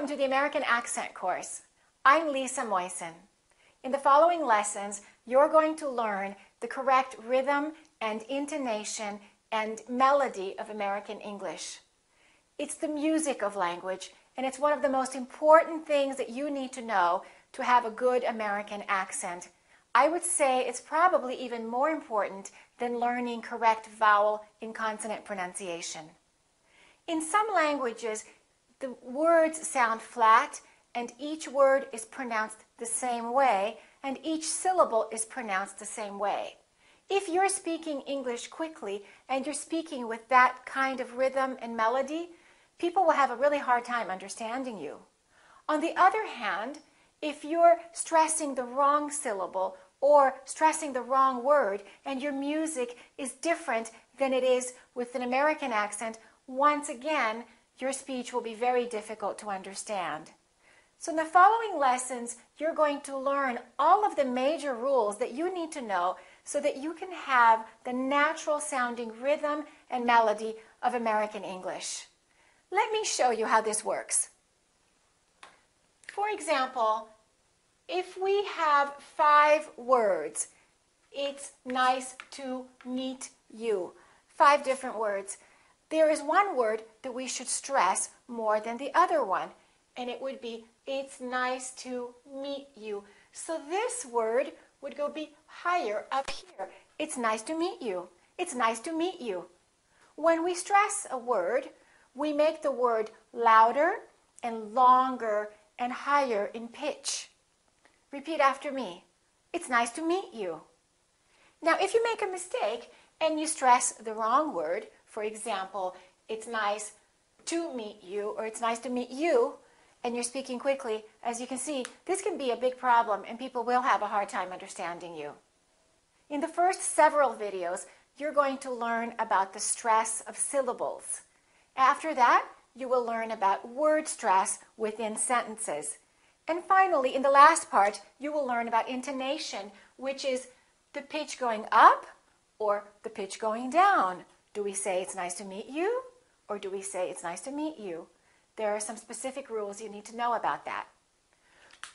Welcome to the American Accent course. I'm Liza Mojsin. In the following lessons, you're going to learn the correct rhythm and intonation and melody of American English. It's the music of language, and it's one of the most important things that you need to know to have a good American accent. I would say it's probably even more important than learning correct vowel and consonant pronunciation. In some languages, the words sound flat, and each word is pronounced the same way, and each syllable is pronounced the same way. If you're speaking English quickly and you're speaking with that kind of rhythm and melody, people will have a really hard time understanding you. On the other hand, if you're stressing the wrong syllable or stressing the wrong word and your music is different than it is with an American accent, once again, your speech will be very difficult to understand. So in the following lessons, you're going to learn all of the major rules that you need to know so that you can have the natural sounding rhythm and melody of American English. Let me show you how this works. For example, if we have 5 words, it's nice to meet you. 5 different words. There is one word that we should stress more than the other one, and it would be, it's nice to meet you. So this word would be higher up here. It's nice to meet you. It's nice to meet you. When we stress a word, we make the word louder and longer and higher in pitch. Repeat after me. It's nice to meet you. Now, if you make a mistake and you stress the wrong word, for example, it's nice to meet you, or it's nice to meet you, and you're speaking quickly, as you can see, this can be a big problem and people will have a hard time understanding you. In the first several videos, you're going to learn about the stress of syllables. After that, you will learn about word stress within sentences. And finally, in the last part, you will learn about intonation, which is the pitch going up or the pitch going down. Do we say it's nice to meet you, or do we say it's nice to meet you? There are some specific rules you need to know about that.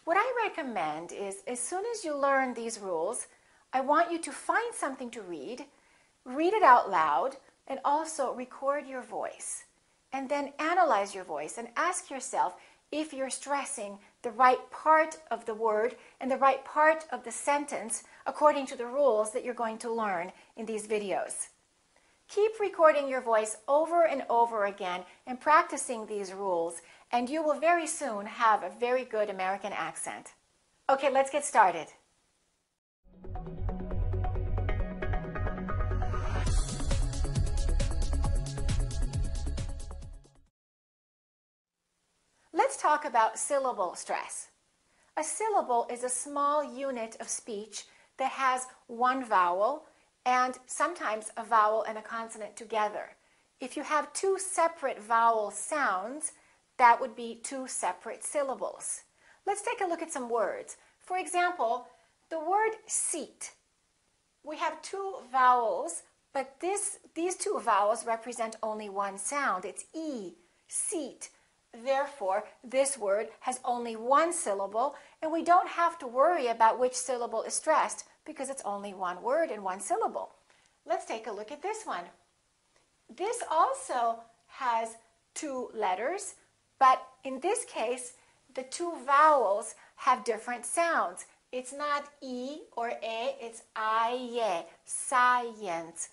What I recommend is, as soon as you learn these rules, I want you to find something to read it out loud, and also record your voice. And then analyze your voice and ask yourself if you're stressing the right part of the word and the right part of the sentence according to the rules that you're going to learn in these videos. Keep recording your voice over and over again and practicing these rules, and you will very soon have a very good American accent. Okay, let's get started. Let's talk about syllable stress. A syllable is a small unit of speech that has one vowel and sometimes a vowel and a consonant together. If you have 2 separate vowel sounds, that would be 2 separate syllables. Let's take a look at some words. For example, the word seat. We have 2 vowels, but these 2 vowels represent only one sound. It's E, seat. Therefore, this word has only one syllable, and we don't have to worry about which syllable is stressed because it's only one word and one syllable. Let's take a look at this one. This also has 2 letters, but in this case, the 2 vowels have different sounds. It's not E or A, it's I-ye, science.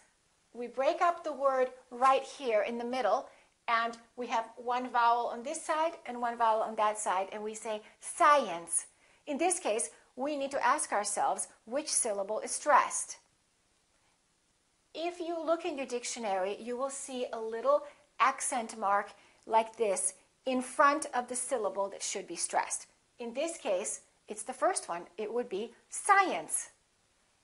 We break up the word right here in the middle, and we have one vowel on this side and one vowel on that side, and we say science. In this case, we need to ask ourselves which syllable is stressed. If you look in your dictionary, you will see a little accent mark like this in front of the syllable that should be stressed. In this case, it's the first one. It would be science.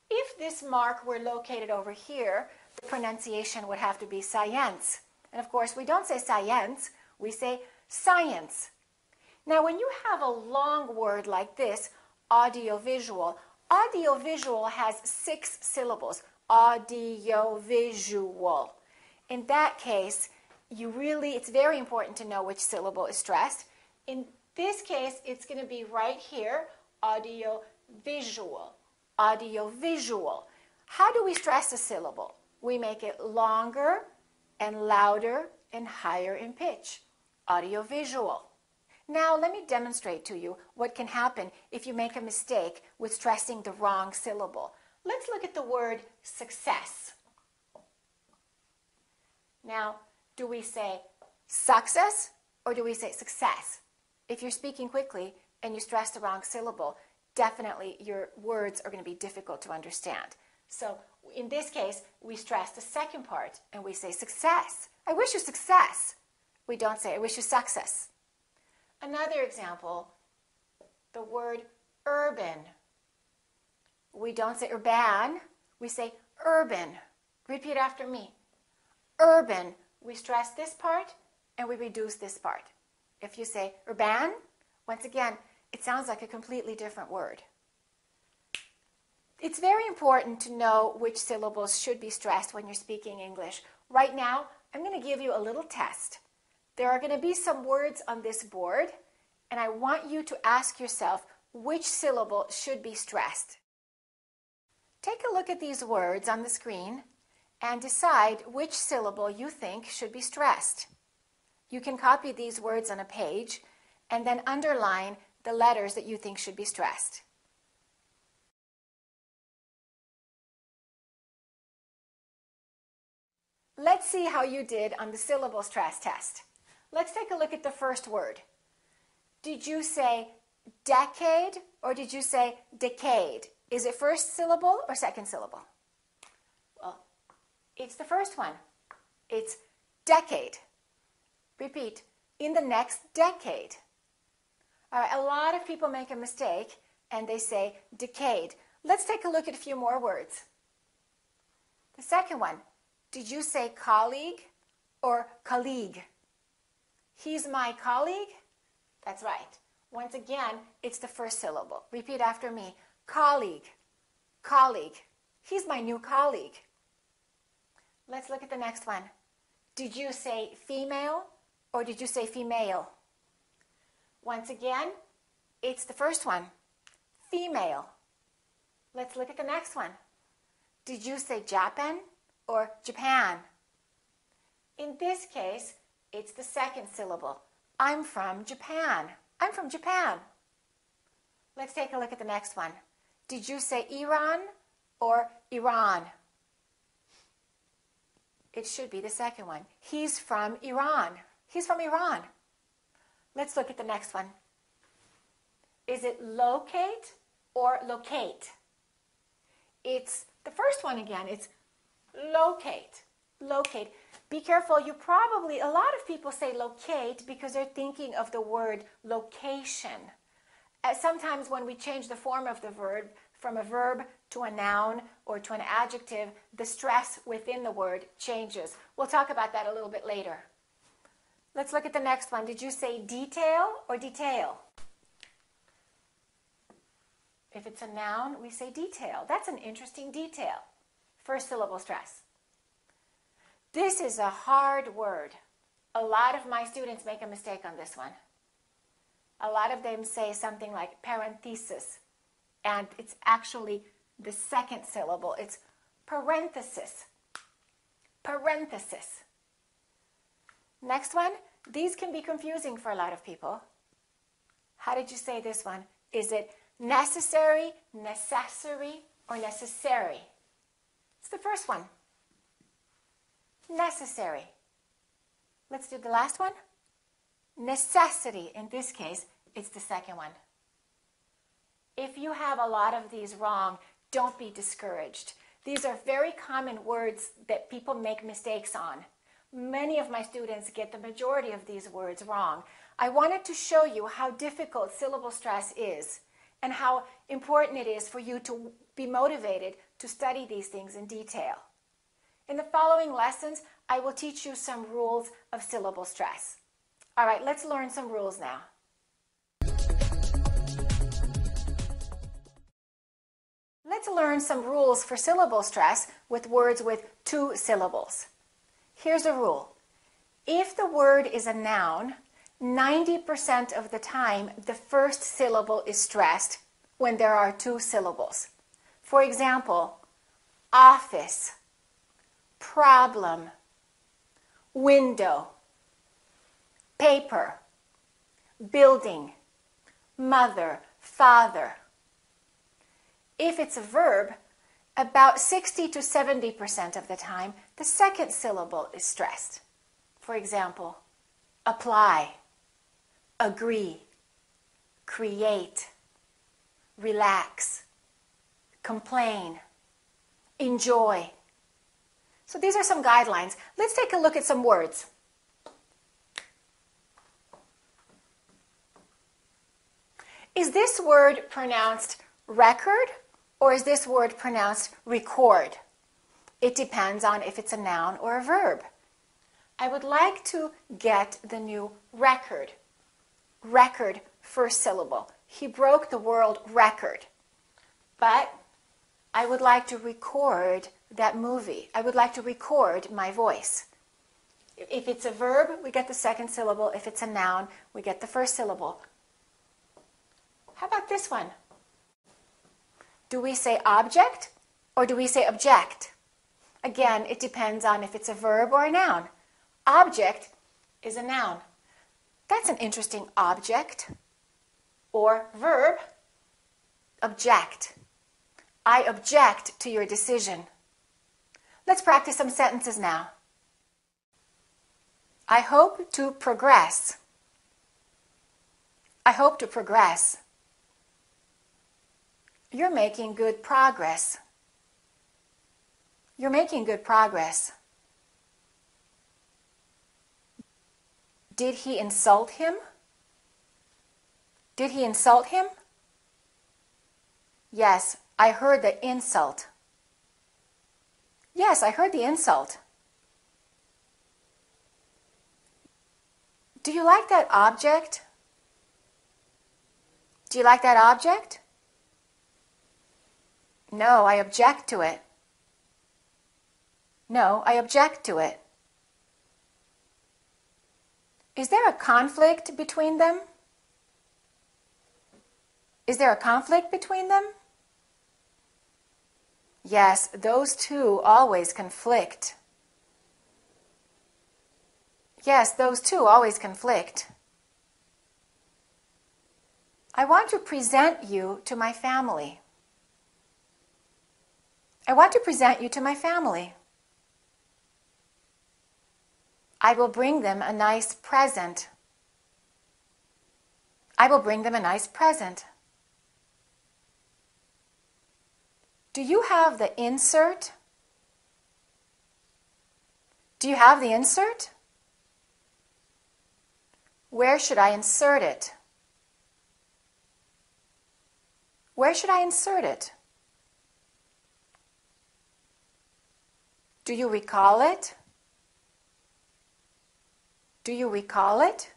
If this mark were located over here, the pronunciation would have to be science. And of course, we don't say science, we say science. Now, when you have a long word like this, audiovisual, audiovisual has 6 syllables, audiovisual. In that case, it's very important to know which syllable is stressed. In this case, it's going to be right here, audio-visual. Audio-visual. How do we stress a syllable? We make it longer and louder and higher in pitch. Audio-visual. Now, let me demonstrate to you what can happen if you make a mistake with stressing the wrong syllable. Let's look at the word success. Now, do we say success or do we say success? If you're speaking quickly and you stress the wrong syllable, definitely your words are going to be difficult to understand. So in this case, we stress the second part and we say success. I wish you success. We don't say I wish you success. Another example, the word urban. We don't say urban, we say urban. Repeat after me. Urban, we stress this part and we reduce this part. If you say urban, once again, it sounds like a completely different word. It's very important to know which syllables should be stressed when you're speaking English. Right now, I'm going to give you a little test. There are going to be some words on this board, and I want you to ask yourself which syllable should be stressed. Take a look at these words on the screen and decide which syllable you think should be stressed. You can copy these words on a page and then underline the letters that you think should be stressed. Let's see how you did on the syllable stress test. Let's take a look at the first word. Did you say decade or did you say decade? Is it first syllable or second syllable? Well, it's the first one. It's decade. Repeat, in the next decade. All right, a lot of people make a mistake and they say decade. Let's take a look at a few more words. The second one, did you say colleague or colleague? He's my colleague? That's right. Once again, it's the first syllable. Repeat after me. Colleague. Colleague. He's my new colleague. Let's look at the next one. Did you say female or did you say female? Once again, it's the first one. Female. Let's look at the next one. Did you say Japan or Japan? In this case, it's the second syllable. I'm from Japan. I'm from Japan. Let's take a look at the next one. Did you say Iran or Iran? It should be the second one. He's from Iran. He's from Iran. Let's look at the next one. Is it locate or locate? It's the first one again. It's locate. Locate. Be careful. A lot of people say locate because they're thinking of the word location. Sometimes when we change the form of the verb from a verb to a noun or to an adjective, the stress within the word changes. We'll talk about that a little bit later. Let's look at the next one. Did you say detail or detail? If it's a noun, we say detail. That's an interesting detail. First syllable stress. This is a hard word. A lot of my students make a mistake on this one. A lot of them say something like parenthesis, and it's actually the second syllable. It's parenthesis. Parenthesis. Next one, these can be confusing for a lot of people. How did you say this one? Is it necessary, necessary, or necessary? It's the first one. Necessary. Let's do the last one. Necessity. In this case, it's the second one. If you have a lot of these wrong, don't be discouraged. These are very common words that people make mistakes on. Many of my students get the majority of these words wrong. I wanted to show you how difficult syllable stress is and how important it is for you to be motivated to study these things in detail. In the following lessons, I will teach you some rules of syllable stress. All right, let's learn some rules now. Let's learn some rules for syllable stress with words with 2 syllables. Here's a rule. If the word is a noun, 90% of the time, the first syllable is stressed when there are two syllables. For example, office, problem, window, paper, building, mother, father. If it's a verb, about 60 to 70% of the time, the second syllable is stressed. For example, apply, agree, create, relax, complain, enjoy. So these are some guidelines. Let's take a look at some words. Is this word pronounced record or is this word pronounced record? It depends on if it's a noun or a verb. I would like to get the new record. Record, first syllable. He broke the world record. But I would like to record that movie. I would like to record my voice. If it's a verb, we get the second syllable. If it's a noun, we get the first syllable. How about this one? Do we say object or do we say object? Again, it depends on if it's a verb or a noun. Object is a noun. That's an interesting object. Or verb, object. I object to your decision. Let's practice some sentences now. I hope to progress. I hope to progress. You're making good progress. You're making good progress. Did he insult him? Did he insult him? Yes, I heard the insult. Yes, I heard the insult. Do you like that object? Do you like that object? No, I object to it. No, I object to it. Is there a conflict between them? Is there a conflict between them? Yes, those two always conflict. Yes, those two always conflict. I want to present you to my family. I want to present you to my family. I will bring them a nice present. I will bring them a nice present. Do you have the insert? Do you have the insert? Where should I insert it? Where should I insert it? Do you recall it? Do you recall it?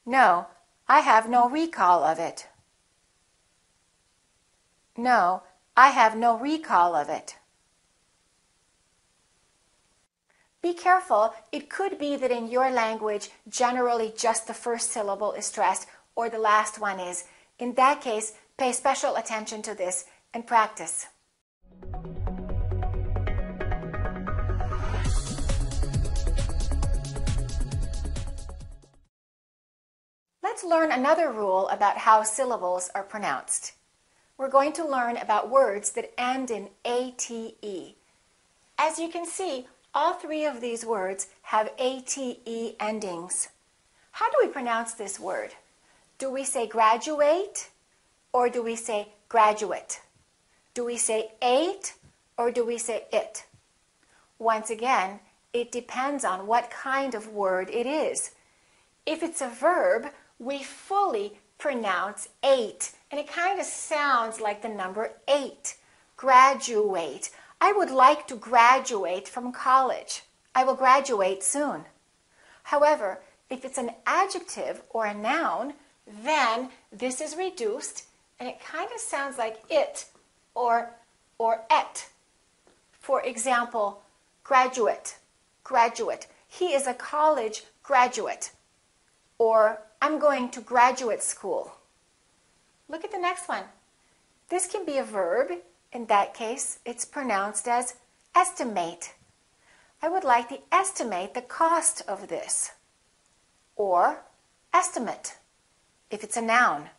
No, I have no recall of it. No, I have no recall of it. Be careful. It could be that in your language, generally just the first syllable is stressed or the last one is. In that case, pay special attention to this and practice. Let's learn another rule about how syllables are pronounced. We're going to learn about words that end in ate. As you can see, all three of these words have ate endings. How do we pronounce this word? Do we say graduate or do we say graduate? Do we say ate or do we say it? Once again, it depends on what kind of word it is. If it's a verb, we fully pronounce ate, and it kind of sounds like the number 8. Graduate. I would like to graduate from college. I will graduate soon. However, if it's an adjective or a noun, then this is reduced, and it kind of sounds like it or et. For example, graduate, graduate. he is a college graduate, or I'm going to graduate school. Look at the next one. This can be a verb. In that case, it's pronounced as estimate. I would like to estimate the cost of this. Or estimate, if it's a noun.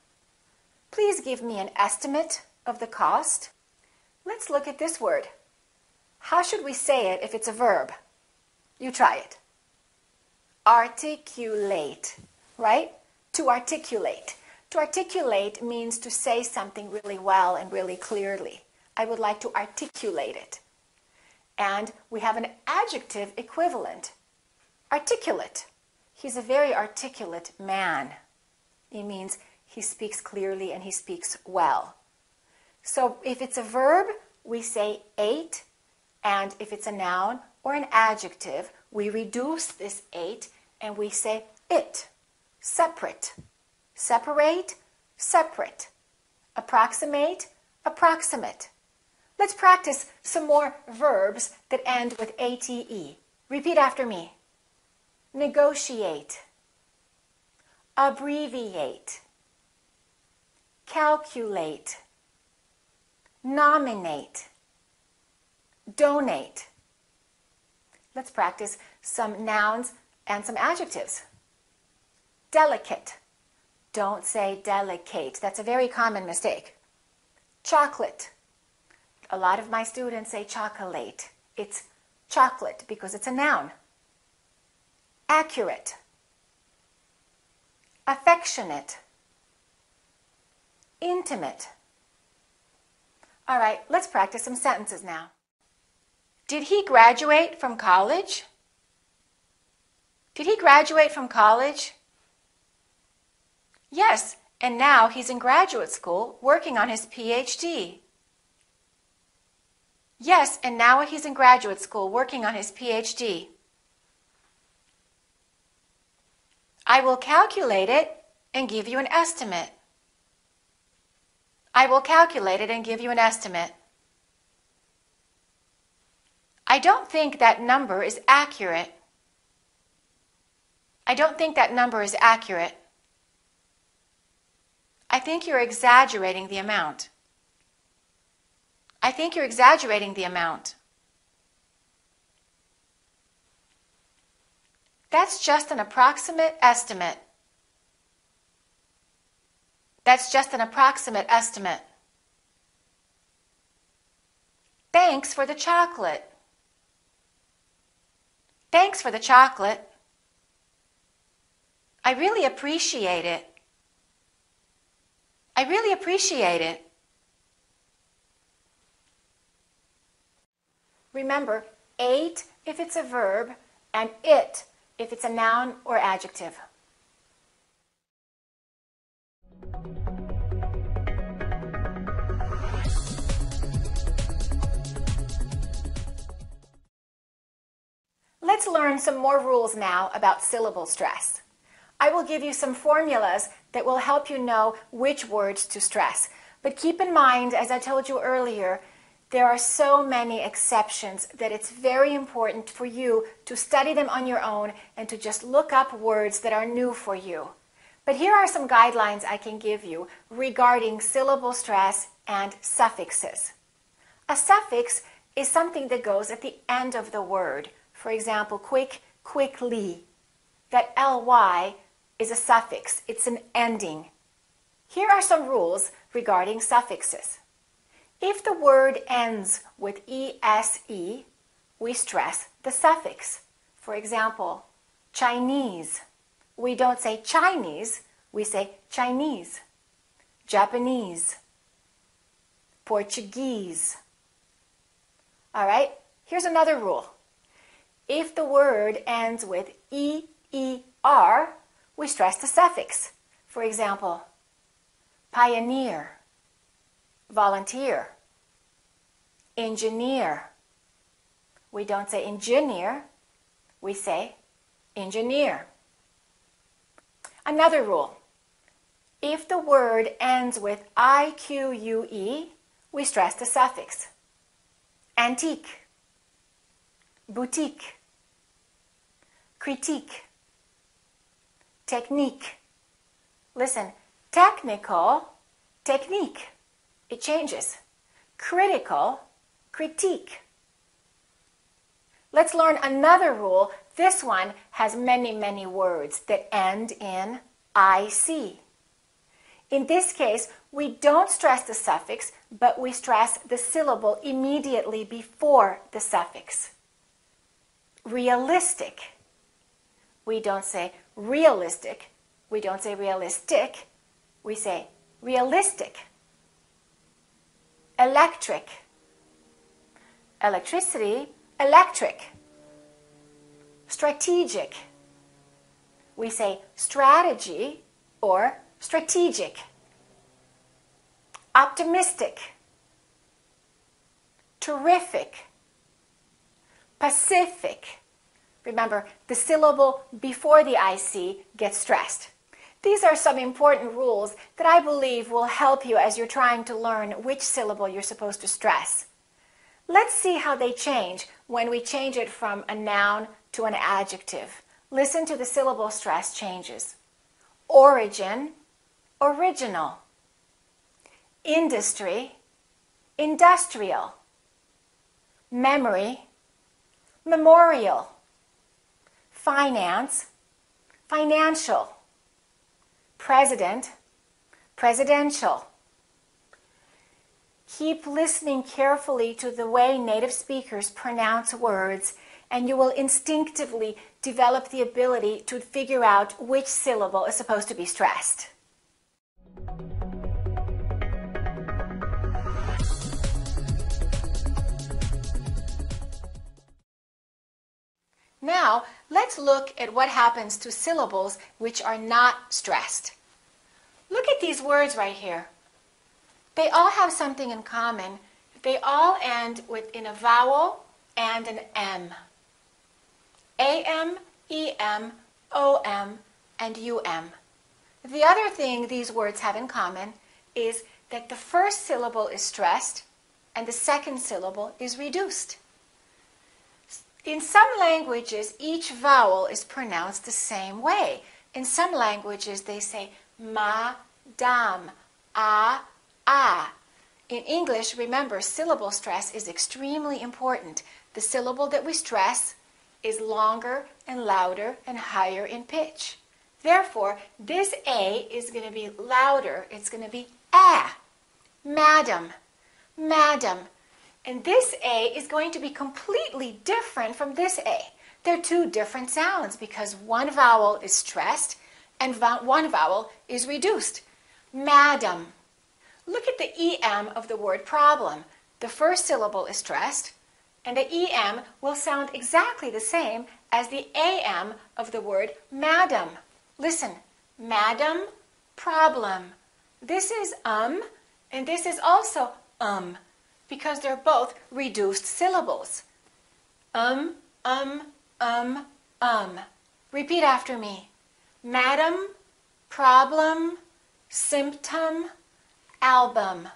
Please give me an estimate of the cost. Let's look at this word. How should we say it if it's a verb? You try it. Articulate, right? To articulate. To articulate means to say something really well and really clearly. I would like to articulate it. And we have an adjective equivalent. Articulate. He's a very articulate man. It means he speaks clearly and he speaks well. So if it's a verb, we say ate, and if it's a noun or an adjective, we reduce this ate and we say it. Separate. Separate, separate. Approximate, approximate. Let's practice some more verbs that end with ate. Repeat after me. Negotiate. Abbreviate. Calculate. Nominate. Donate. Let's practice some nouns and some adjectives. Delicate. Don't say delicate. That's a very common mistake. Chocolate. A lot of my students say chocolate. It's chocolate because it's a noun. Accurate. Affectionate. Intimate. All right, let's practice some sentences now. Did he graduate from college? Did he graduate from college? Yes, and now he's in graduate school working on his PhD. Yes, and now he's in graduate school working on his PhD. I will calculate it and give you an estimate. I will calculate it and give you an estimate. I don't think that number is accurate. I don't think that number is accurate. I think you're exaggerating the amount. I think you're exaggerating the amount. That's just an approximate estimate. That's just an approximate estimate. Thanks for the chocolate. Thanks for the chocolate. I really appreciate it. I really appreciate it. Remember, ate if it's a verb and it if it's a noun or adjective. Let's learn some more rules now about syllable stress. I will give you some formulas that will help you know which words to stress. But keep in mind, as I told you earlier, there are so many exceptions that it's very important for you to study them on your own and to just look up words that are new for you. But here are some guidelines I can give you regarding syllable stress and suffixes. A suffix is something that goes at the end of the word. For example, quick, quickly. That ly is a suffix. It's an ending. Here are some rules regarding suffixes. If the word ends with ese, we stress the suffix. For example, Chinese. We don't say Chinese, we say Chinese. Japanese. Portuguese. All right, here's another rule. If the word ends with EER, we stress the suffix. For example, pioneer, volunteer, engineer. We don't say engineer, we say engineer. Another rule. If the word ends with IQUE, we stress the suffix. Antique, boutique. critique, technique. Listen, technical, technique. It changes. Critical, critique. Let's learn another rule. This one has many, many words that end in IC. In this case, we don't stress the suffix, but we stress the syllable immediately before the suffix. Realistic. We don't say realistic. We don't say realistic. We say realistic. Electric. Electricity, electric. Strategic. We say strategy or strategic. Optimistic. Terrific. Pacific. Remember, the syllable before the IC gets stressed. These are some important rules that I believe will help you as you're trying to learn which syllable you're supposed to stress. Let's see how they change when we change it from a noun to an adjective. Listen to the syllable stress changes. Origin, original. Industry, industrial. Memory, memorial. Finance, financial. President, presidential. Keep listening carefully to the way native speakers pronounce words, and you will instinctively develop the ability to figure out which syllable is supposed to be stressed. Now, let's look at what happens to syllables which are not stressed. Look at these words right here. They all have something in common. They all end in a vowel and an M. A-M, E-M, O-M, and U-M. The other thing these words have in common is that the first syllable is stressed and the second syllable is reduced. In some languages, each vowel is pronounced the same way. In some languages, they say ma, dam, ah, ah. In English, remember, syllable stress is extremely important. The syllable that we stress is longer and louder and higher in pitch. Therefore, this A is going to be louder. It's going to be ah. Madam, madam. And this A is going to be completely different from this A. They're two different sounds because one vowel is stressed and one vowel is reduced. Madam. Look at the EM of the word problem. The first syllable is stressed, and the EM will sound exactly the same as the AM of the word madam. Listen, madam, problem. This is and this is also because they're both reduced syllables. Repeat after me. Madam, problem, symptom, album.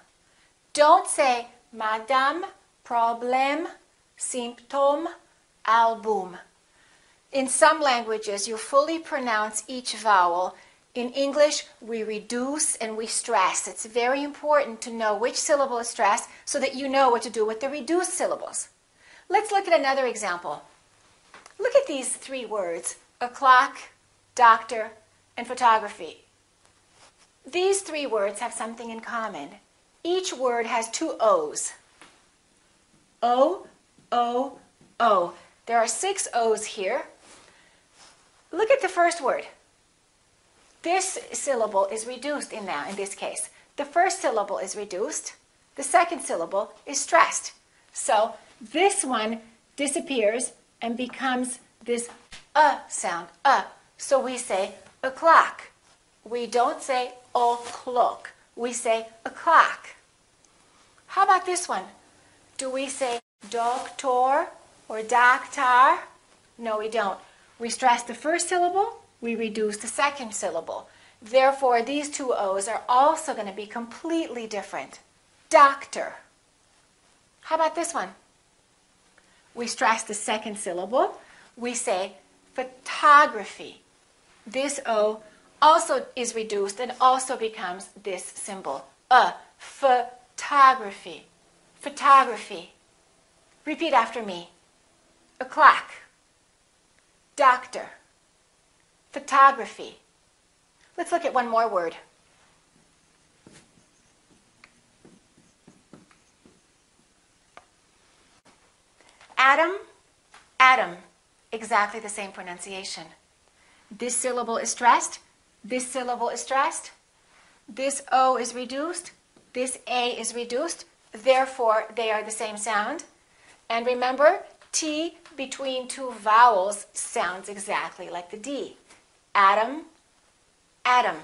Don't say madame, problem, symptom, album. In some languages, you fully pronounce each vowel. In English, we reduce and we stress. It's very important to know which syllable is stressed so that you know what to do with the reduced syllables. Let's look at another example. Look at these three words, o'clock, doctor, and photography. These three words have something in common. Each word has two O's. O, O, O. There are 6 O's here. Look at the first word. This syllable is reduced in this case. The first syllable is reduced. The second syllable is stressed. So this one disappears and becomes this sound, So we say o'clock. We don't say o'clock. We say o'clock. How about this one? Do we say doctor or doctor? No, we don't. We stress the first syllable. We reduce the second syllable. Therefore, these two O's are also going to be completely different. Doctor. How about this one? We stress the second syllable. We say photography. This O also is reduced and also becomes this symbol. Photography. Photography. Repeat after me. A clock. Doctor. Photography. Let's look at one more word. Atom. Atom. Exactly the same pronunciation. This syllable is stressed. This syllable is stressed. This O is reduced. This A is reduced. Therefore, they are the same sound. And remember, T between two vowels sounds exactly like the D. Atom, atom.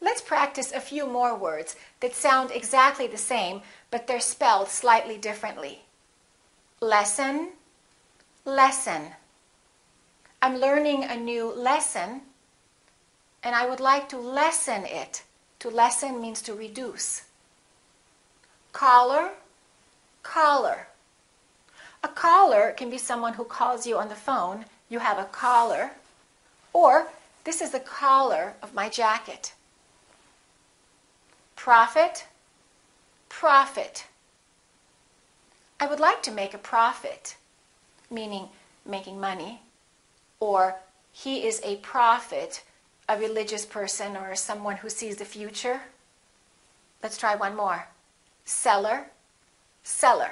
Let's practice a few more words that sound exactly the same, but they're spelled slightly differently. Lesson, lesson. I'm learning a new lesson, and I would like to lessen it. To lessen means to reduce. Caller, caller. A caller can be someone who calls you on the phone. You have a caller. Or, this is the collar of my jacket. Profit, profit. I would like to make a profit, meaning making money. Or, he is a prophet, a religious person or someone who sees the future. Let's try one more. Seller, seller.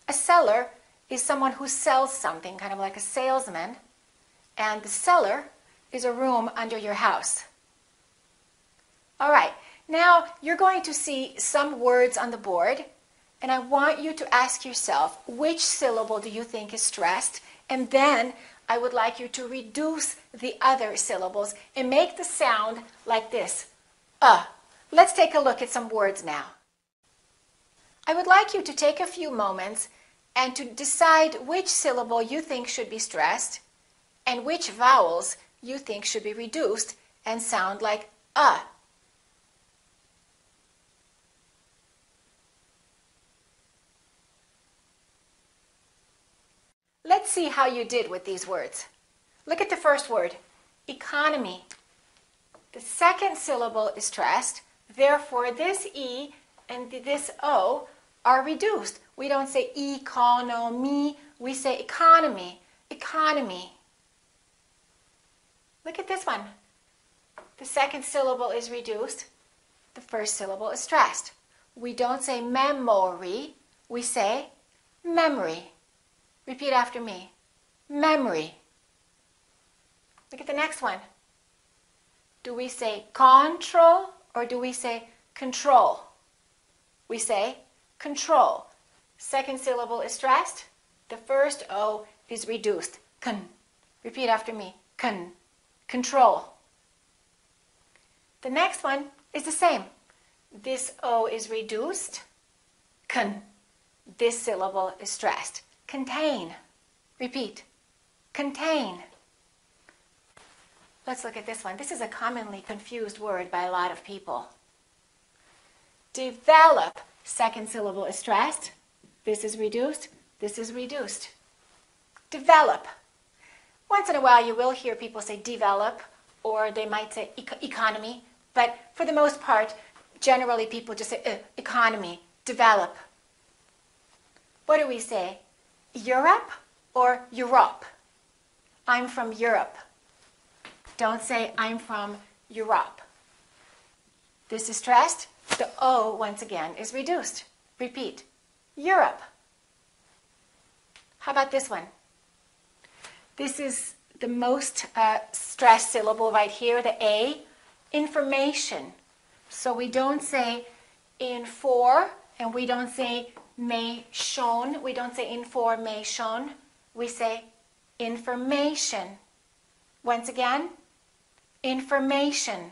A seller is someone who sells something, kind of like a salesman. And the cellar is a room under your house. All right, now you're going to see some words on the board, and I want you to ask yourself, which syllable do you think is stressed? And then I would like you to reduce the other syllables and make the sound like this. Let's take a look at some words now. I would like you to take a few moments and to decide which syllable you think should be stressed and which vowels you think should be reduced and sound like Let's see how you did with these words. Look at the first word, economy. The second syllable is stressed, therefore this E and this O are reduced. We don't say economy, we say economy, economy. Look at this one. The second syllable is reduced, the first syllable is stressed. We don't say memory, we say memory. Repeat after me. Memory. Look at the next one. Do we say control or do we say control? We say control. Second syllable is stressed. The first O is reduced. Con. Repeat after me. Con. Control. The next one is the same. This O is reduced. Con. This syllable is stressed. Contain. Repeat. Contain. Let's look at this one. This is a commonly confused word by a lot of people. Develop. Second syllable is stressed. This is reduced. This is reduced. Develop. Once in a while you will hear people say develop, or they might say economy, but for the most part, generally people just say economy, develop. What do we say? Europe or Europe? I'm from Europe. Don't say I'm from Europe. This is stressed. The O, once again, is reduced. Repeat. Europe. How about this one? This is the most stressed syllable right here, the A. Information. So we don't say infor, and we don't say mation. We don't say information. We say information. Once again, information.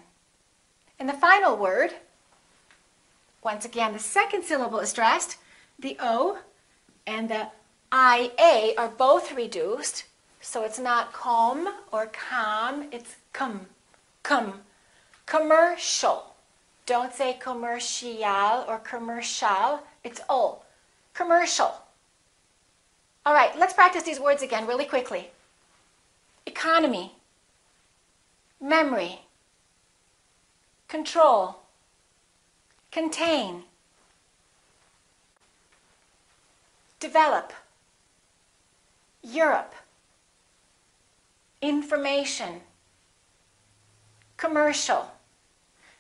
And the final word, once again, the second syllable is stressed. The O and the IA are both reduced. So it's not com or com, it's cum. Commercial. Don't say commercial or commercial, it's O. Commercial. All right, let's practice these words again really quickly. economy, memory, control, contain, develop, Europe, information, commercial.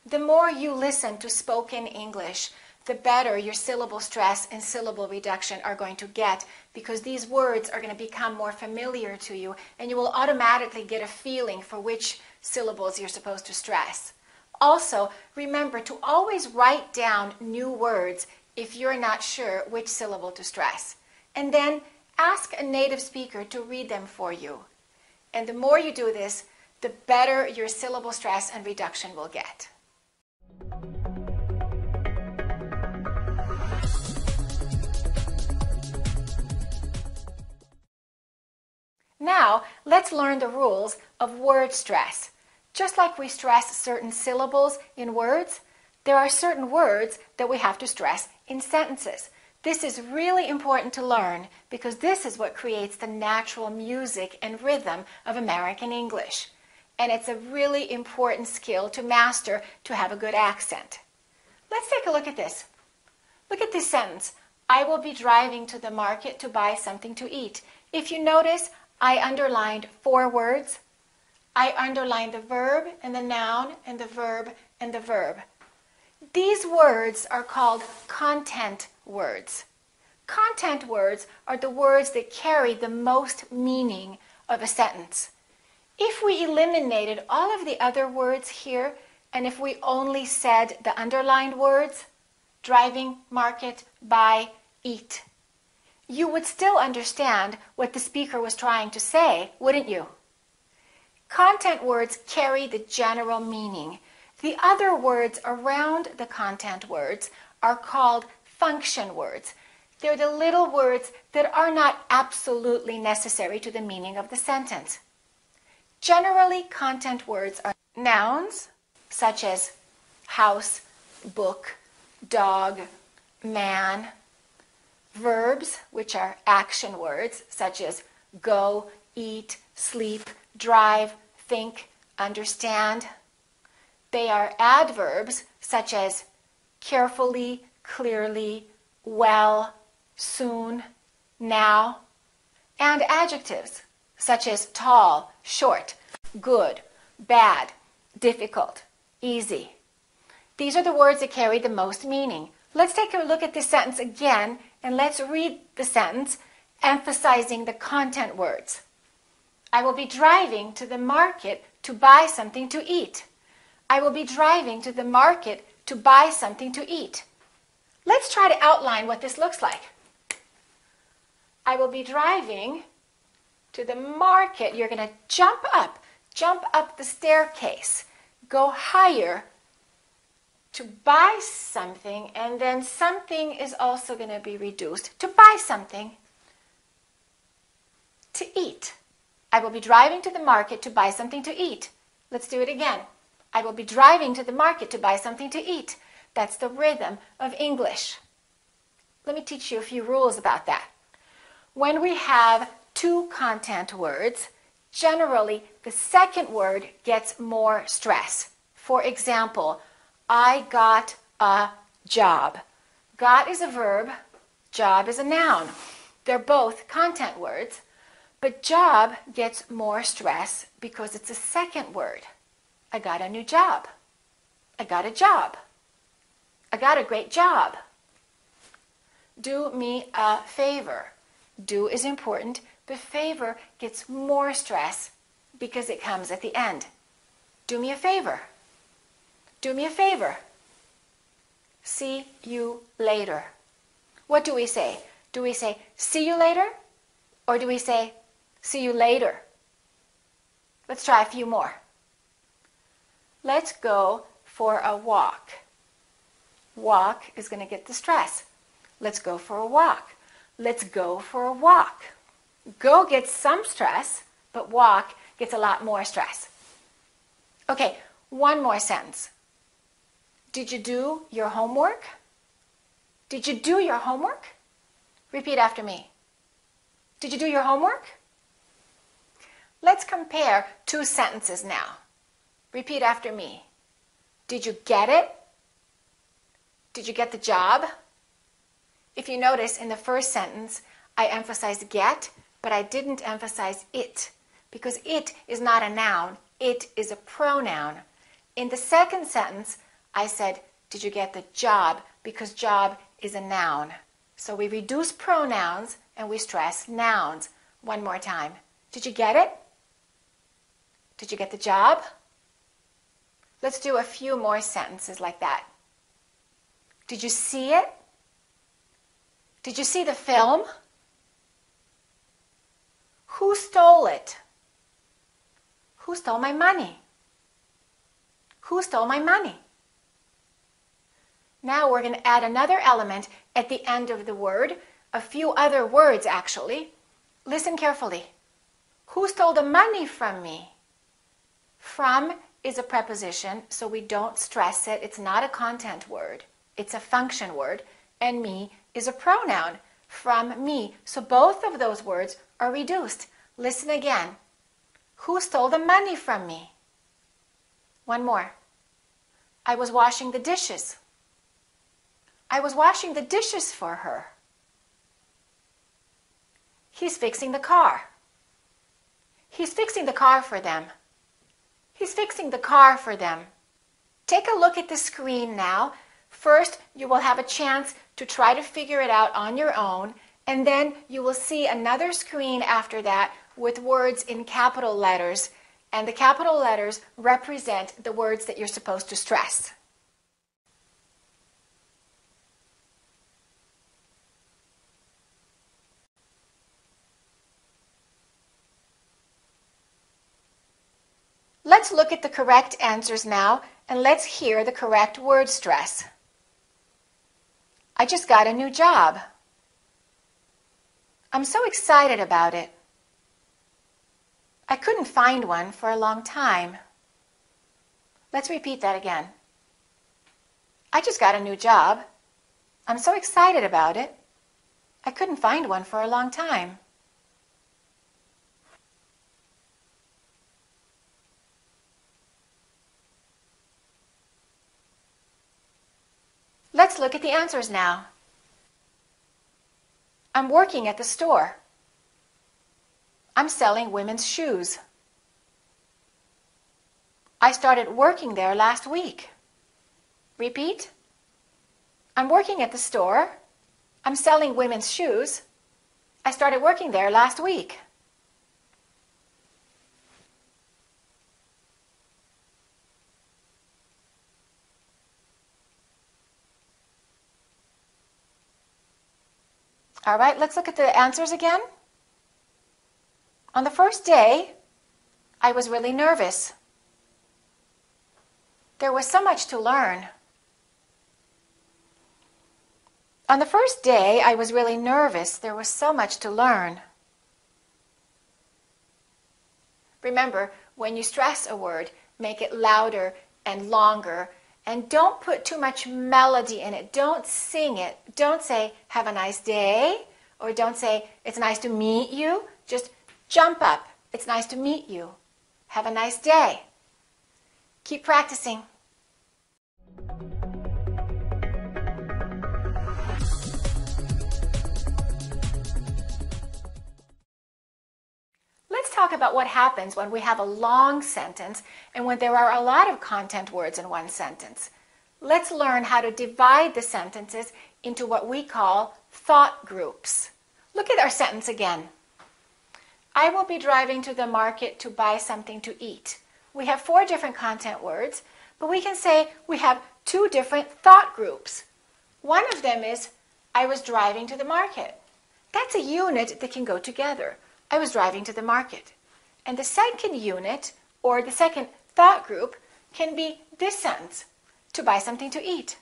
The more you listen to spoken English, the better your syllable stress and syllable reduction are going to get, because these words are going to become more familiar to you and you will automatically get a feeling for which syllables you're supposed to stress. Also, remember to always write down new words if you're not sure which syllable to stress. And then ask a native speaker to read them for you. And the more you do this, the better your syllable stress and reduction will get. Now, let's learn the rules of word stress. Just like we stress certain syllables in words, there are certain words that we have to stress in sentences. This is really important to learn because this is what creates the natural music and rhythm of American English. And it's a really important skill to master to have a good accent. Let's take a look at this. Look at this sentence. I will be driving to the market to buy something to eat. If you notice, I underlined 4 words. I underlined the verb and the noun and the verb and the verb. These words are called content words. Content words are the words that carry the most meaning of a sentence. If we eliminated all of the other words here, and if we only said the underlined words, driving, market, buy, eat, you would still understand what the speaker was trying to say, wouldn't you? Content words carry the general meaning. The other words around the content words are called function words. They're the little words that are not absolutely necessary to the meaning of the sentence. Generally, content words are nouns, such as house, book, dog, man. Verbs, which are action words, such as go, eat, sleep, drive, think, understand. They are adverbs, such as carefully, clearly, well, soon, now. And adjectives, such as tall, short, good, bad, difficult, easy. These are the words that carry the most meaning. Let's take a look at this sentence again, and let's read the sentence, emphasizing the content words. I will be driving to the market to buy something to eat. I will be driving to the market to buy something to eat. Let's try to outline what this looks like. I will be driving to the market. You're going to jump up the staircase, go higher to buy something, and then something is also going to be reduced to buy something to eat. I will be driving to the market to buy something to eat. Let's do it again. I will be driving to the market to buy something to eat. That's the rhythm of English. Let me teach you a few rules about that. When we have 2 content words, generally the second word gets more stress. For example, I got a job. Got is a verb, job is a noun. They're both content words, but job gets more stress because it's a second word. I got a new job. I got a job. I got a great job. Do me a favor. Do is important, but favor gets more stress because it comes at the end. Do me a favor. Do me a favor. See you later. What do we say? Do we say, see you later? Or do we say, see you later? Let's try a few more. Let's go for a walk. Walk is going to get the stress. Let's go for a walk. Let's go for a walk. Go gets some stress, but walk gets a lot more stress. Okay, one more sentence. Did you do your homework? Did you do your homework? Repeat after me. Did you do your homework? Let's compare two sentences now. Repeat after me. Did you get it? Did you get the job? If you notice, in the first sentence, I emphasized get, but I didn't emphasize it, because it is not a noun, it is a pronoun. In the second sentence, I said, did you get the job, because job is a noun. So we reduce pronouns and we stress nouns. One more time. Did you get it? Did you get the job? Let's do a few more sentences like that. Did you see it? Did you see the film? Who stole it? Who stole my money? Who stole my money? Now we're going to add another element at the end of the word, a few other words actually. Listen carefully. Who stole the money from me? From is a preposition, so we don't stress it. It's not a content word. It's a function word. And me is a pronoun. From me. So both of those words are reduced. Listen again. Who stole the money from me? One more. I was washing the dishes. I was washing the dishes for her. He's fixing the car. He's fixing the car for them. He's fixing the car for them. Take a look at the screen now. First, you will have a chance to try to figure it out on your own, and then you will see another screen after that with words in capital letters, and the capital letters represent the words that you're supposed to stress. Let's look at the correct answers now, and let's hear the correct word stress. I just got a new job. I'm so excited about it. I couldn't find one for a long time. Let's repeat that again. I just got a new job. I'm so excited about it. I couldn't find one for a long time. Let's look at the answers now. I'm working at the store. I'm selling women's shoes. I started working there last week. Repeat. I'm working at the store. I'm selling women's shoes. I started working there last week. All right, let's look at the answers again. On the first day, I was really nervous. There was so much to learn. On the first day, I was really nervous. There was so much to learn. Remember, when you stress a word, make it louder and longer. And don't put too much melody in it. Don't sing it. Don't say, have a nice day. Or don't say, it's nice to meet you. Just jump up. It's nice to meet you. Have a nice day. Keep practicing. Let's talk about what happens when we have a long sentence and when there are a lot of content words in one sentence. Let's learn how to divide the sentences into what we call thought groups. Look at our sentence again. I will be driving to the market to buy something to eat. We have 4 different content words, but we can say we have 2 different thought groups. One of them is, I was driving to the market. That's a unit that can go together. I was driving to the market. And the second unit, or the second thought group, can be this sentence, to buy something to eat.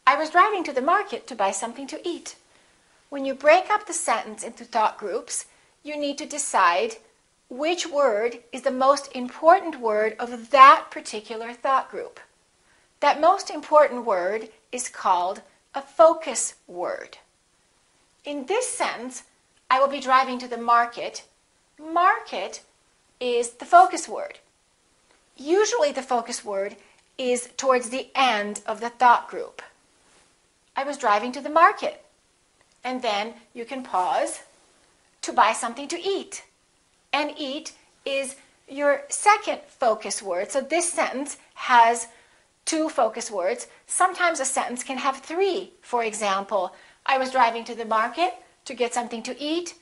I was driving to the market to buy something to eat. When you break up the sentence into thought groups, you need to decide which word is the most important word of that particular thought group. That most important word is called a focus word. In this sentence, I will be driving to the market. Market is the focus word. Usually the focus word is towards the end of the thought group. I was driving to the market. And then you can pause to buy something to eat. And eat is your second focus word. So this sentence has two focus words. Sometimes a sentence can have three. For example, I was driving to the market to get something to eat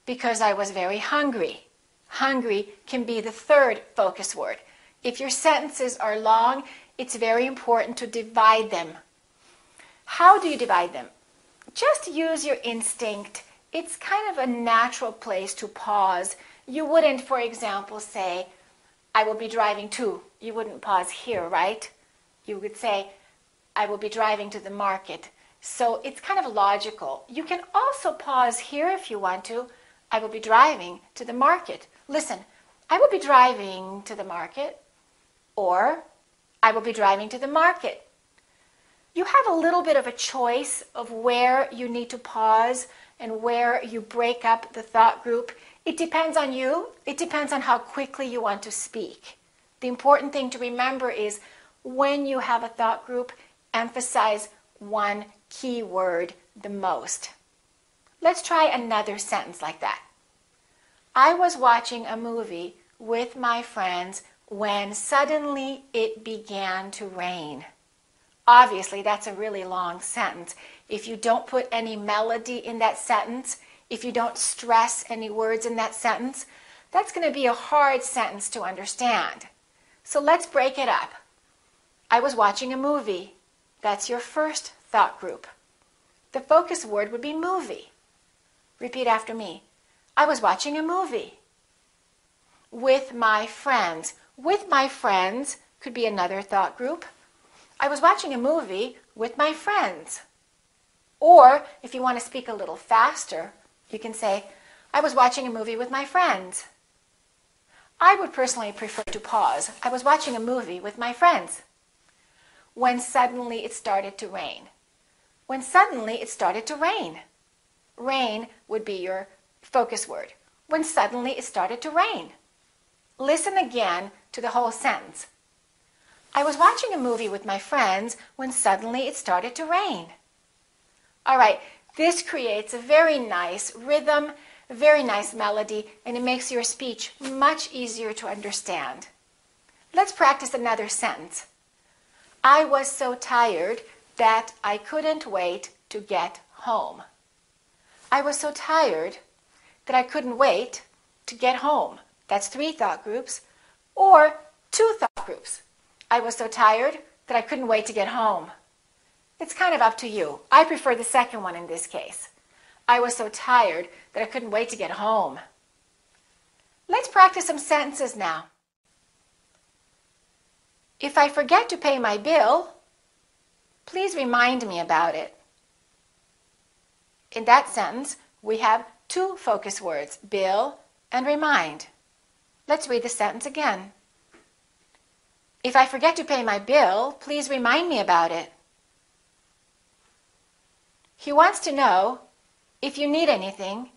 because I was very hungry. Hungry can be the third focus word. If your sentences are long, it's very important to divide them. How do you divide them? Just use your instinct. It's kind of a natural place to pause. You wouldn't, for example, say, I will be driving to. You wouldn't pause here, right? You would say, I will be driving to the market. So it's kind of logical. You can also pause here if you want to. I will be driving to the market. Listen, I will be driving to the market. Or, I will be driving to the market. You have a little bit of a choice of where you need to pause and where you break up the thought group. It depends on you. It depends on how quickly you want to speak. The important thing to remember is when you have a thought group, emphasize one key word the most. Let's try another sentence like that. I was watching a movie with my friends when suddenly it began to rain. Obviously, that's a really long sentence. If you don't put any melody in that sentence, if you don't stress any words in that sentence, that's going to be a hard sentence to understand. So let's break it up. I was watching a movie. That's your first thought group. The focus word would be movie. Repeat after me. I was watching a movie. With my friends. With my friends could be another thought group. I was watching a movie with my friends. Or, if you want to speak a little faster, you can say, I was watching a movie with my friends. I would personally prefer to pause. I was watching a movie with my friends. When suddenly it started to rain. When suddenly it started to rain. Rain would be your focus word. When suddenly it started to rain. Listen again to the whole sentence. I was watching a movie with my friends when suddenly it started to rain. All right, this creates a very nice rhythm, a very nice melody, and it makes your speech much easier to understand. Let's practice another sentence. I was so tired that I couldn't wait to get home. I was so tired that I couldn't wait to get home. That's three thought groups, or two thought groups. I was so tired that I couldn't wait to get home. It's kind of up to you. I prefer the second one in this case. I was so tired that I couldn't wait to get home. Let's practice some sentences now. If I forget to pay my bill, please remind me about it. In that sentence, we have two focus words, bill and remind. Let's read the sentence again. If I forget to pay my bill, please remind me about it. He wants to know if you need anything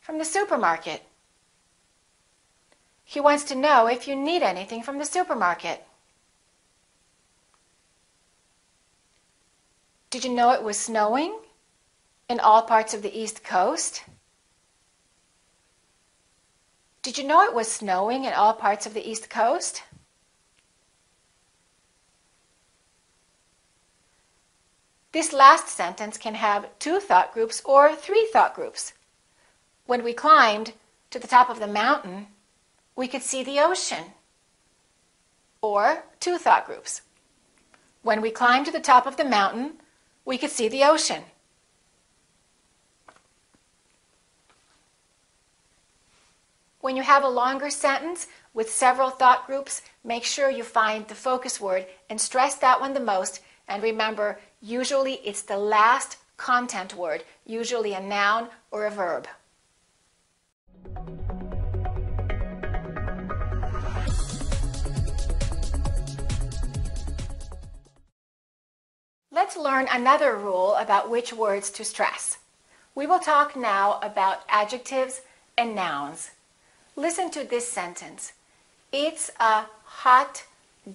from the supermarket. He wants to know if you need anything from the supermarket. Did you know it was snowing in all parts of the East Coast? Did you know it was snowing in all parts of the East Coast? This last sentence can have two thought groups or three thought groups. When we climbed to the top of the mountain, we could see the ocean. Or two thought groups. When we climbed to the top of the mountain, we could see the ocean. When you have a longer sentence with several thought groups, make sure you find the focus word and stress that one the most. And remember, usually it's the last content word, usually a noun or a verb. Let's learn another rule about which words to stress. We will talk now about adjectives and nouns. Listen to this sentence. It's a hot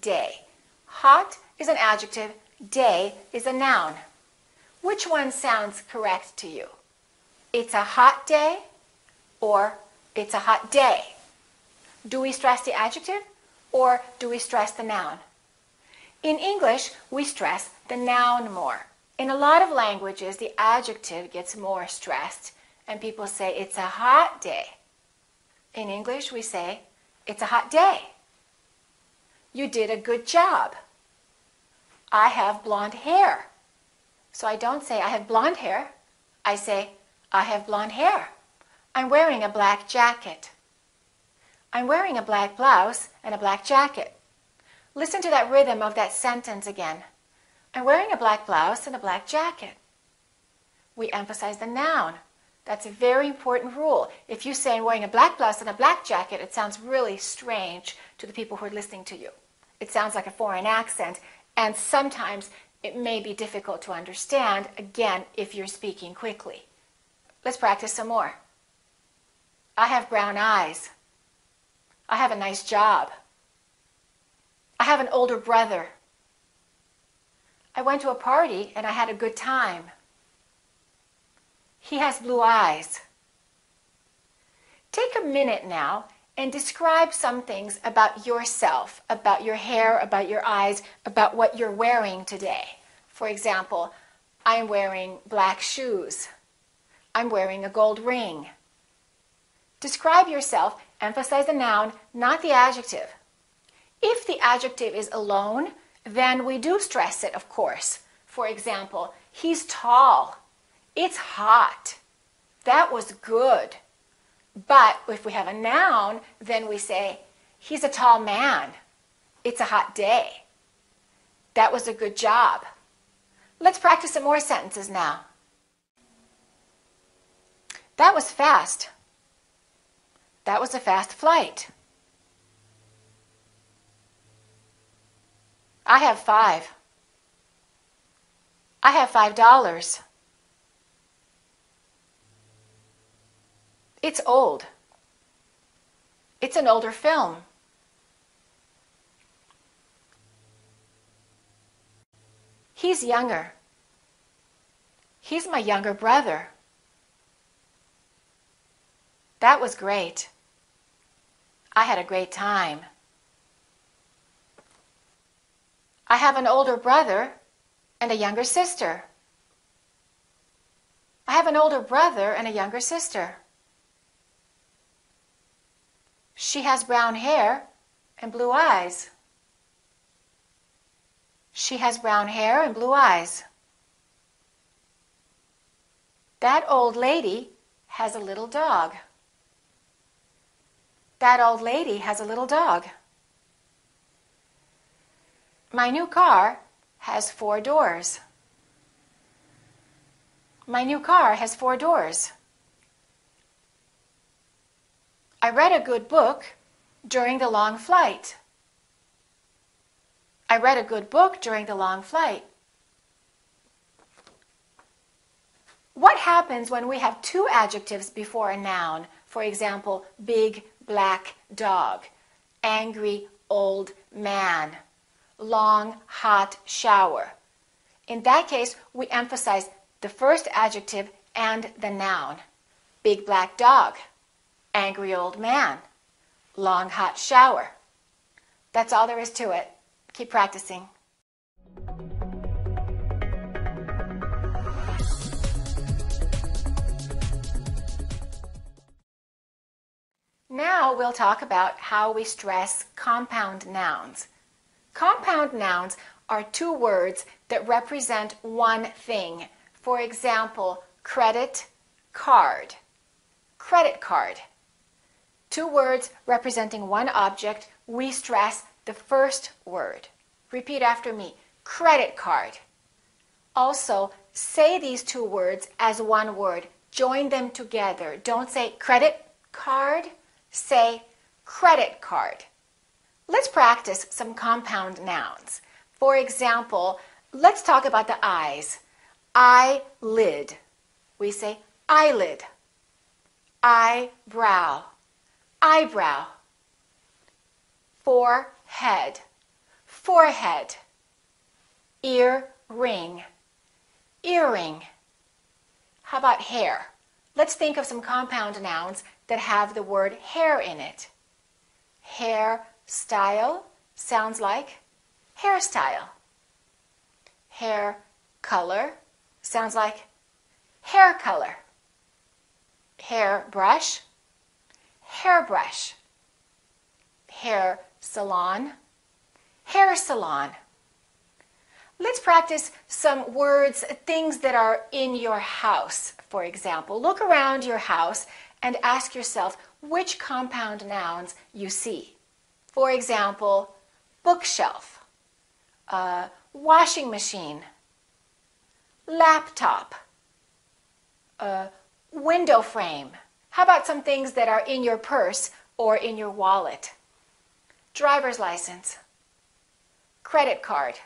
day. Hot is an adjective, day is a noun. Which one sounds correct to you? It's a hot day or it's a hot day? Do we stress the adjective or do we stress the noun? In English, we stress the noun more. In a lot of languages, the adjective gets more stressed and people say it's a hot day. In English, we say it's a hot day. You did a good job. I have blonde hair. So I don't say I have blonde hair. I say I have blonde hair. I'm wearing a black jacket. I'm wearing a black blouse and a black jacket. Listen to that rhythm of that sentence again. I'm wearing a black blouse and a black jacket. We emphasize the noun. That's a very important rule. If you say I'm wearing a black blouse and a black jacket, it sounds really strange to the people who are listening to you. It sounds like a foreign accent, and sometimes it may be difficult to understand, again, if you're speaking quickly. Let's practice some more. I have brown eyes. I have a nice job. I have an older brother. I went to a party and I had a good time. He has blue eyes. Take a minute now and describe some things about yourself, about your hair, about your eyes, about what you're wearing today. For example, I'm wearing black shoes. I'm wearing a gold ring. Describe yourself, emphasize the noun, not the adjective. If the adjective is alone, then we do stress it, of course. For example, he's tall. It's hot. That was good. But if we have a noun, then we say, he's a tall man. It's a hot day. That was a good job. Let's practice some more sentences now. That was fast. That was a fast flight. I have $5. I have $5. It's old. It's an older film. He's younger. He's my younger brother. That was great. I had a great time. I have an older brother and a younger sister. I have an older brother and a younger sister. She has brown hair and blue eyes. She has brown hair and blue eyes. That old lady has a little dog. That old lady has a little dog. My new car has 4 doors. My new car has 4 doors. I read a good book during the long flight. I read a good book during the long flight. What happens when we have 2 adjectives before a noun? For example, big black dog, angry old man, long hot shower. In that case, we emphasize the first adjective and the noun. Big black dog, angry old man, long hot shower. That's all there is to it. Keep practicing. Now we'll talk about how we stress compound nouns. Compound nouns are 2 words that represent one thing. For example, credit card. Credit card. 2 words representing one object, we stress the first word. Repeat after me. Credit card. Also, say these 2 words as one word. Join them together. Don't say credit card. Say credit card. Let's practice some compound nouns. For example, let's talk about the eyes. Eyelid. We say eyelid. Eyebrow. Eyebrow. forehead, forehead. Earring, earring. How about hair? Let's think of some compound nouns that have the word hair in it. Hairstyle sounds like hairstyle. Hair color sounds like hair color. Hairbrush, hairbrush. Hair salon, hair salon. Let's practice some words, things that are in your house, for example. Look around your house and ask yourself which compound nouns you see. For example, bookshelf, washing machine, laptop, window frame. How about some things that are in your purse or in your wallet? Driver's license, credit card,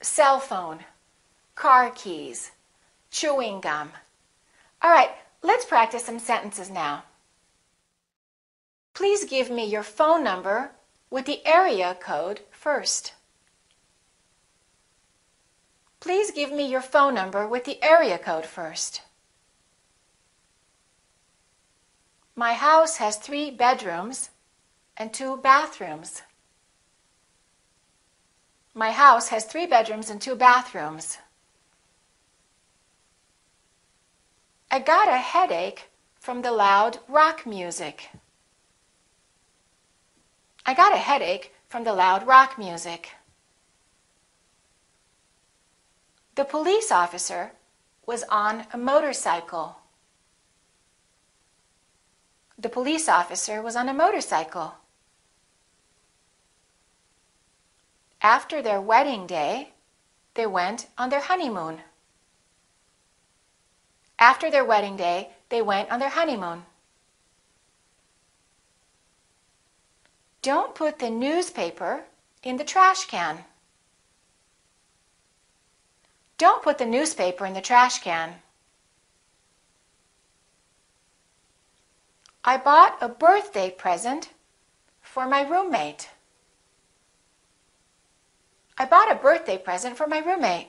cell phone, car keys, chewing gum. All right, let's practice some sentences now. Please give me your phone number with the area code first. Please give me your phone number with the area code first. My house has 3 bedrooms and 2 bathrooms. My house has 3 bedrooms and 2 bathrooms. I got a headache from the loud rock music. I got a headache from the loud rock music. The police officer was on a motorcycle. The police officer was on a motorcycle. After their wedding day, they went on their honeymoon. After their wedding day, they went on their honeymoon. Don't put the newspaper in the trash can. Don't put the newspaper in the trash can. I bought a birthday present for my roommate. I bought a birthday present for my roommate.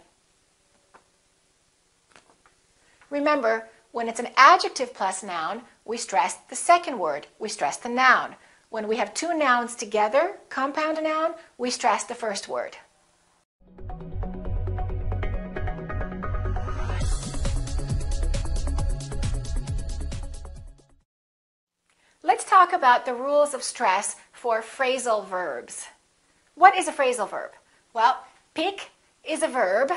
Remember, when it's an adjective plus noun, we stress the second word. We stress the noun. When we have 2 nouns together, compound noun, we stress the first word. Let's talk about the rules of stress for phrasal verbs. What is a phrasal verb? Well, pick is a verb,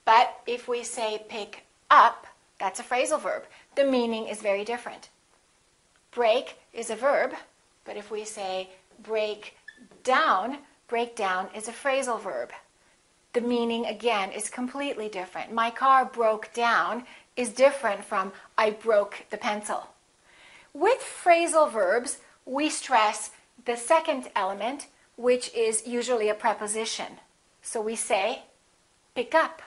but if we say pick up, that's a phrasal verb. The meaning is very different. Break is a verb, but if we say break down is a phrasal verb. The meaning, again, is completely different. My car broke down is different from I broke the pencil. With phrasal verbs, we stress the second element, which is usually a preposition. So we say, pick up.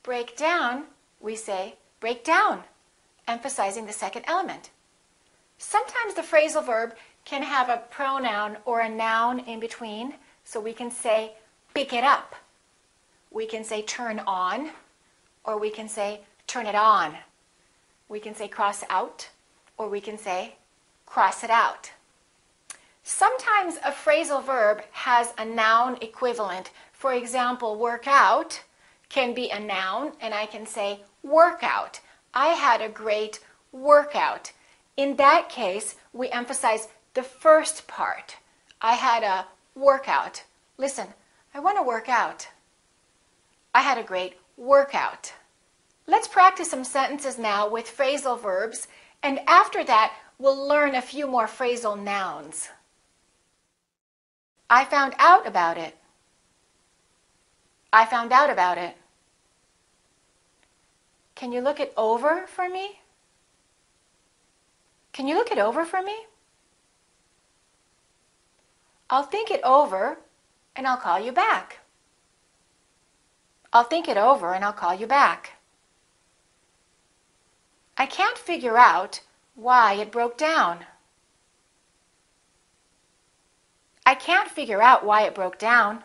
Break down, we say, break down, emphasizing the second element. Sometimes the phrasal verb can have a pronoun or a noun in between, so we can say, pick it up. We can say, turn on, or we can say, turn it on. We can say, cross out, or we can say, cross it out. Sometimes a phrasal verb has a noun equivalent. For example, work out can be a noun, and I can say workout. I had a great workout. In that case, we emphasize the first part. I had a workout. Listen, I want to work out. I had a great workout. Let's practice some sentences now with phrasal verbs, and after that, we'll learn a few more phrasal nouns. I found out about it. I found out about it. Can you look it over for me? Can you look it over for me? I'll think it over and I'll call you back. I'll think it over and I'll call you back. I can't figure out why it broke down. I can't figure out why it broke down.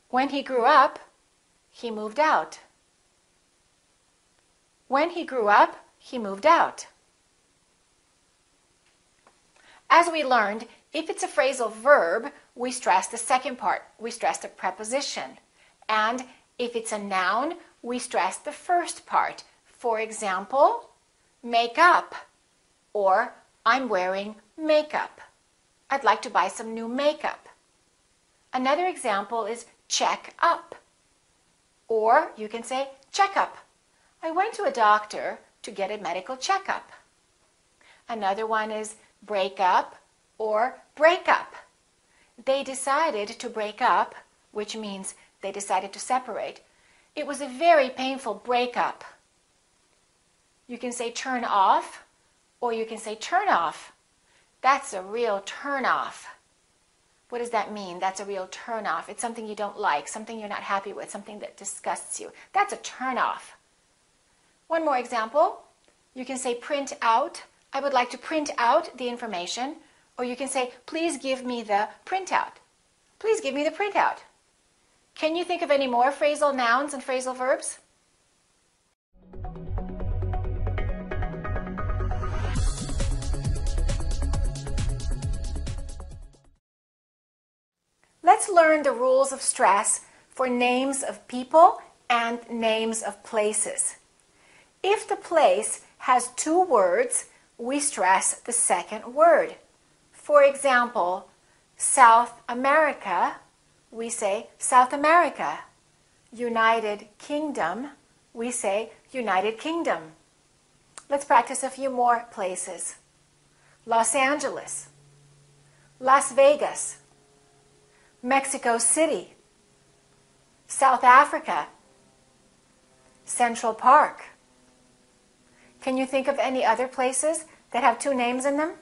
When he grew up, he moved out. When he grew up, he moved out. As we learned, if it's a phrasal verb, we stress the second part. We stress the preposition. And if it's a noun, we stress the first part. For example, make up, or I'm wearing makeup. I'd like to buy some new makeup. Another example is check up, or you can say checkup. I went to a doctor to get a medical checkup. Another one is break up or break up. They decided to break up, which means they decided to separate. It was a very painful breakup. You can say turn off, or you can say turn off. That's a real turn off. What does that mean? That's a real turn off. It's something you don't like, something you're not happy with, something that disgusts you. That's a turn off. One more example. You can say print out. I would like to print out the information. Or you can say, please give me the printout. Please give me the printout. Can you think of any more phrasal nouns and phrasal verbs? Let's learn the rules of stress for names of people and names of places. If the place has two words, we stress the second word. For example, South America, we say South America. United Kingdom, we say United Kingdom. Let's practice a few more places. Los Angeles, Las Vegas, Mexico City, South Africa, Central Park. Can you think of any other places that have two names in them?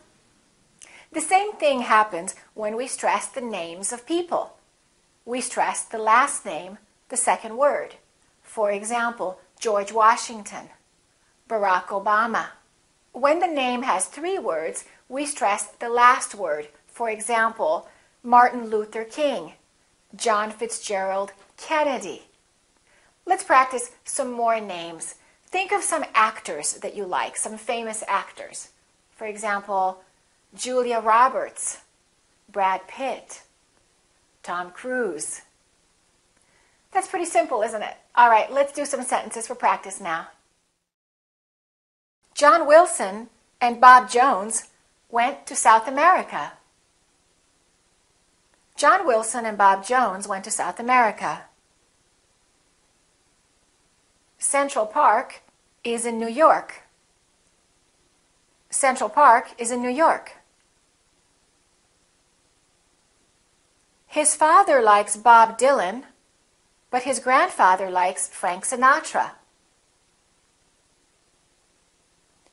The same thing happens when we stress the names of people. We stress the last name, the second word. For example, George Washington, Barack Obama. When the name has three words, we stress the last word. For example, Martin Luther King, John Fitzgerald Kennedy. Let's practice some more names. Think of some actors that you like, some famous actors. For example, Julia Roberts, Brad Pitt, Tom Cruise. That's pretty simple, isn't it? All right, let's do some sentences for practice now. John Wilson and Bob Jones went to South America. John Wilson and Bob Jones went to South America. Central Park is in New York. Central Park is in New York. His father likes Bob Dylan, but his grandfather likes Frank Sinatra.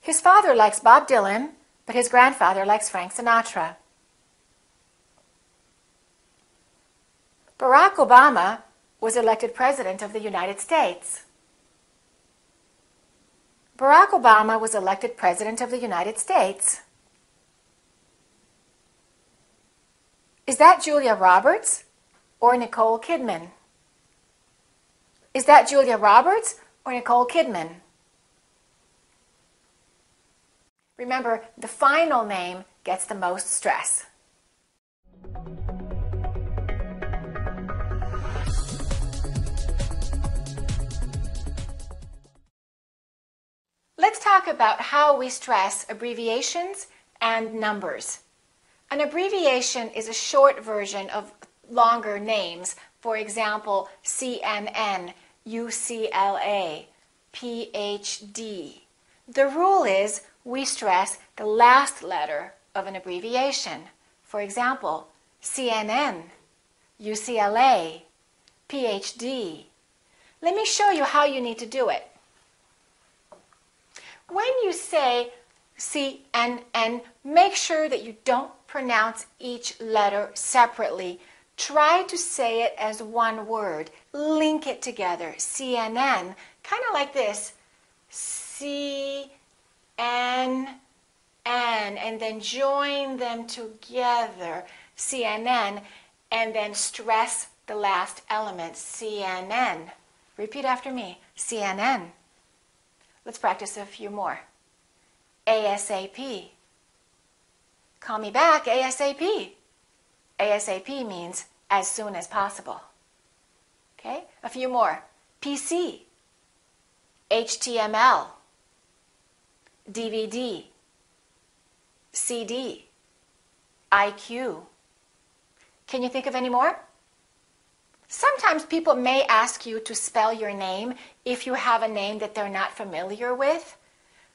His father likes Bob Dylan, but his grandfather likes Frank Sinatra. Barack Obama was elected President of the United States. Barack Obama was elected President of the United States. Is that Julia Roberts or Nicole Kidman? Is that Julia Roberts or Nicole Kidman? Remember, the final name gets the most stress. Let's talk about how we stress abbreviations and numbers. An abbreviation is a short version of longer names. For example, CNN, UCLA, PhD. The rule is we stress the last letter of an abbreviation. For example, CNN, UCLA, PhD. Let me show you how you need to do it. When you say CNN, make sure that you don't pronounce each letter separately. Try to say it as one word. Link it together. CNN, kind of like this. CNN. and then join them together, CNN, and then stress the last element, CNN. Repeat after me, CNN. Let's practice a few more. ASAP. Call me back ASAP. ASAP means as soon as possible. Okay, a few more. PC, HTML, DVD, CD, IQ. Can you think of any more? Sometimes people may ask you to spell your name if you have a name that they're not familiar with.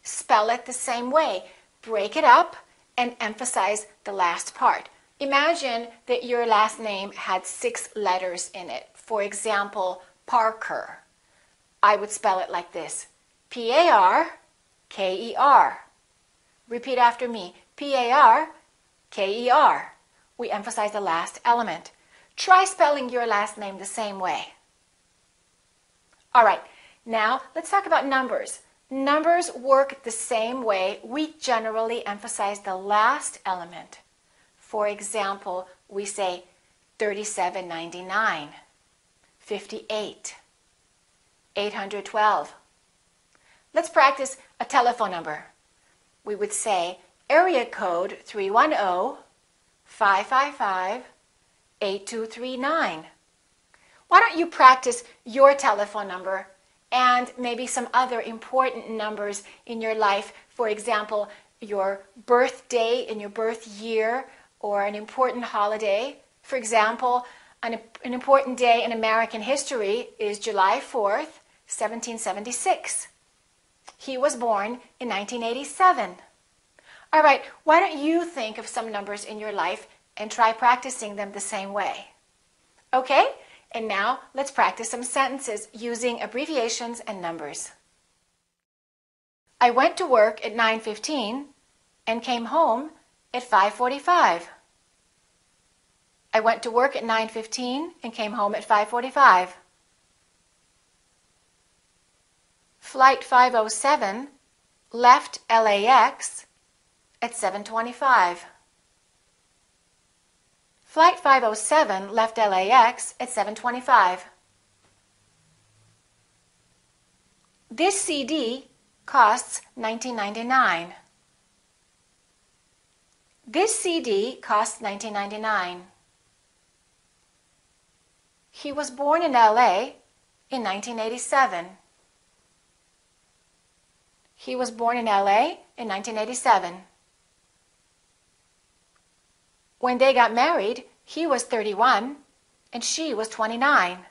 Spell it the same way. Break it up and emphasize the last part. Imagine that your last name had 6 letters in it. For example, Parker. I would spell it like this. P-A-R-K-E-R. Repeat after me. P-A-R-K-E-R. We emphasize the last element. Try spelling your last name the same way. All right, now let's talk about numbers. Numbers work the same way. We generally emphasize the last element. For example, we say 37.99, 58, 812. Let's practice a telephone number. We would say area code 310-555-8239. Why don't you practice your telephone number and maybe some other important numbers in your life? For example, your birthday and your birth year, or an important holiday. For example, an important day in American history is July 4th, 1776. He was born in 1987. All right, why don't you think of some numbers in your life and try practicing them the same way? Okay, and now let's practice some sentences using abbreviations and numbers. I went to work at 9:15 and came home at 5:45. I went to work at 9:15 and came home at 5:45. Flight 507 left LAX at 7:25. Flight 507 left LAX at 7:25. This CD costs $19.99. This CD costs $19.99. He was born in LA in 1987. He was born in LA in 1987. When they got married, he was 31 and she was 29.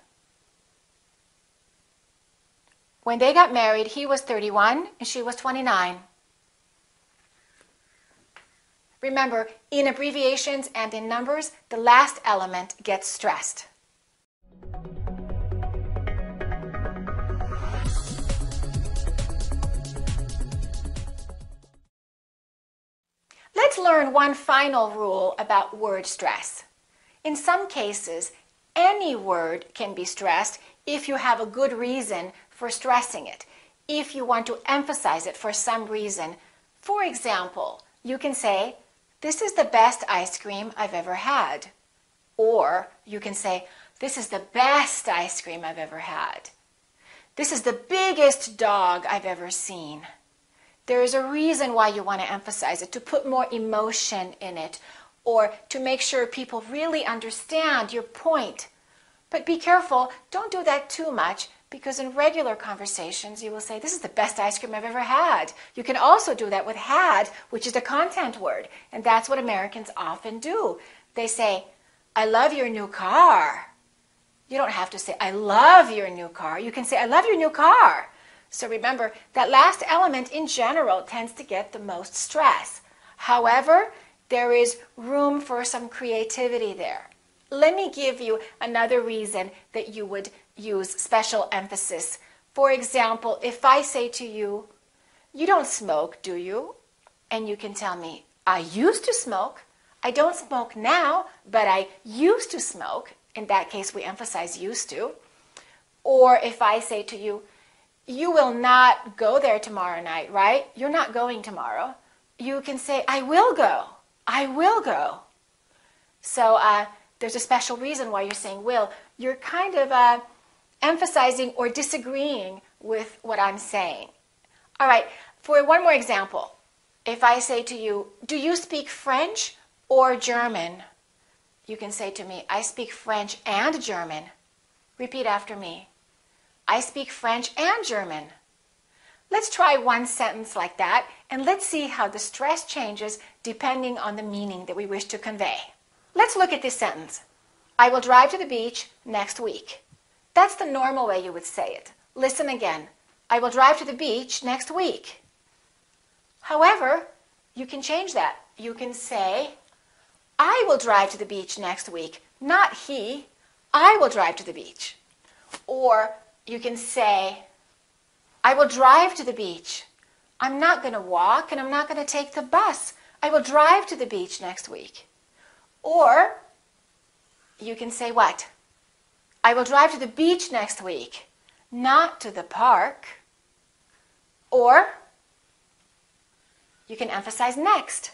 When they got married, he was 31 and she was 29. Remember, in abbreviations and in numbers, the last element gets stressed. Let's learn one final rule about word stress. In some cases, any word can be stressed if you have a good reason for stressing it, if you want to emphasize it for some reason. For example, you can say, "This is the best ice cream I've ever had." Or you can say, "This is the best ice cream I've ever had." "This is the biggest dog I've ever seen." There is a reason why you want to emphasize it, to put more emotion in it, or to make sure people really understand your point. But be careful, don't do that too much, because in regular conversations you will say, "This is the best ice cream I've ever had." You can also do that with had, which is a content word, and that's what Americans often do. They say, "I love your new car." You don't have to say, "I love your new car." You can say, "I love your new car." So remember, that last element in general tends to get the most stress. However, there is room for some creativity there. Let me give you another reason that you would use special emphasis. For example, if I say to you, "You don't smoke, do you?" And you can tell me, "I used to smoke. I don't smoke now, but I used to smoke." In that case, we emphasize used to. Or if I say to you, "You will not go there tomorrow night, right? You're not going tomorrow." you can say, I will go. I will go. So there's a special reason why you're saying will. You're kind of emphasizing or disagreeing with what I'm saying. All right, for one more example, if I say to you, do you speak French or German? You can say to me, I speak French and German. Repeat after me. I speak French and German. Let's try one sentence like that, and let's see how the stress changes depending on the meaning that we wish to convey. Let's look at this sentence. I will drive to the beach next week. That's the normal way you would say it. Listen again. I will drive to the beach next week. However, you can change that. You can say, I will drive to the beach next week, not he. I will drive to the beach. Or you can say, I will drive to the beach. I'm not going to walk and I'm not going to take the bus. I will drive to the beach next week. Or you can say what? I will drive to the beach next week, not to the park. Or you can emphasize next.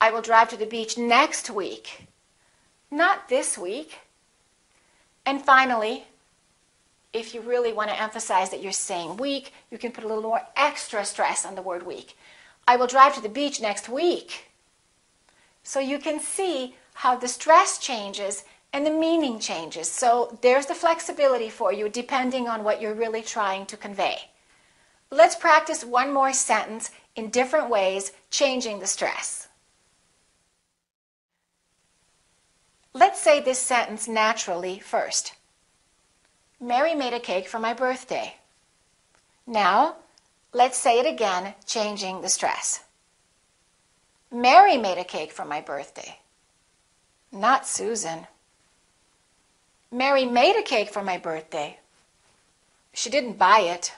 I will drive to the beach next week, not this week. And finally, if you really want to emphasize that you're saying week, you can put a little more extra stress on the word week. I will drive to the beach next week. So you can see how the stress changes and the meaning changes. So there's the flexibility for you depending on what you're really trying to convey. Let's practice one more sentence in different ways, changing the stress. Let's say this sentence naturally first. Mary made a cake for my birthday. Now, let's say it again, changing the stress. Mary made a cake for my birthday, not Susan. Mary made a cake for my birthday. She didn't buy it.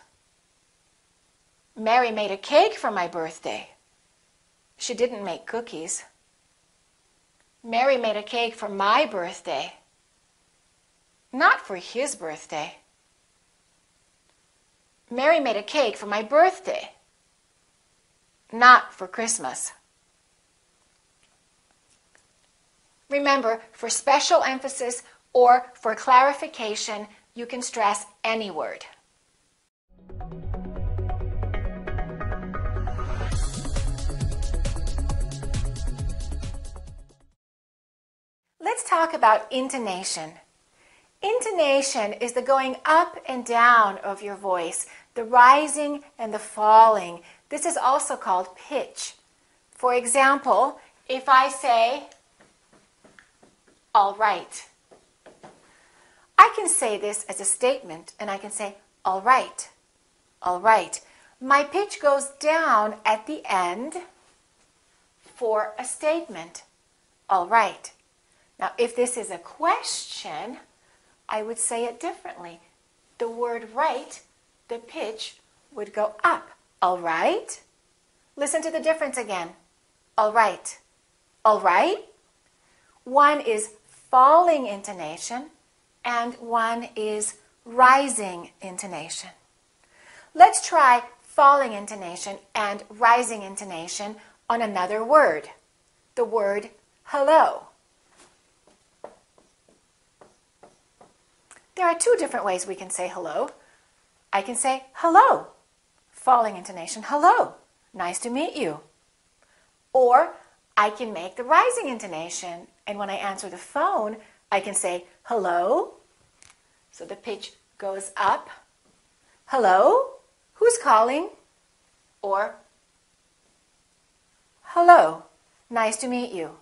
Mary made a cake for my birthday. She didn't make cookies. Mary made a cake for my birthday, not for his birthday. Mary made a cake for my birthday, not for Christmas. Remember, for special emphasis or for clarification, you can stress any word. Let's talk about intonation. Intonation is the going up and down of your voice, the rising and the falling. This is also called pitch. For example, if I say, all right, I can say this as a statement, and I can say, all right, all right. My pitch goes down at the end for a statement, all right. Now, if this is a question, I would say it differently. The word right, the pitch would go up. All right? Listen to the difference again. All right. All right? One is falling intonation and one is rising intonation. Let's try falling intonation and rising intonation on another word. The word hello. There are two different ways we can say hello. I can say hello, falling intonation, hello, nice to meet you. Or I can make the rising intonation, and when I answer the phone, I can say hello. So the pitch goes up. Hello, who's calling? Or hello, nice to meet you.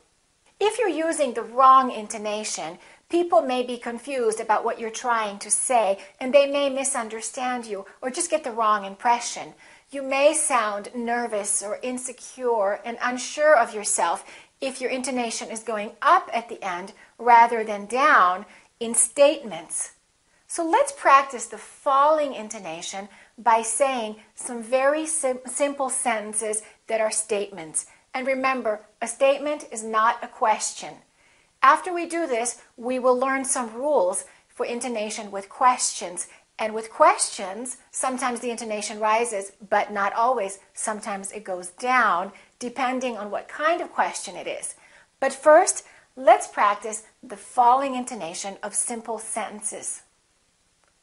If you're using the wrong intonation, people may be confused about what you're trying to say, and they may misunderstand you or just get the wrong impression. You may sound nervous or insecure and unsure of yourself if your intonation is going up at the end rather than down in statements. So let's practice the falling intonation by saying some very simple sentences that are statements. And remember, a statement is not a question. After we do this, we will learn some rules for intonation with questions And with questions, sometimes the intonation rises, but not always. Sometimes it goes down, depending on what kind of question it is. But first, let's practice the falling intonation of simple sentences.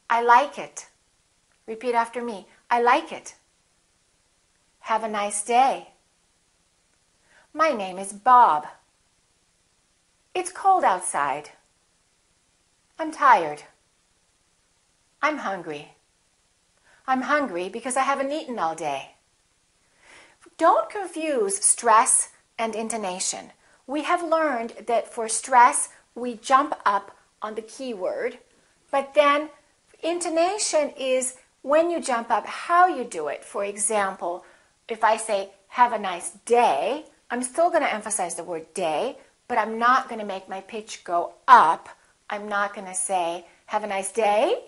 I like it. Repeat after me. I like it. Have a nice day. My name is Bob. It's cold outside. I'm tired. I'm hungry. I'm hungry because I haven't eaten all day. Don't confuse stress and intonation. We have learned that for stress, we jump up on the keyword, but then intonation is when you jump up, how you do it. For example, if I say, have a nice day, I'm still going to emphasize the word day, but I'm not going to make my pitch go up. I'm not going to say, have a nice day.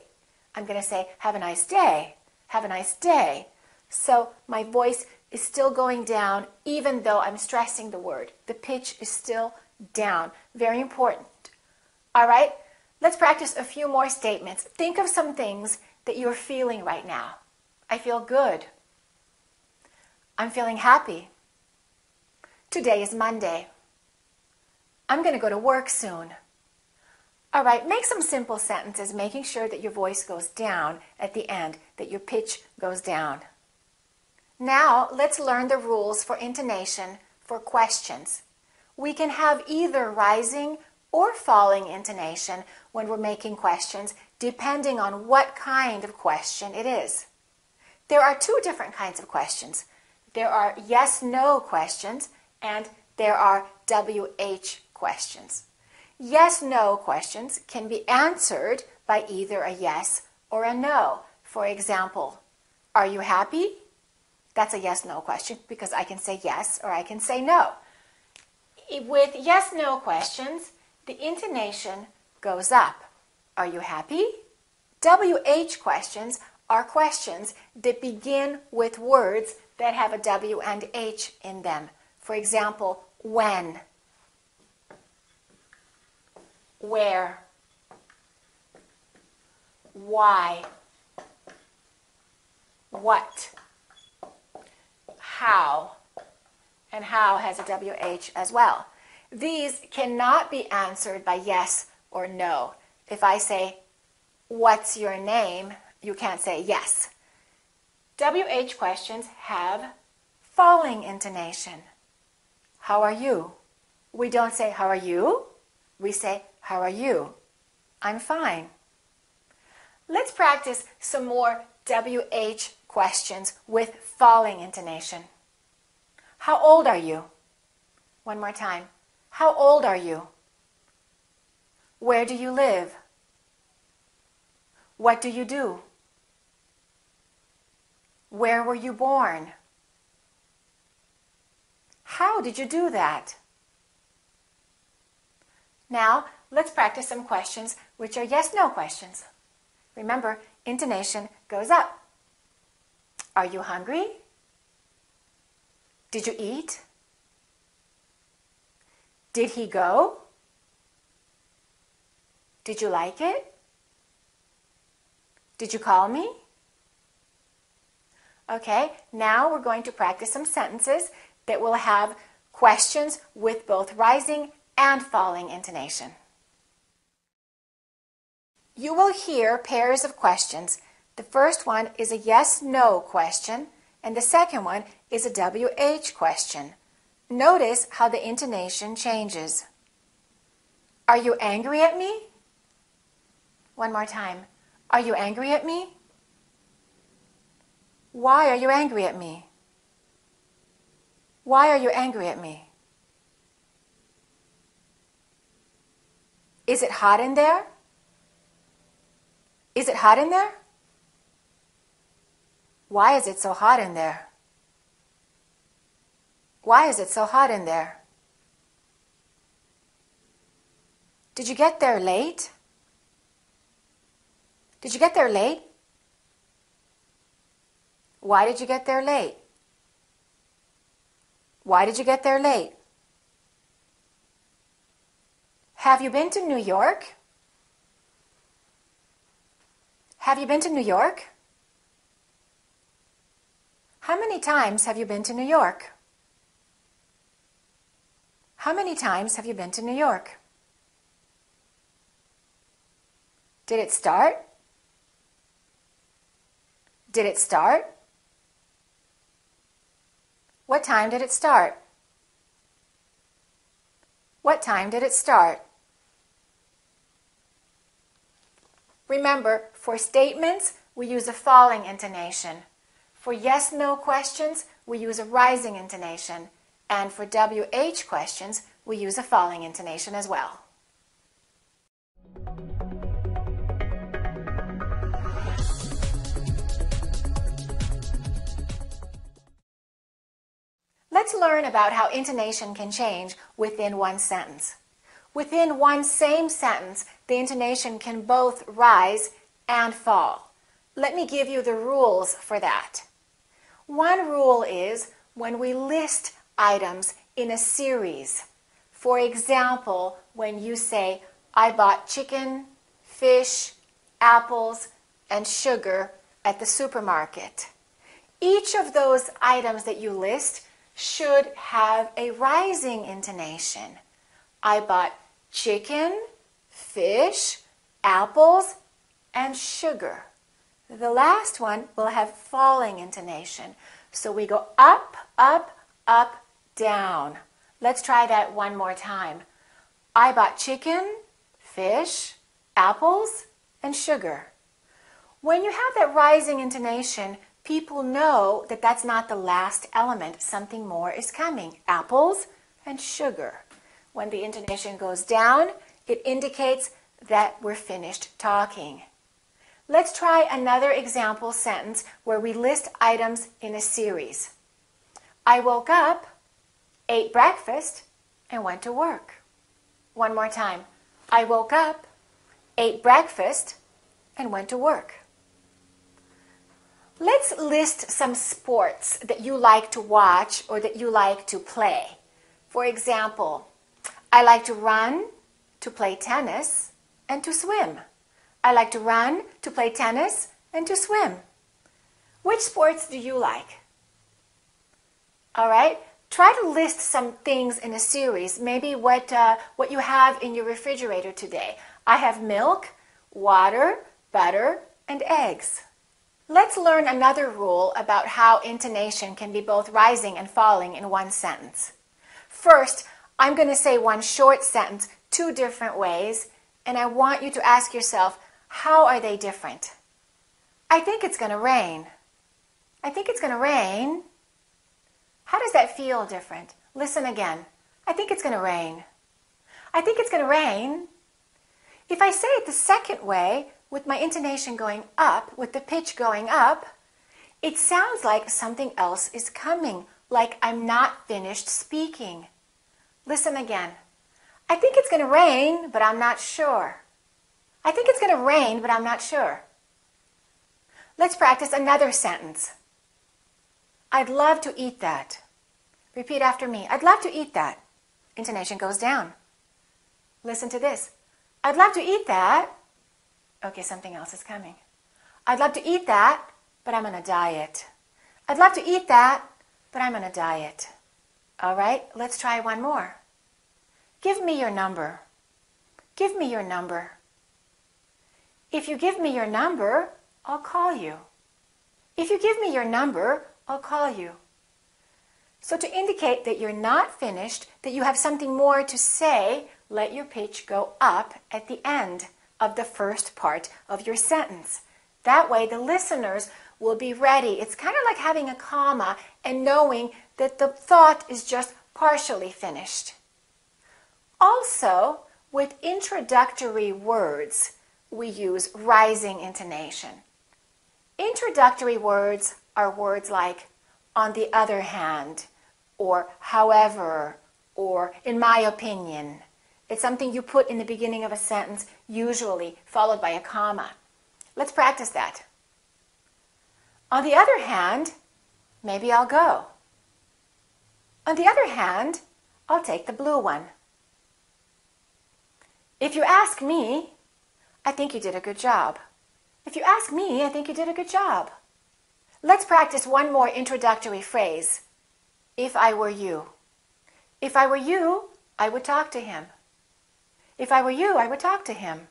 I'm going to say, have a nice day. Have a nice day. So my voice is still going down even though I'm stressing the word. The pitch is still down. Very important. All right, let's practice a few more statements. Think of some things that you're feeling right now. I feel good. I'm feeling happy. Today is Monday. I'm going to go to work soon. All right, make some simple sentences, making sure that your voice goes down at the end, that your pitch goes down. Now, let's learn the rules for intonation for questions. We can have either rising or falling intonation when we're making questions, depending on what kind of question it is. There are two different kinds of questions. There are yes-no questions, and there are WH questions. Yes-no questions can be answered by either a yes or a no. For example, are you happy? That's a yes-no question because I can say yes or I can say no. With yes-no questions, the intonation goes up. Are you happy? WH questions are questions that begin with words that have a W and H in them. For example, when, where, why, what, how, and how has a WH as well. These cannot be answered by yes or no. If I say, what's your name? You can't say yes. WH questions have falling intonation. How are you? We don't say, how are you? We say, how are you? I'm fine. Let's practice some more WH questions with falling intonation. How old are you? One more time. How old are you? Where do you live? What do you do? Where were you born? How did you do that? Now, let's practice some questions which are yes-no questions. Remember, intonation goes up. Are you hungry? Did you eat? Did he go? Did you like it? Did you call me? Okay, now we're going to practice some sentences that will have questions with both rising and falling intonation. You will hear pairs of questions. The first one is a yes-no question, and the second one is a WH question. Notice how the intonation changes. Are you angry at me? One more time. Are you angry at me? Why are you angry at me? Why are you angry at me? Is it hot in there? Is it hot in there? Why is it so hot in there? Why is it so hot in there? Did you get there late? Did you get there late? Why did you get there late? Why did you get there late? Have you been to New York? Have you been to New York? How many times have you been to New York? How many times have you been to New York? Did it start? Did it start? What time did it start? What time did it start? Remember, for statements, we use a falling intonation. For yes-no questions, we use a rising intonation. And for WH questions, we use a falling intonation as well. Let's learn about how intonation can change within one sentence. Within one same sentence, the intonation can both rise and fall. Let me give you the rules for that. One rule is when we list items in a series. For example, when you say, I bought chicken, fish, apples, and sugar at the supermarket. Each of those items that you list should have a rising intonation. I bought chicken, fish, apples, and sugar. The last one will have falling intonation. So we go up, up, up, down. Let's try that one more time. I bought chicken, fish, apples, and sugar. When you have that rising intonation, people know that that's not the last element. Something more is coming. Apples and sugar. When the intonation goes down, it indicates that we're finished talking. Let's try another example sentence where we list items in a series. I woke up, ate breakfast, and went to work. One more time. I woke up, ate breakfast, and went to work. Let's list some sports that you like to watch or that you like to play. For example, I like to run, to play tennis, and to swim. I like to run, to play tennis, and to swim. Which sports do you like? All right, try to list some things in a series. Maybe what you have in your refrigerator today. I have milk, water, butter, and eggs. Let's learn another rule about how intonation can be both rising and falling in one sentence. First, I'm going to say one short sentence two different ways, and I want you to ask yourself, how are they different? I think it's going to rain. I think it's going to rain. How does that feel different? Listen again. I think it's going to rain. I think it's going to rain. If I say it the second way, with my intonation going up, with the pitch going up, it sounds like something else is coming, like I'm not finished speaking. Listen again. I think it's going to rain, but I'm not sure. I think it's going to rain, but I'm not sure. Let's practice another sentence. I'd love to eat that. Repeat after me. I'd love to eat that. Intonation goes down. Listen to this. I'd love to eat that. Okay, something else is coming. I'd love to eat that, but I'm on a diet. I'd love to eat that, but I'm on a diet. All right, let's try one more. Give me your number. Give me your number. If you give me your number, I'll call you. If you give me your number, I'll call you. So to indicate that you're not finished, that you have something more to say, let your pitch go up at the end of the first part of your sentence. That way the listeners will be ready. It's kind of like having a comma and knowing that the thought is just partially finished. Also, with introductory words, we use rising intonation. Introductory words are words like on the other hand, or however, or in my opinion. It's something you put in the beginning of a sentence, usually followed by a comma. Let's practice that. On the other hand, maybe I'll go. On the other hand, I'll take the blue one. If you ask me, I think you did a good job. If If you ask me, I think you did a good job. Let's practice one more introductory phrase. If I were you. If I were you, I would talk to him. If I were you, I would talk to him.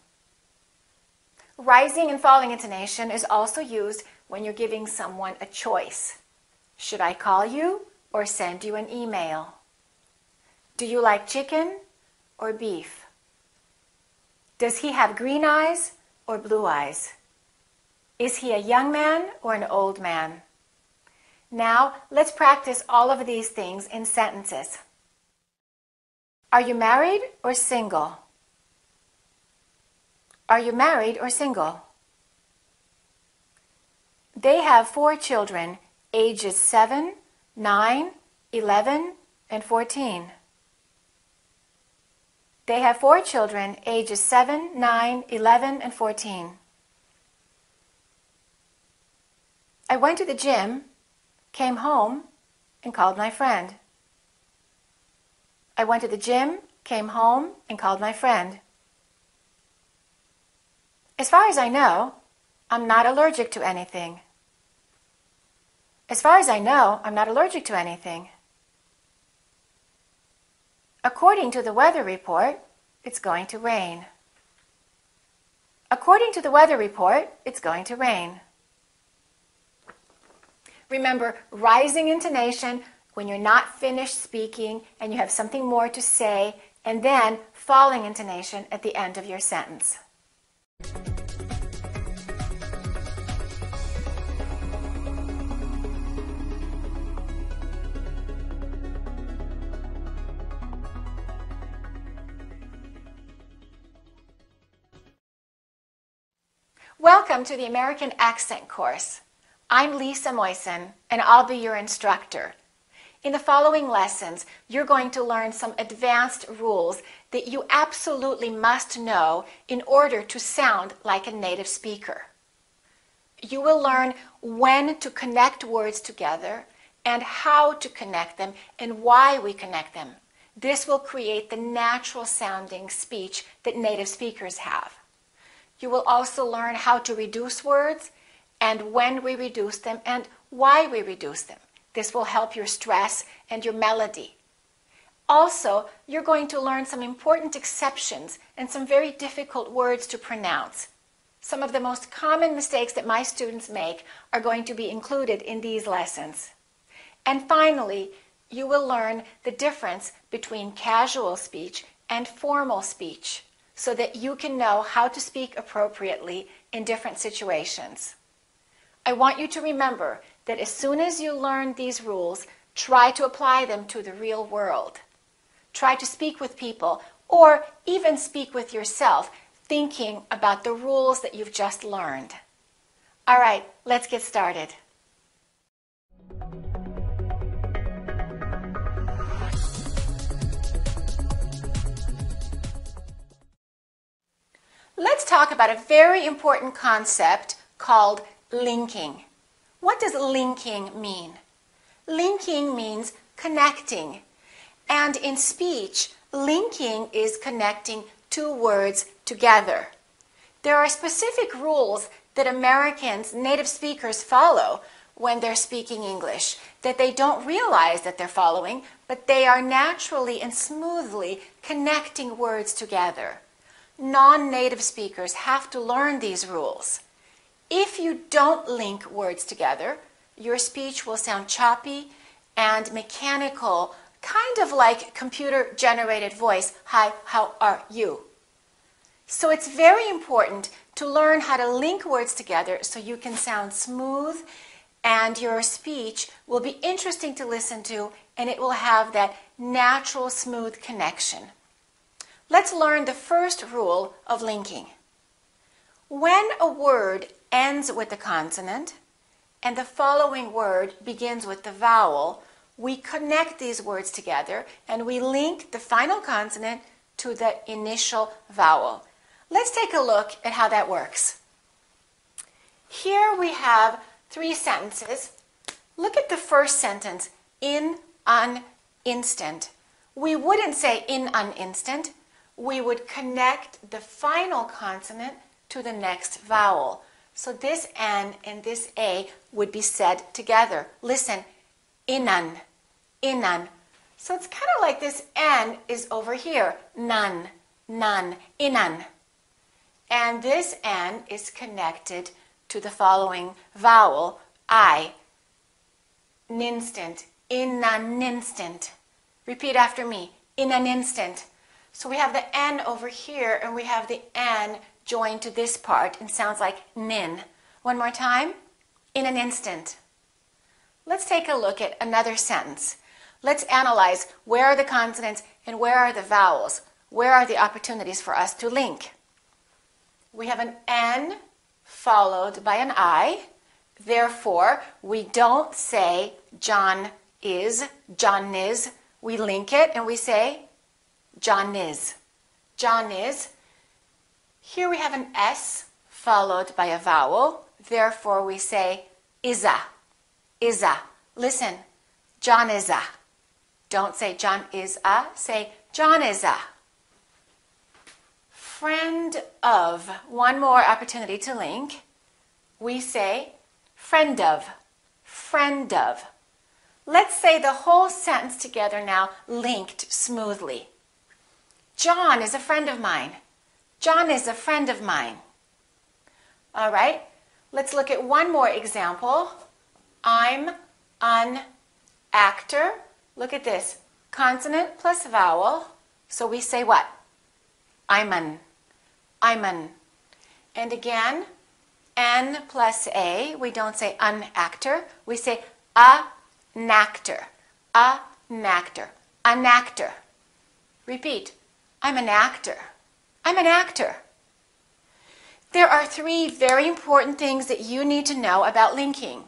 Rising and falling intonation is also used when you're giving someone a choice. Should I call you or send you an email? Do you like chicken or beef? Does he have green eyes or blue eyes? Is he a young man or an old man? Now, let's practice all of these things in sentences. Are you married or single? Are you married or single? They have 4 children, ages 7, 9, 11, and 14. They have 4 children, ages 7, 9, 11, and 14. I went to the gym, came home, and called my friend. I went to the gym, came home, and called my friend. As far as I know, I'm not allergic to anything. As far as I know, I'm not allergic to anything. According to the weather report, it's going to rain. According to the weather report, it's going to rain. Remember, rising intonation when you're not finished speaking and you have something more to say, and then falling intonation at the end of your sentence. Welcome to the American Accent course. I'm Liza Mojsin, and I'll be your instructor. In the following lessons, you're going to learn some advanced rules that you absolutely must know in order to sound like a native speaker. You will learn when to connect words together and how to connect them and why we connect them. This will create the natural sounding speech that native speakers have. You will also learn how to reduce words and when we reduce them and why we reduce them. This will help your stress and your melody. Also, you're going to learn some important exceptions and some very difficult words to pronounce. Some of the most common mistakes that my students make are going to be included in these lessons. And finally, you will learn the difference between casual speech and formal speech so that you can know how to speak appropriately in different situations. I want you to remember that as soon as you learn these rules, try to apply them to the real world. Try to speak with people or even speak with yourself, thinking about the rules that you've just learned. All right, let's get started. Let's talk about a very important concept called linking. What does linking mean? Linking means connecting. And in speech, linking is connecting 2 words together. There are specific rules that Americans, native speakers, follow when they're speaking English that they don't realize that they're following, but they are naturally and smoothly connecting words together. Non-native speakers have to learn these rules. If you don't link words together, your speech will sound choppy and mechanical, kind of like computer-generated voice. Hi, how are you? So it's very important to learn how to link words together so you can sound smooth and your speech will be interesting to listen to and it will have that natural, smooth connection. Let's learn the first rule of linking. When a word ends with a consonant and the following word begins with the vowel, we connect these words together and we link the final consonant to the initial vowel. Let's take a look at how that works. Here we have 3 sentences. Look at the first sentence, in an instant. We wouldn't say in an instant. We would connect the final consonant to the next vowel. So this N and this A would be said together. Listen, inan, inan. So it's kind of like this N is over here. Nan, nan, inan. And this N is connected to the following vowel, I. Ninstant, in an instant. Repeat after me, in an instant. So we have the N over here and we have the N joined to this part and sounds like nin. One more time, in an instant. Let's take a look at another sentence. Let's analyze where are the consonants and where are the vowels. Where are the opportunities for us to link? We have an N followed by an I. Therefore, we don't say John is. We link it and we say John is. John is. Here we have an S followed by a vowel. Therefore, we say isa. Isa. Listen, John is a. Don't say John is a. Say John is a. Friend of. One more opportunity to link. We say friend of. Friend of. Let's say the whole sentence together now, linked smoothly. John is a friend of mine. John is a friend of mine. All right, let's look at one more example. I'm an actor. Look at this. Consonant plus vowel. So we say what? I'm an. I'm an. And again, N plus A. We don't say an actor. We say an actor. An actor. An actor. Repeat. I'm an actor. I'm an actor. There are 3 very important things that you need to know about linking.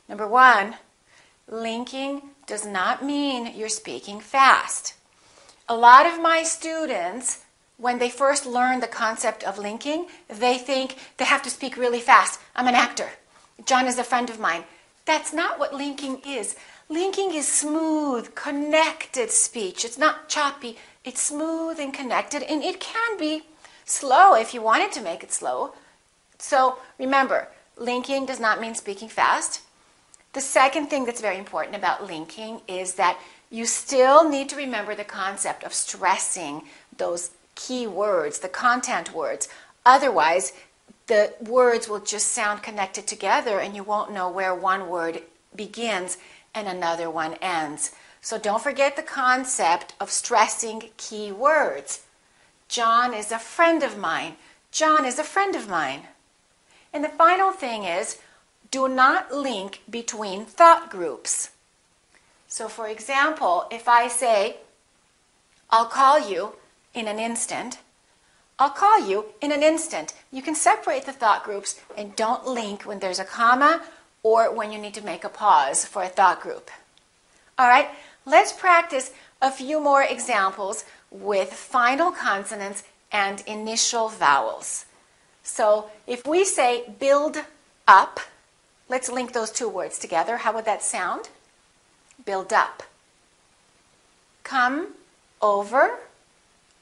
Number 1, linking does not mean you're speaking fast. A lot of my students, when they first learn the concept of linking, they think they have to speak really fast. I'm an actor. John is a friend of mine. That's not what linking is. Linking is smooth, connected speech. It's not choppy. It's smooth and connected, and it can be slow if you wanted to make it slow. So remember, linking does not mean speaking fast. The second thing that's very important about linking is that you still need to remember the concept of stressing those key words, the content words. Otherwise, the words will just sound connected together and you won't know where one word begins and another one ends. So don't forget the concept of stressing key words. John is a friend of mine. John is a friend of mine. And the final thing is, do not link between thought groups. So for example, if I say, I'll call you in an instant, I'll call you in an instant. You can separate the thought groups and don't link when there's a comma or when you need to make a pause for a thought group. All right, let's practice a few more examples with final consonants and initial vowels. So if we say build up, let's link those 2 words together. How would that sound? Build up. Come over.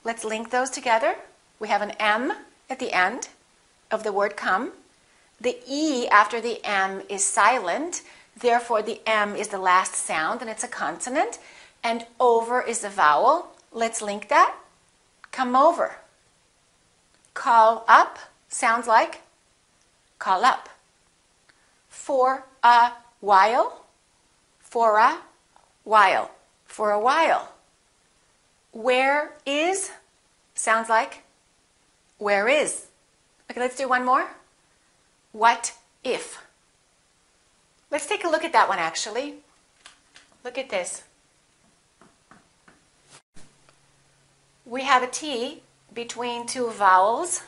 Let's link those together. We have an M at the end of the word come. The E after the M is silent. Therefore, the M is the last sound and it's a consonant. And over is a vowel. Let's link that. Come over. Call up sounds like call up. For a while. For a while. For a while. Where is sounds like where is. Okay, let's do one more. What if? Let's take a look at that one actually. Look at this. We have a T between 2 vowels,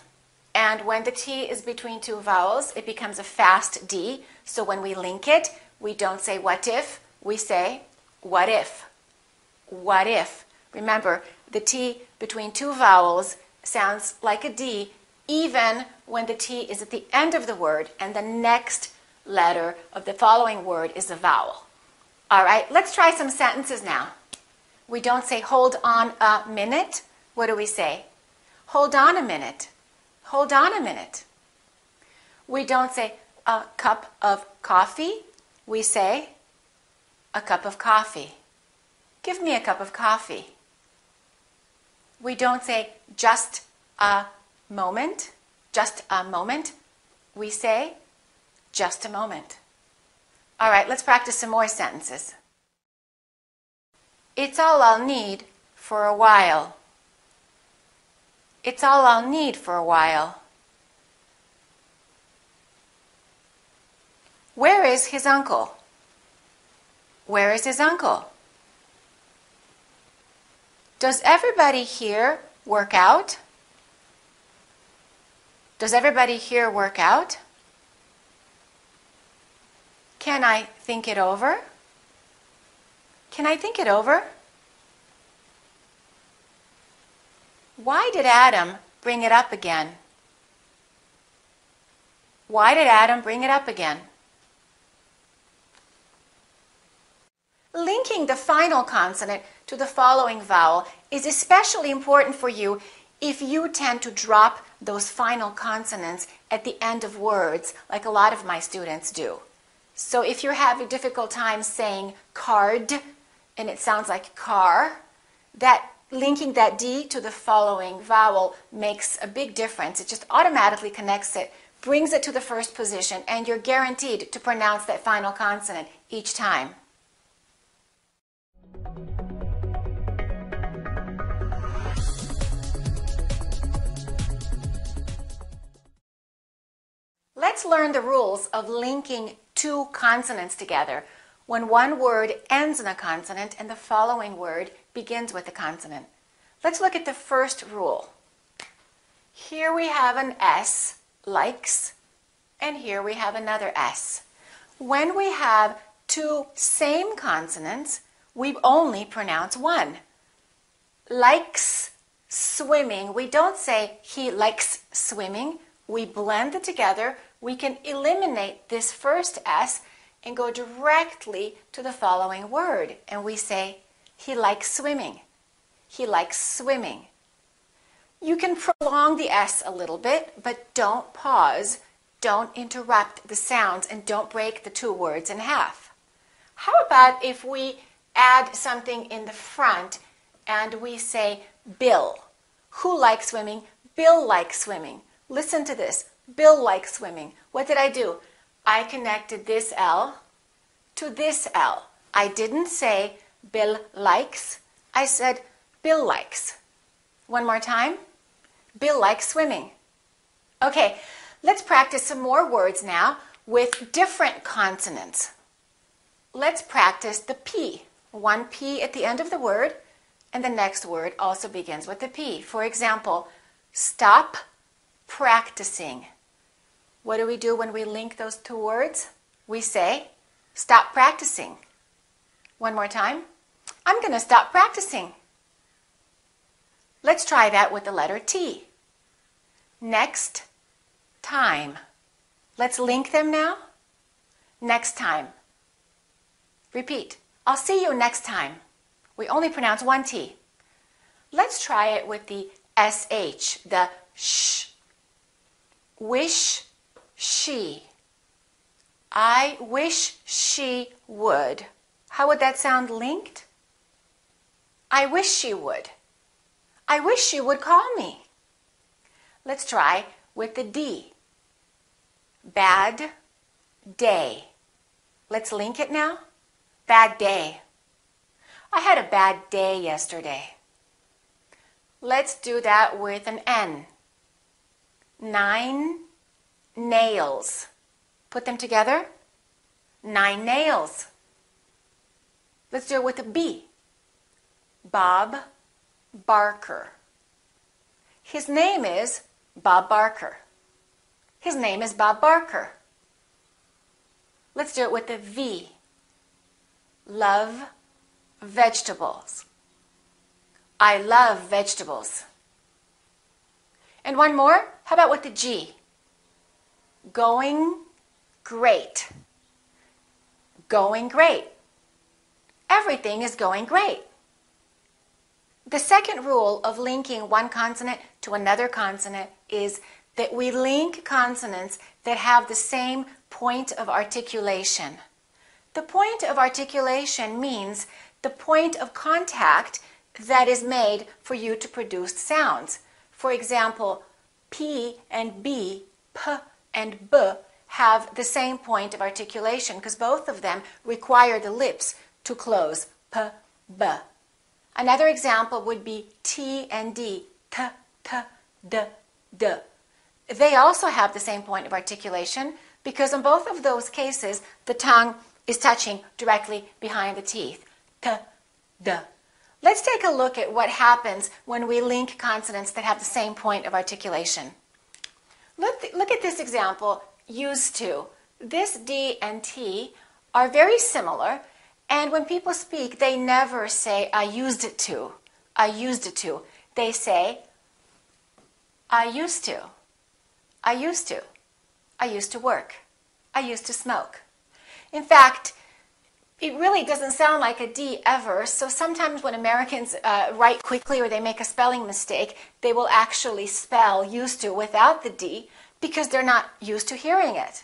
and when the T is between 2 vowels, it becomes a fast D. So when we link it, we don't say what if, we say what if. What if. Remember, the T between 2 vowels sounds like a D even when the T is at the end of the word and the next letter of the following word is a vowel. All right, let's try some sentences now. We don't say hold on a minute. What do we say? Hold on a minute. Hold on a minute. We don't say a cup of coffee. We say a cup of coffee. Give me a cup of coffee. We don't say just a moment. Just a moment. We say just a moment. All right, let's practice some more sentences. It's all I'll need for a while. It's all I'll need for a while. Where is his uncle? Where is his uncle? Does everybody here work out? Does everybody here work out? Can I think it over? Can I think it over? Why did Adam bring it up again? Why did Adam bring it up again? Linking the final consonant to the following vowel is especially important for you if you tend to drop those final consonants at the end of words, like a lot of my students do. So if you're having a difficult time saying card, and it sounds like car, that linking that D to the following vowel makes a big difference. It just automatically connects it, brings it to the first position, and you're guaranteed to pronounce that final consonant each time. Let's learn the rules of linking two consonants together when one word ends in a consonant and the following word begins with a consonant. Let's look at the first rule. Here we have an S, likes, and here we have another S. When we have two same consonants, we only pronounce one. Likes swimming. We don't say he likes swimming. We blend it together. We can eliminate this first S and go directly to the following word. And we say, he likes swimming. He likes swimming. You can prolong the S a little bit, but don't pause, don't interrupt the sounds, and don't break the two words in half. How about if we add something in the front and we say Bill? Who likes swimming? Bill likes swimming. Listen to this. Bill likes swimming. What did I do? I connected this L to this L. I didn't say Bill likes. I said Bill likes. One more time. Bill likes swimming. Okay, let's practice some more words now with different consonants. Let's practice the P. One P at the end of the word, and the next word also begins with the P. For example, stop practicing. What do we do when we link those two words? We say, stop practicing. One more time. I'm going to stop practicing. Let's try that with the letter T. Next time. Let's link them now. Next time. Repeat. I'll see you next time. We only pronounce one T. Let's try it with the SH, the sh. Wish she. I wish she would. How would that sound linked? I wish she would. I wish she would call me. Let's try with the D. Bad day. Let's link it now. Bad day. I had a bad day yesterday. Let's do that with an N. 9 nails. Put them together. 9 nails. Let's do it with a B. Bob Barker. His name is Bob Barker. His name is Bob Barker. Let's do it with a V. Love vegetables. I love vegetables. And one more. How about with the G? Going great. Going great. Everything is going great. The second rule of linking one consonant to another consonant is that we link consonants that have the same point of articulation. The point of articulation means the point of contact that is made for you to produce sounds. For example, P and B, P and B, have the same point of articulation because both of them require the lips to close, P, B. Another example would be T and D, T, T, D, D. They also have the same point of articulation because in both of those cases, the tongue is touching directly behind the teeth, T, D. Let's take a look at what happens when we link consonants that have the same point of articulation. Look at this example, used to. This D and T are very similar, and when people speak, they never say, I used to. I used to. They say, I used to. I used to. I used to work. I used to smoke. In fact, it really doesn't sound like a D ever, so sometimes when Americans write quickly or they make a spelling mistake, they will actually spell used to without the D because they're not used to hearing it.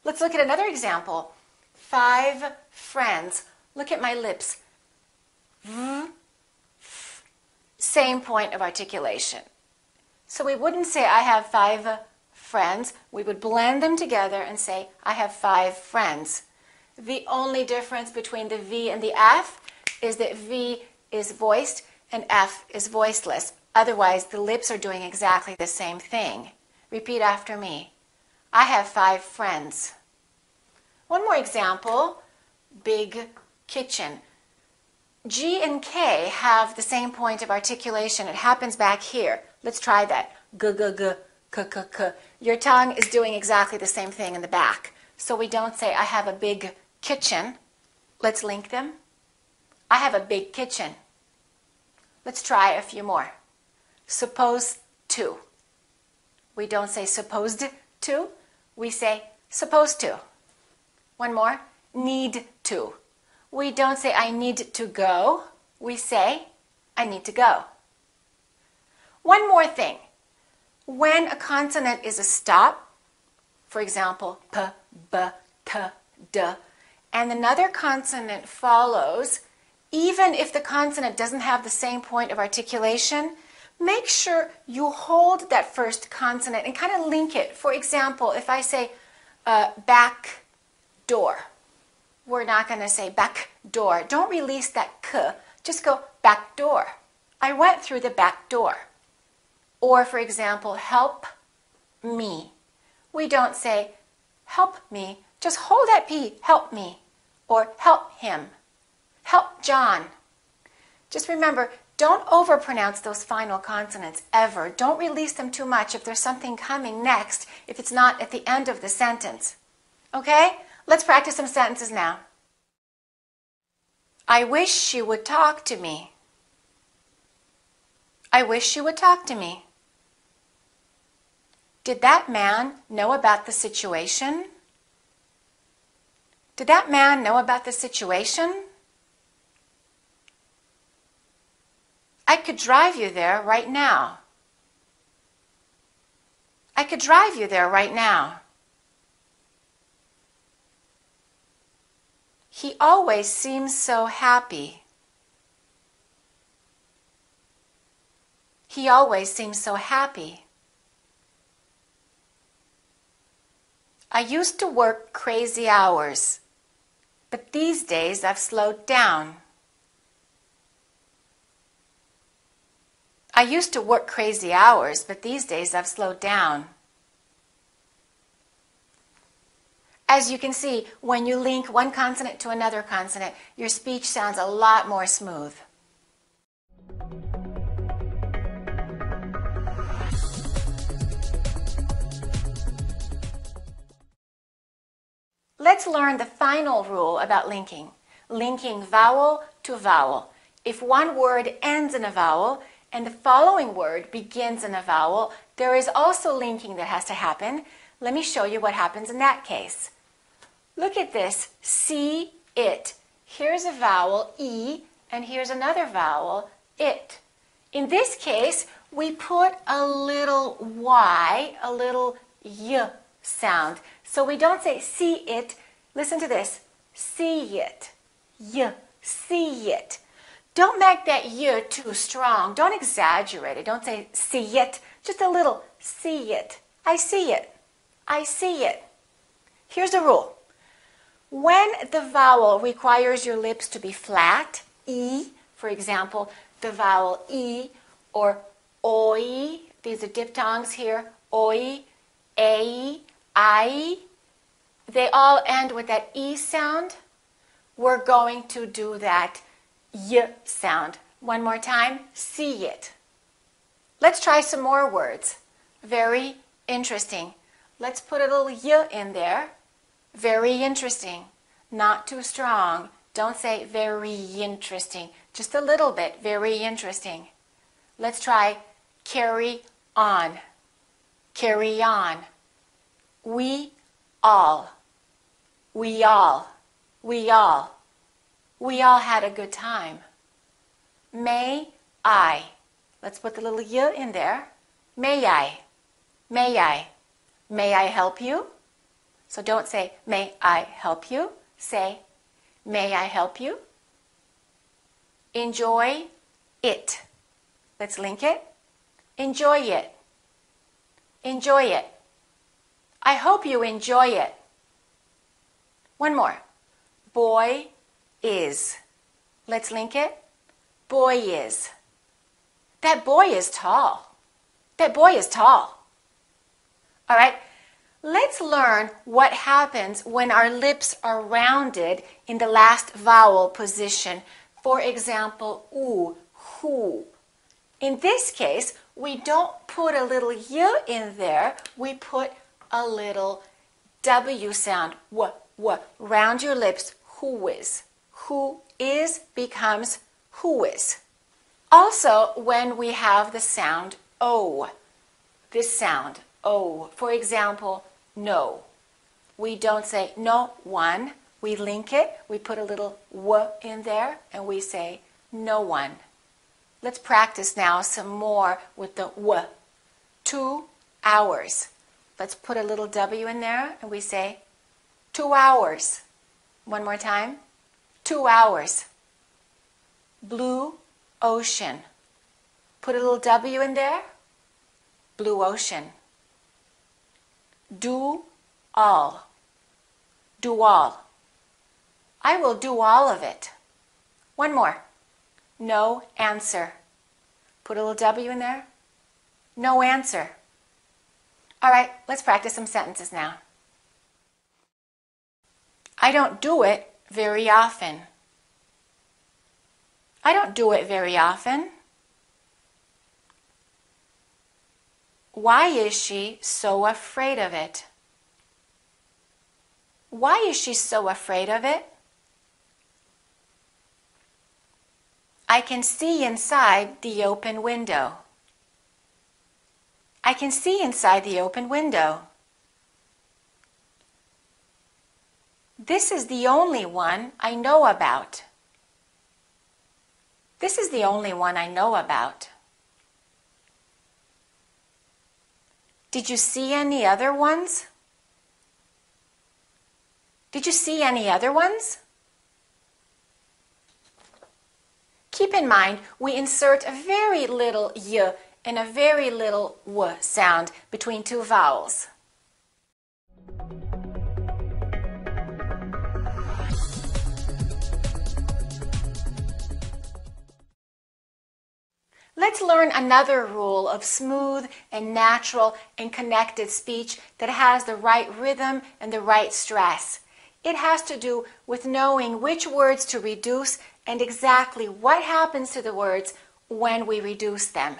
Let's look at another example. 5 friends. Look at my lips. Same point of articulation. So we wouldn't say I have 5 friends. We would blend them together and say I have 5 friends. The only difference between the V and the F is that V is voiced and F is voiceless. Otherwise, the lips are doing exactly the same thing. Repeat after me. I have 5 friends. One more example. Big kitchen. G and K have the same point of articulation. It happens back here. Let's try that. G, g, g, k, k, k. Your tongue is doing exactly the same thing in the back. So we don't say, I have a big kitchen. Let's link them. I have a big kitchen. Let's try a few more. Supposed to. We don't say supposed to. We say supposed to. One more. Need to. We don't say I need to go. We say I need to go. One more thing. When a consonant is a stop, for example, P, B, T, D, and another consonant follows, even if the consonant doesn't have the same point of articulation, make sure you hold that first consonant and kind of link it. For example, if I say back door, we're not going to say back door. Don't release that k. Just go back door. I went through the back door. Or, for example, help me. We don't say help me. Just hold that P, help me. Or help him. Help John. Just remember, don't overpronounce those final consonants ever. Don't release them too much if there's something coming next, if it's not at the end of the sentence. Okay? Let's practice some sentences now. I wish she would talk to me. I wish she would talk to me. Did that man know about the situation? Did that man know about the situation? I could drive you there right now. I could drive you there right now. He always seems so happy. He always seems so happy. I used to work crazy hours, but these days I've slowed down. I used to work crazy hours, but these days I've slowed down. As you can see, when you link one consonant to another consonant, your speech sounds a lot more smooth. Let's learn the final rule about linking. Linking vowel to vowel. If one word ends in a vowel and the following word begins in a vowel, there is also linking that has to happen. Let me show you what happens in that case. Look at this. See, it. Here's a vowel, E, and here's another vowel, it. In this case, we put a little Y, a little Y sound. So we don't say see it. Listen to this. See it. Y. See it. Don't make that Y too strong. Don't exaggerate it. Don't say see it. Just a little see it. I see it. I see it. Here's the rule. When the vowel requires your lips to be flat, E, for example, the vowel E or OI, these are diphthongs here, OI, A, I, they all end with that E sound. We're going to do that Y sound. One more time, see it. Let's try some more words. Very interesting. Let's put a little Y in there. Very interesting. Not too strong. Don't say very interesting. Just a little bit. Very interesting. Let's try carry on. Carry on. We all. We all. We all. We all had a good time. May I. Let's put the little Y in there. May I. May I. May I help you? So don't say, may I help you? Say, may I help you? Enjoy it. Let's link it. Enjoy it. Enjoy it. I hope you enjoy it. One more. Boy is. Let's link it. Boy is. That boy is tall. That boy is tall. All right. Let's learn what happens when our lips are rounded in the last vowel position. For example, oo, who. In this case, we don't put a little Y in there. We put a little W sound. W. Round your lips. Who is. Who is becomes who is. Also, when we have the sound O, this sound, O. For example, no. We don't say no one. We link it. We put a little W in there and we say no one. Let's practice now some more with the W. 2 hours. Let's put a little W in there and we say 2 hours. One more time. 2 hours. Blue ocean. Put a little W in there. Blue ocean. Do all. Do all. I will do all of it. One more. No answer. Put a little W in there. No answer. All right, let's practice some sentences now. I don't do it very often. I don't do it very often. Why is she so afraid of it? Why is she so afraid of it? I can see inside the open window. I can see inside the open window. This is the only one I know about. This is the only one I know about. Did you see any other ones? Did you see any other ones? Keep in mind, we insert a very little Y and a very little W sound between two vowels. Let's learn another rule of smooth and natural and connected speech that has the right rhythm and the right stress. It has to do with knowing which words to reduce and exactly what happens to the words when we reduce them.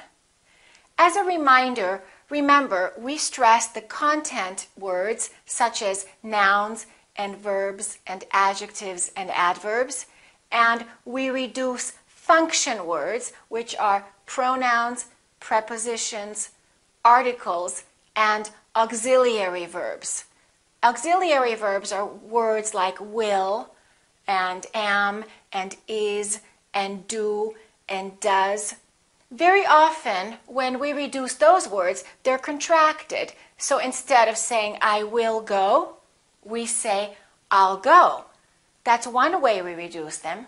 As a reminder, remember we stress the content words such as nouns and verbs and adjectives and adverbs, and we reduce function words, which are pronouns, prepositions, articles, and auxiliary verbs. Auxiliary verbs are words like will and am and is and do and does. Very often, when we reduce those words, they're contracted. So instead of saying, I will go, we say, I'll go. That's one way we reduce them.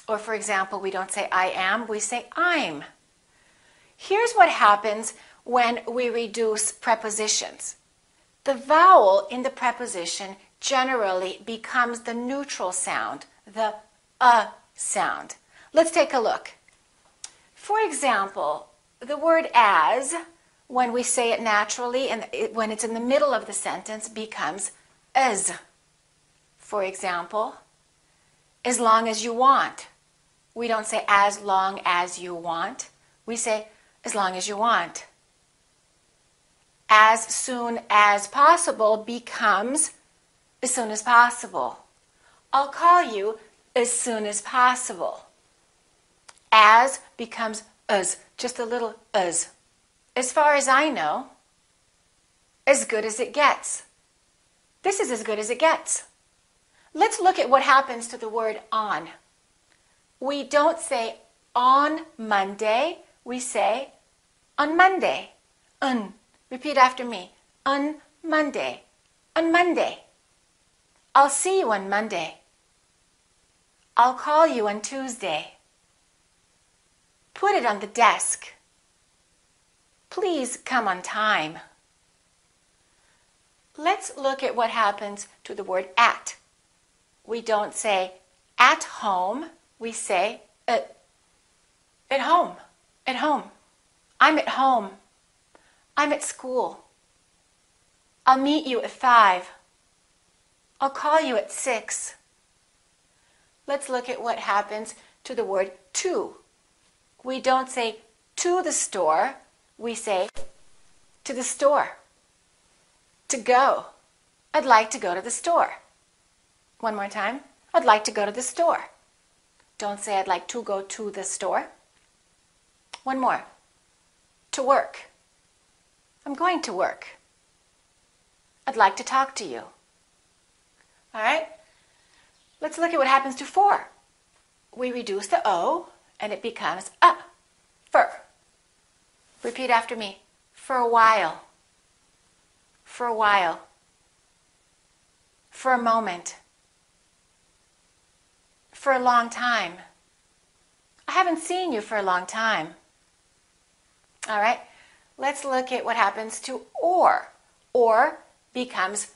Or for example, we don't say I am, we say I'm. Here's what happens when we reduce prepositions. The vowel in the preposition generally becomes the neutral sound, the sound. Let's take a look. For example, the word as, when we say it naturally and when it's in the middle of the sentence, becomes as. For example, as long as you want. We don't say as long as you want. We say as long as you want. As soon as possible becomes as soon as possible. I'll call you as soon as possible. As becomes as, just a little as. As far as I know, as good as it gets. This is as good as it gets. Let's look at what happens to the word on. We don't say on Monday, we say on Monday. Repeat after me. On Monday. On Monday. I'll see you on Monday. I'll call you on Tuesday. Put it on the desk. Please come on time. Let's look at what happens to the word at. We don't say at home, we say at home, at home. I'm at home. I'm at school. I'll meet you at 5. I'll call you at 6. Let's look at what happens to the word to. We don't say to the store, we say to the store. To go. I'd like to go to the store. One more time. I'd like to go to the store. Don't say I'd like to go to the store. One more. To work. I'm going to work. I'd like to talk to you. All right? Let's look at what happens to for. We reduce the O and it becomes a. For. Repeat after me. For a while. For a while. For a moment. For a long time. I haven't seen you for a long time. All right, let's look at what happens to or. Or becomes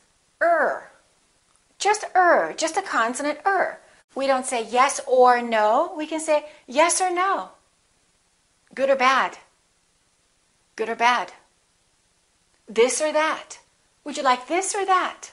just a consonant We don't say yes or no. We can say yes or no. Good or bad. Good or bad. This or that. Would you like this or that?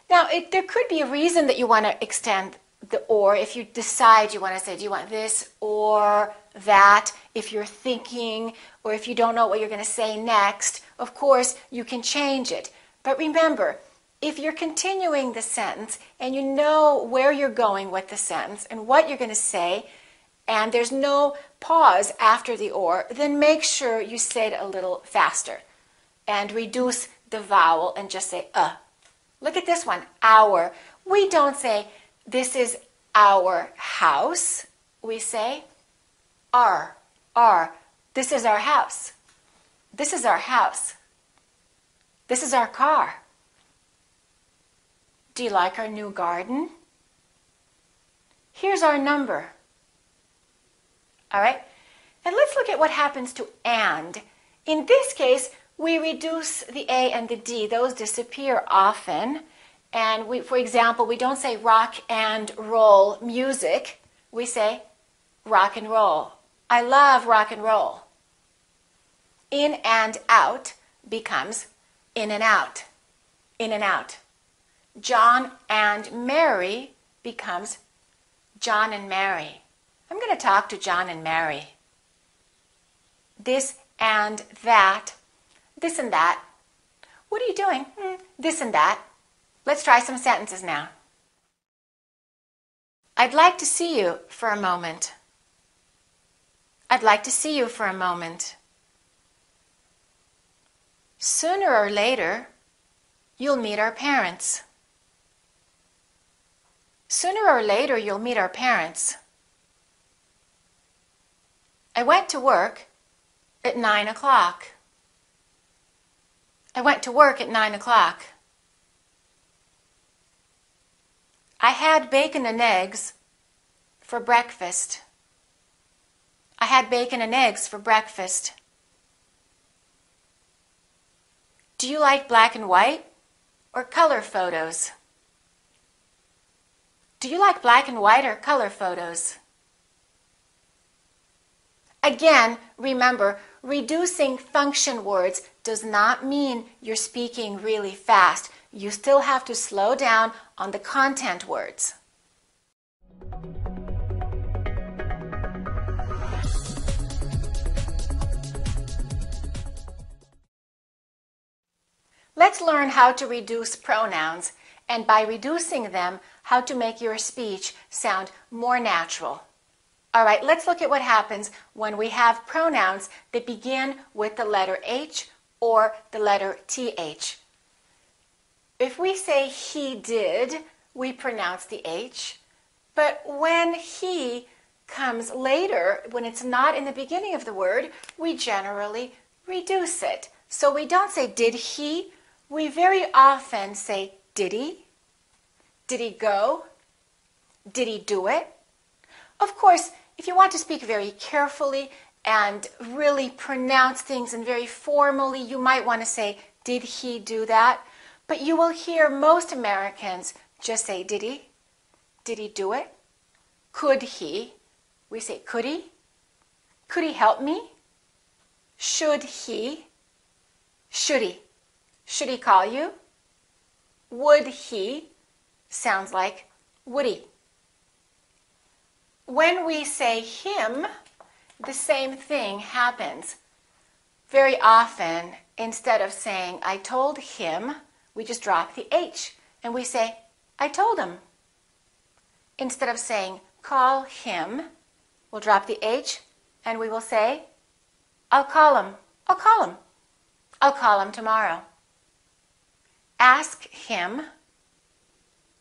Now, there could be a reason that you want to extend the or if you decide you want to say, do you want this or that? If you're thinking or if you don't know what you're going to say next, of course, you can change it. But remember, if you're continuing the sentence and you know where you're going with the sentence and what you're going to say, and there's no pause after the or, then make sure you say it a little faster and reduce the vowel and just say Look at this one, our. We don't say, this is our house. We say, our. This is our house. This is our house. This is our car. Do you like our new garden? Here's our number. All right? And let's look at what happens to and. In this case, we reduce the A and the D. Those disappear often. And for example, we don't say rock and roll music. We say rock and roll. I love rock and roll. In and out becomes in and out. In and out. John and Mary becomes John and Mary. I'm going to talk to John and Mary. This and that. This and that. What are you doing? This and that. Let's try some sentences now. I'd like to see you for a moment. I'd like to see you for a moment. Sooner or later, you'll meet our parents. Sooner or later, you'll meet our parents. I went to work at 9 o'clock. I went to work at 9 o'clock. I had bacon and eggs for breakfast. I had bacon and eggs for breakfast. Do you like black and white or color photos? Do you like black and white or color photos? Again, remember, reducing function words does not mean you're speaking really fast. You still have to slow down on the content words. Let's learn how to reduce pronouns, and by reducing them, how to make your speech sound more natural. All right, let's look at what happens when we have pronouns that begin with the letter H or the letter TH. If we say he did, we pronounce the H. But when he comes later, when it's not in the beginning of the word, we generally reduce it. So we don't say did he, we very often say did he? Did he go? Did he do it? Of course, if you want to speak very carefully and really pronounce things and very formally, you might want to say, did he do that? But you will hear most Americans just say, did he? Did he do it? Could he? We say, could he? Could he help me? Should he? Should he? Should he call you? Would he? Sounds like would he. When we say him, the same thing happens. Very often, instead of saying, I told him, we just drop the H and we say, I told him. Instead of saying, call him, we'll drop the H and we will say, I'll call him. I'll call him. I'll call him tomorrow. Ask him.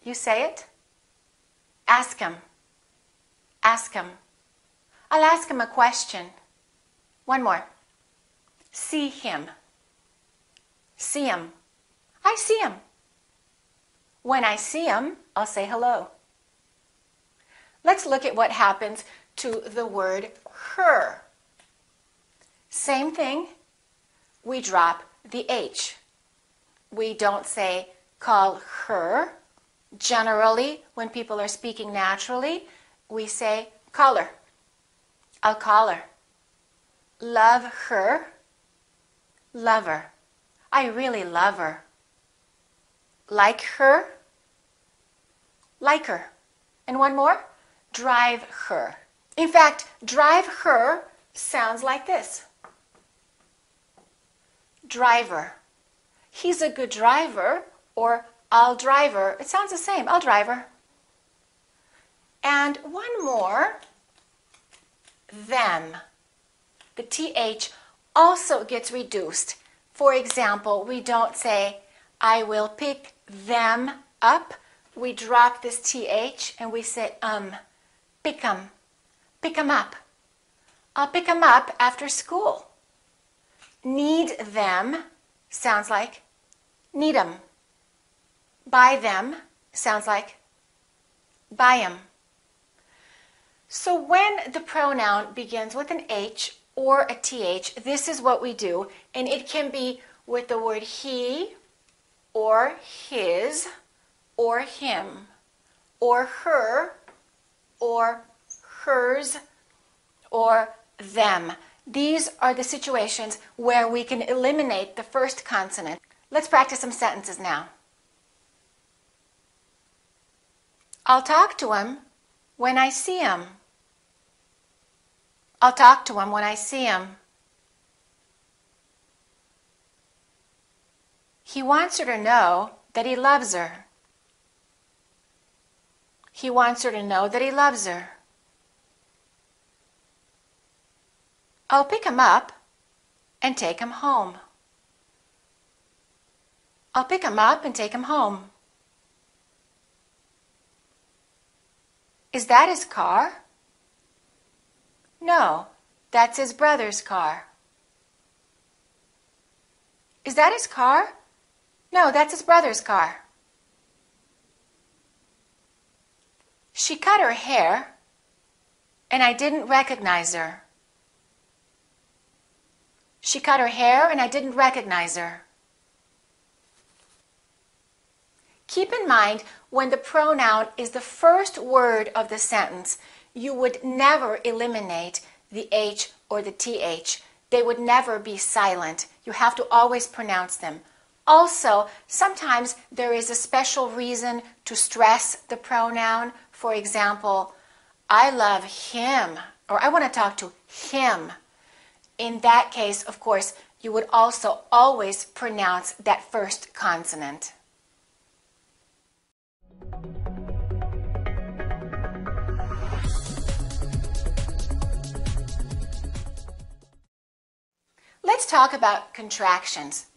You say it. Ask him. Ask him. I'll ask him a question. One more. See him. See him. I see him. When I see him, I'll say hello. Let's look at what happens to the word her. Same thing. We drop the H. We don't say call her. Generally, when people are speaking naturally, we say call her. I'll call her. Love her. Love her. I really love her. Like her. Like her. And one more. Drive her. In fact, drive her sounds like this. Driver. He's a good driver, or I'll drive her. It sounds the same. I'll drive her. And one more. Them. The TH also gets reduced. For example, we don't say, I will pick them up. We drop this TH and we say, pick 'em. Pick 'em up. I'll pick 'em up after school. Need them sounds like need 'em. Buy them sounds like buy 'em. So when the pronoun begins with an H or a TH, this is what we do, and it can be with the word he or his or him or her or hers or them. These are the situations where we can eliminate the first consonant. Let's practice some sentences now. I'll talk to him when I see him. I'll talk to him when I see him. He wants her to know that he loves her. He wants her to know that he loves her. I'll pick him up and take him home. I'll pick him up and take him home. Is that his car? No, That's his brother's car. Is that his car? No, that's his brother's car. She cut her hair, and I didn't recognize her. She cut her hair, and I didn't recognize her. Keep in mind, when the pronoun is the first word of the sentence, you would never eliminate the H or the TH. They would never be silent. You have to always pronounce them. Also, sometimes there is a special reason to stress the pronoun. For example, I love him, or I want to talk to him. In that case, of course, you would also always pronounce that first consonant. Let's talk about contractions.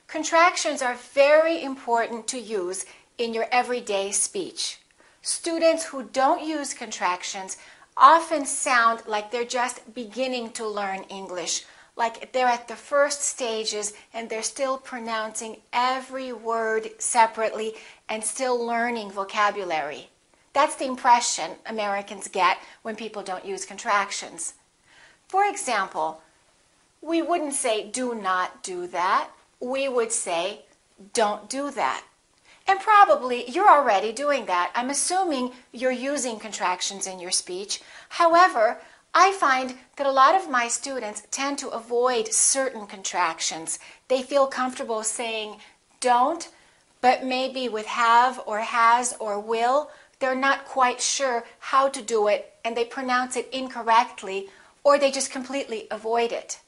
Contractions are very important to use in your everyday speech. Students who don't use contractions often sound like they're just beginning to learn English, like they're at the first stages and they're still pronouncing every word separately and still learning vocabulary. That's the impression Americans get when people don't use contractions. For example, we wouldn't say, do not do that. We would say, don't do that. And probably you're already doing that. I'm assuming you're using contractions in your speech. However, I find that a lot of my students tend to avoid certain contractions. They feel comfortable saying don't, but maybe with have or has or will, they're not quite sure how to do it and they pronounce it incorrectly, or they just completely avoid it.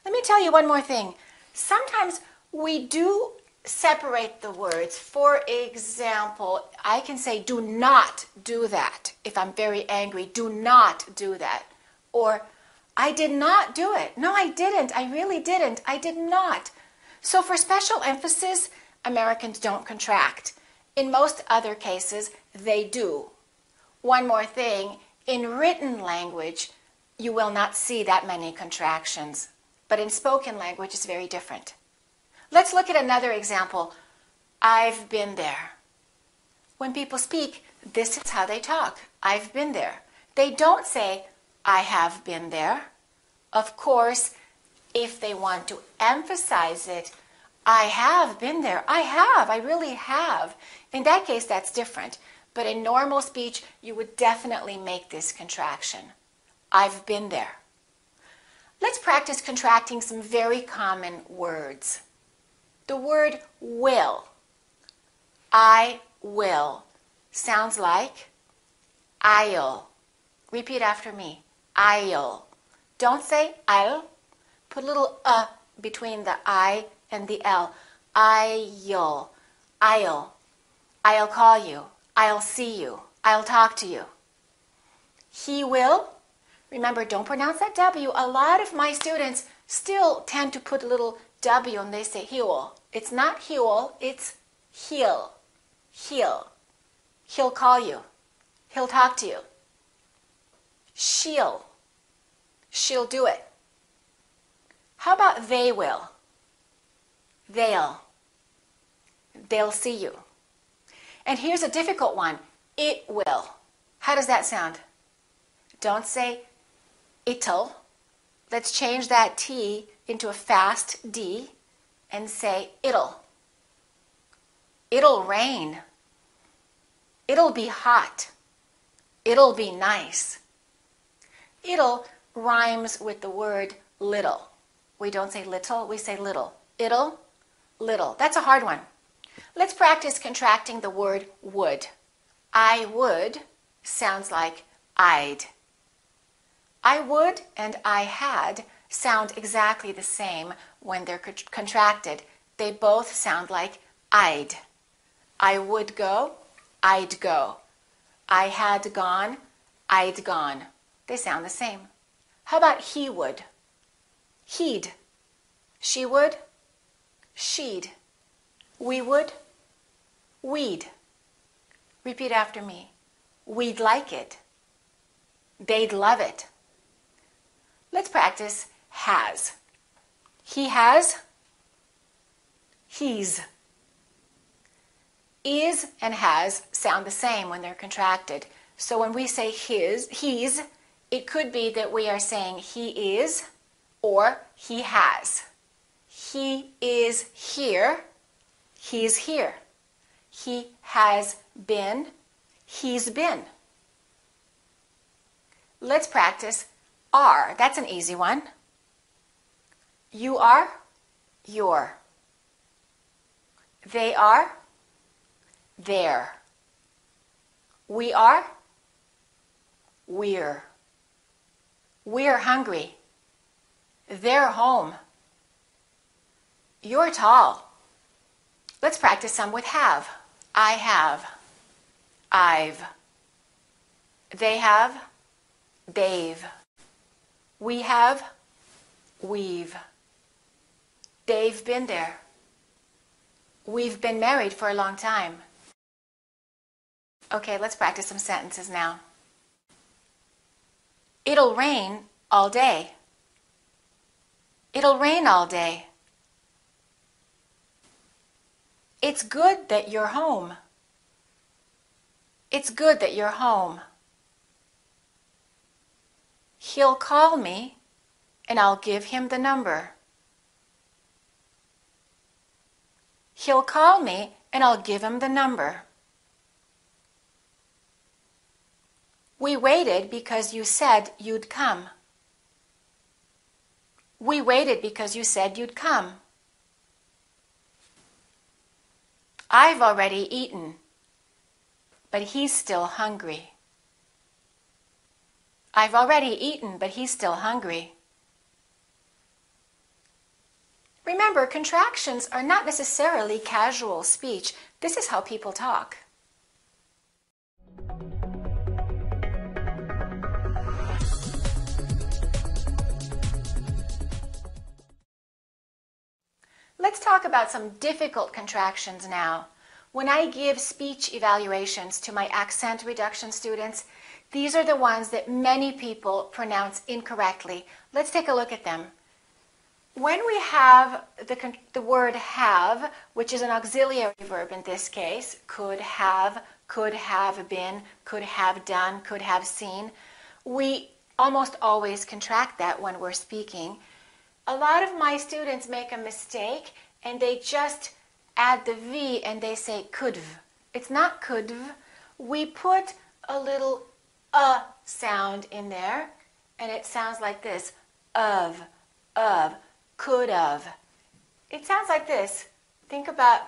Let me tell you one more thing. Sometimes we do separate the words. For example, I can say, do not do that. If I'm very angry, do not do that. Or, I did not do it. No, I didn't. I really didn't. I did not. So for special emphasis, Americans don't contract. In most other cases, they do. One more thing, in written language, you will not see that many contractions. But in spoken language, it's very different. Let's look at another example. I've been there. When people speak, this is how they talk. I've been there. They don't say, I have been there. Of course, if they want to emphasize it, I have been there. I really have. In that case, that's different. But in normal speech, you would definitely make this contraction. I've been there. Let's practice contracting some very common words. The word will. I will. Sounds like I'll. Repeat after me. I'll. Don't say I'll. Put a little between the I and the L. I'll. I'll. I'll call you. I'll see you. I'll talk to you. He will. Remember, don't pronounce that W. A lot of my students still tend to put a little W and they say he'll. It's not he'll, it's he'll. He'll. He'll call you. He'll talk to you. She'll. She'll do it. How about they will? They'll. They'll see you. And here's a difficult one. It will. How does that sound? Don't say it'll. Let's change that T into a fast D and say it'll. It'll rain. It'll be hot. It'll be nice. It'll rhymes with the word little. We don't say little, we say little. It'll, little. That's a hard one. Let's practice contracting the word would. I would sounds like I'd. I would and I had sound exactly the same when they're contracted. They both sound like I'd. I would go, I'd go. I had gone, I'd gone. They sound the same. How about he would? He'd. She would, she'd. We would, we'd. Repeat after me. We'd like it. They'd love it. Let's practice has. He has. He's. Is and has sound the same when they're contracted. So when we say he's, it could be that we are saying he is or he has. He is here. He's here. He has been. He's been. Let's practice are. That's an easy one. You are. You're. They are. They're. We are. We're. We're hungry. They're home. You're tall. Let's practice some with have. I have. I've. They have. They've. We have. We've. They've been there. We've been married for a long time. Okay, let's practice some sentences now. It'll rain all day. It'll rain all day. It's good that you're home. It's good that you're home. He'll call me and I'll give him the number. He'll call me and I'll give him the number. We waited because you said you'd come. We waited because you said you'd come. I've already eaten, but he's still hungry. I've already eaten, but he's still hungry. Remember, contractions are not necessarily casual speech. This is how people talk. Let's talk about some difficult contractions now. When I give speech evaluations to my accent reduction students, these are the ones that many people pronounce incorrectly. Let's take a look at them. When we have the word have, which is an auxiliary verb in this case, could have been, could have done, could have seen, we almost always contract that when we're speaking. A lot of my students make a mistake and they just add the V and they say could've. It's not could've. We put a little sound in there and it sounds like this. Of, could've. It sounds like this. Think about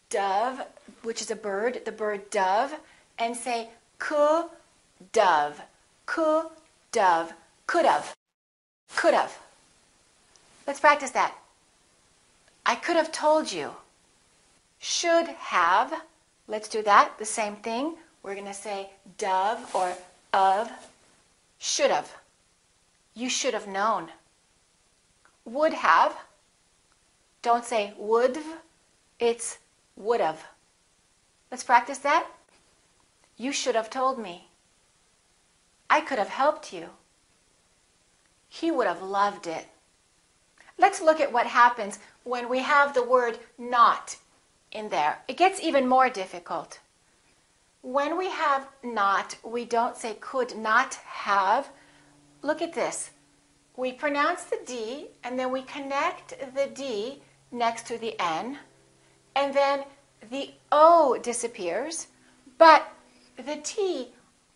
dove, which is a bird, the bird dove, and say could've, could've, could've, could've. Let's practice that. I could have told you. Should have. Let's do that. The same thing. We're going to say dove or of. Should have. You should have known. Would have. Don't say would've. It's would've. Let's practice that. You should have told me. I could have helped you. He would have loved it. Let's look at what happens when we have the word not in there. It gets even more difficult. When we have not, we don't say could not have. Look at this. We pronounce the D and then we connect the D next to the N and then the O disappears, but the T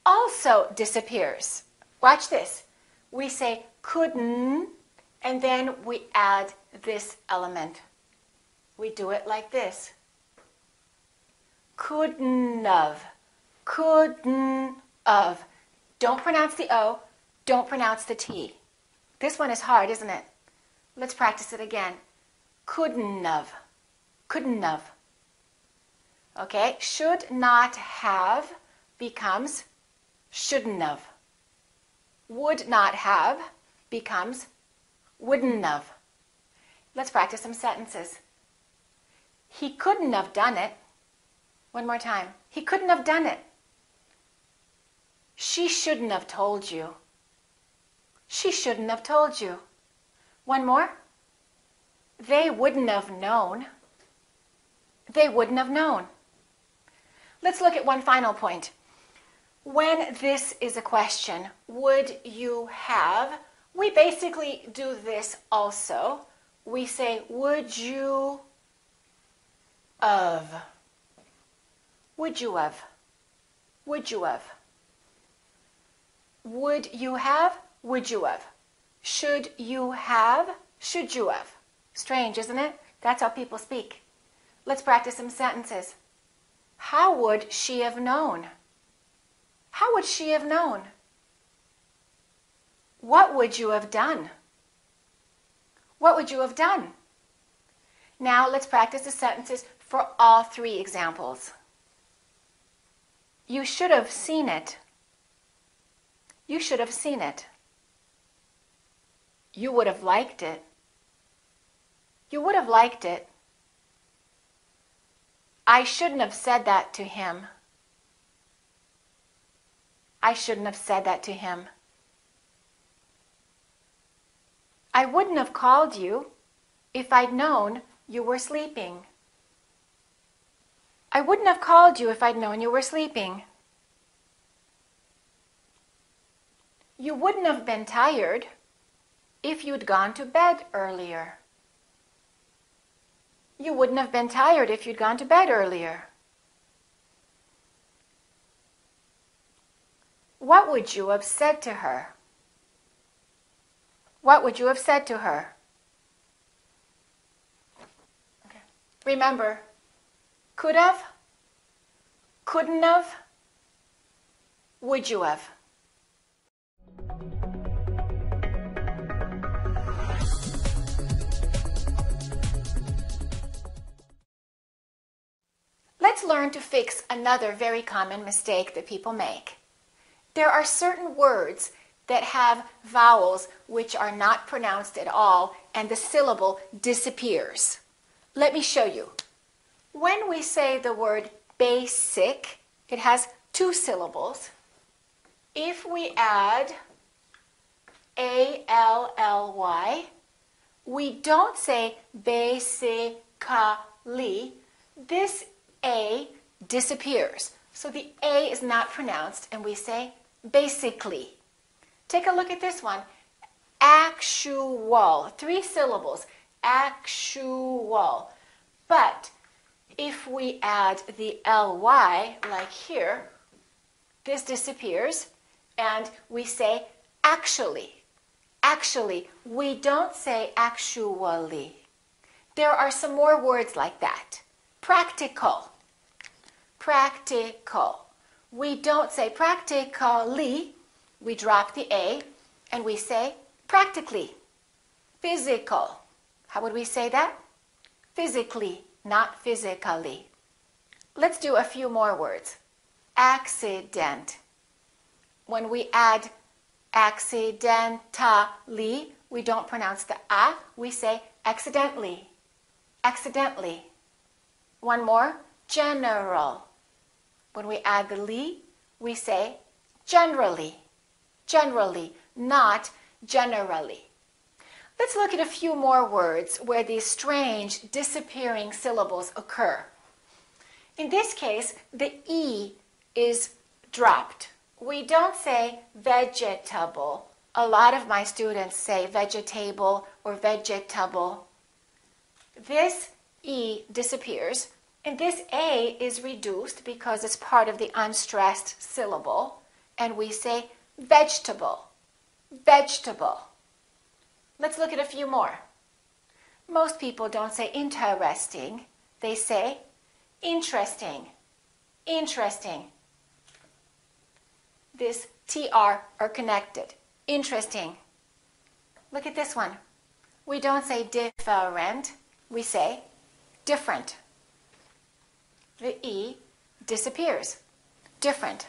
also disappears. Watch this. We say couldn't and then we add this element. We do it like this. Couldn't have. Couldn't have. Don't pronounce the O. Don't pronounce the T. This one is hard, isn't it? Let's practice it again. Couldn't have. Couldn't have. Okay, should not have becomes shouldn't have. Would not have becomes wouldn't have. Let's practice some sentences. He couldn't have done it. One more time. He couldn't have done it. She shouldn't have told you. She shouldn't have told you. One more. They wouldn't have known. They wouldn't have known. Let's look at one final point. When this is a question, would you have, we basically do this also. We say, would you have? Would you have? Would you have? Would you have? Would you have? Should you have? Should you have? Strange, isn't it? That's how people speak. Let's practice some sentences. How would she have known? How would she have known? What would you have done? What would you have done? Now let's practice the sentences for all three examples. You should have seen it. You should have seen it. You would have liked it. You would have liked it. I shouldn't have said that to him. I shouldn't have said that to him. I wouldn't have called you if I'd known you were sleeping. I wouldn't have called you if I'd known you were sleeping. You wouldn't have been tired if you'd gone to bed earlier. You wouldn't have been tired if you'd gone to bed earlier. What would you have said to her? What would you have said to her? Okay. Remember, could have, couldn't have, would you have? Let's learn to fix another very common mistake that people make. There are certain words that have vowels which are not pronounced at all, and the syllable disappears. Let me show you. When we say the word basic, it has two syllables. If we add A-L-L-Y, we don't say basically. This A disappears. So the A is not pronounced, and we say basically. Take a look at this one. Actual. 3 syllables. Actual. But if we add the ly, like here, this disappears, and we say actually. Actually. We don't say actually. There are some more words like that. Practical. Practical. We don't say practically. We drop the A and we say practically. Physical. How would we say that? Physically, not physically. Let's do a few more words. Accident. When we add accidentally, we don't pronounce the A. We say accidentally. Accidentally. One more. General. When we add the ly, we say generally. Generally, not generally. Let's look at a few more words where these strange disappearing syllables occur. In this case, the E is dropped. We don't say vegetable. A lot of my students say vegetable or vegetable. This E disappears, and this A is reduced because it's part of the unstressed syllable, and we say vegetable. Vegetable. Let's look at a few more. Most people don't say interesting. They say interesting. Interesting. This TR are connected. Interesting. Look at this one. We don't say different. We say different. The E disappears. Different.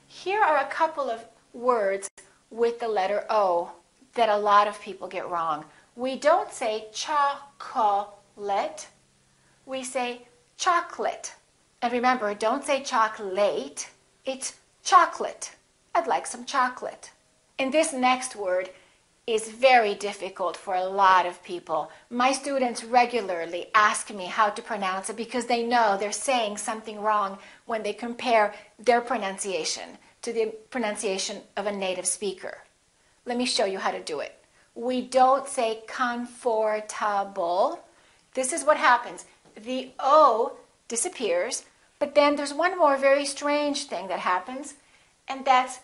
Here are a couple of words with the letter O that a lot of people get wrong. We don't say chocolate. We say chocolate. And remember, don't say chocolate. It's chocolate. I'd like some chocolate. And this next word is very difficult for a lot of people. My students regularly ask me how to pronounce it because they know they're saying something wrong when they compare their pronunciation to the pronunciation of a native speaker. Let me show you how to do it. We don't say comfortable. This is what happens. The O disappears, but then there's one more very strange thing that happens, and that's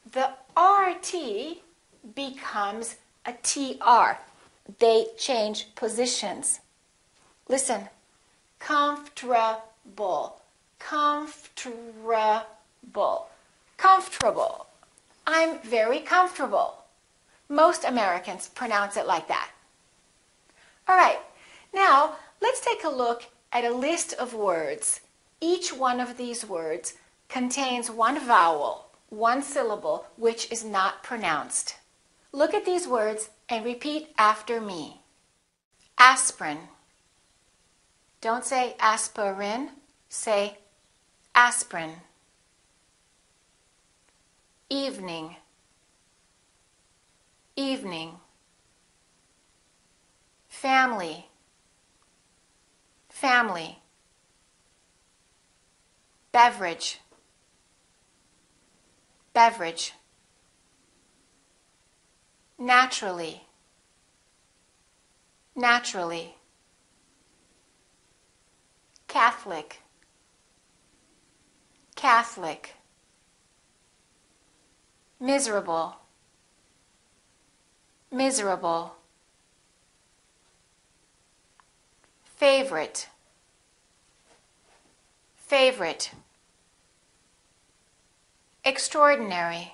the RT becomes a TR. They change positions. Listen. Comfortable. Comfortable. Comfortable. I'm very comfortable. Most Americans pronounce it like that. All right. Now, let's take a look at a list of words. Each one of these words contains one vowel, one syllable, which is not pronounced. Look at these words and repeat after me. Aspirin. Don't say aspirin, say aspirin. Evening. Evening. Family. Family. Beverage. Beverage. Naturally. Naturally. Catholic. Catholic. Miserable. Miserable. Favorite. Favorite. Extraordinary.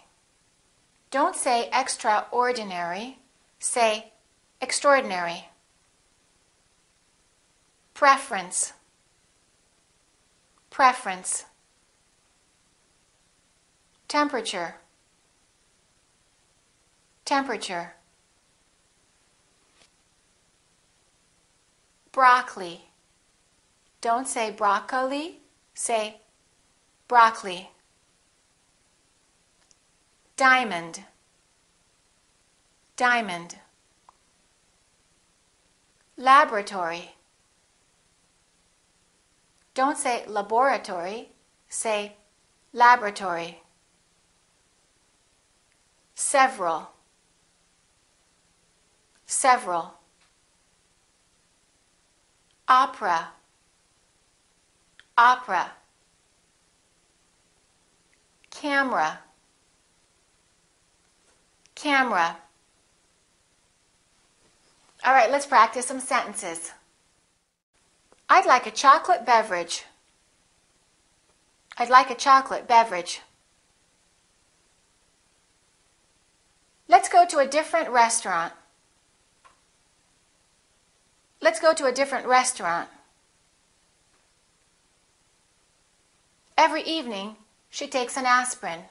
Don't say extraordinary, say extraordinary. Preference. Preference. Temperature. Temperature. Broccoli. Don't say broccoli, say broccoli. Diamond. Diamond. Laboratory. Don't say laboratory, say laboratory. Several. Several. Opera. Opera. Camera. Camera. All right, let's practice some sentences. I'd like a chocolate beverage. I'd like a chocolate beverage. Let's go to a different restaurant. Let's go to a different restaurant. Every evening, she takes an aspirin.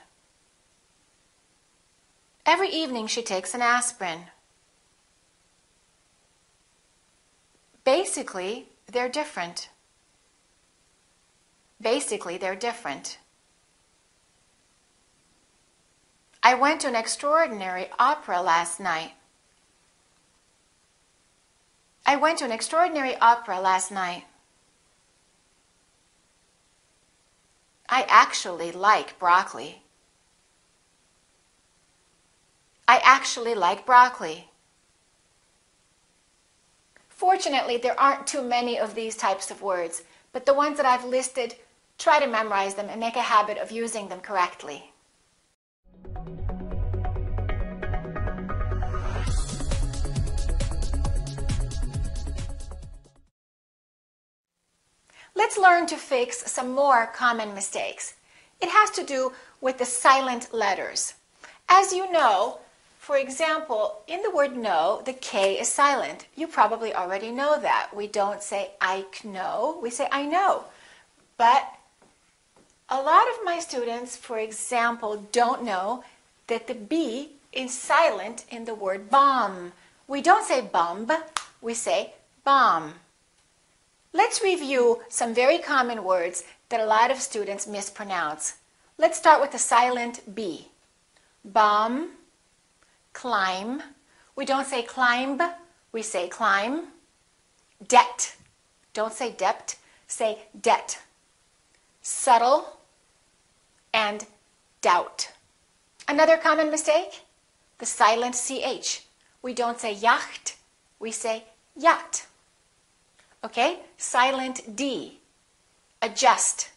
Every evening, she takes an aspirin. Basically, they're different. Basically, they're different. I went to an extraordinary opera last night. I went to an extraordinary opera last night. I actually like broccoli. I actually like broccoli. Fortunately, there aren't too many of these types of words, but the ones that I've listed, try to memorize them and make a habit of using them correctly. Let's learn to fix some more common mistakes. It has to do with the silent letters. As you know, for example, in the word know, the K is silent. You probably already know that. We don't say I know, we say I know. But a lot of my students, for example, don't know that the B is silent in the word bomb. We don't say bumb, we say bomb. Let's review some very common words that a lot of students mispronounce. Let's start with the silent B. Bomb, climb. We don't say climb, we say climb. Debt. Don't say debt, say debt. Subtle and doubt. Another common mistake, the silent CH. We don't say yacht, we say yacht. Okay, silent D. Adjust.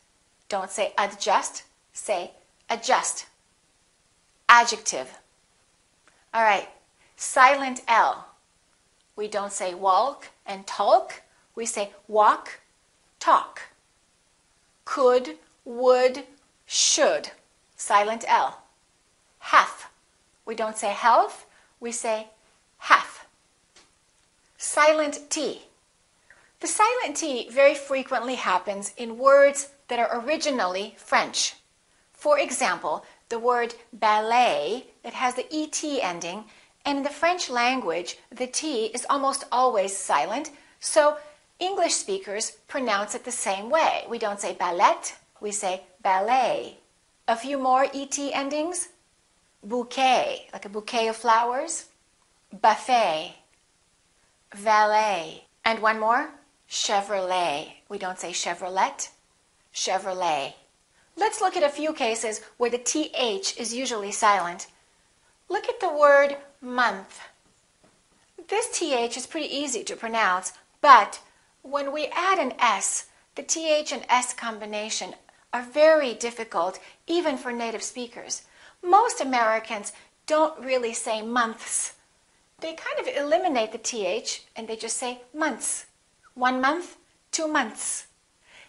Don't say adjust, say adjust. Adjective. All right, silent L. We don't say walk and talk, we say walk, talk. Could, would, should. Silent L. Half. We don't say health, we say half. Silent T. The silent T very frequently happens in words that are originally French. For example, the word ballet, it has the ET ending, and in the French language, the T is almost always silent, so English speakers pronounce it the same way. We don't say ballet, we say ballet. A few more ET endings. Bouquet, like a bouquet of flowers. Buffet. Valet. And one more. Chevrolet. We don't say Chevrolet, Chevrolet. Let's look at a few cases where the TH is usually silent. Look at the word month. This TH is pretty easy to pronounce, but when we add an S, the TH and S combination are very difficult, even for native speakers. Most Americans don't really say months. They kind of eliminate the TH and they just say months. 1 month, 2 months.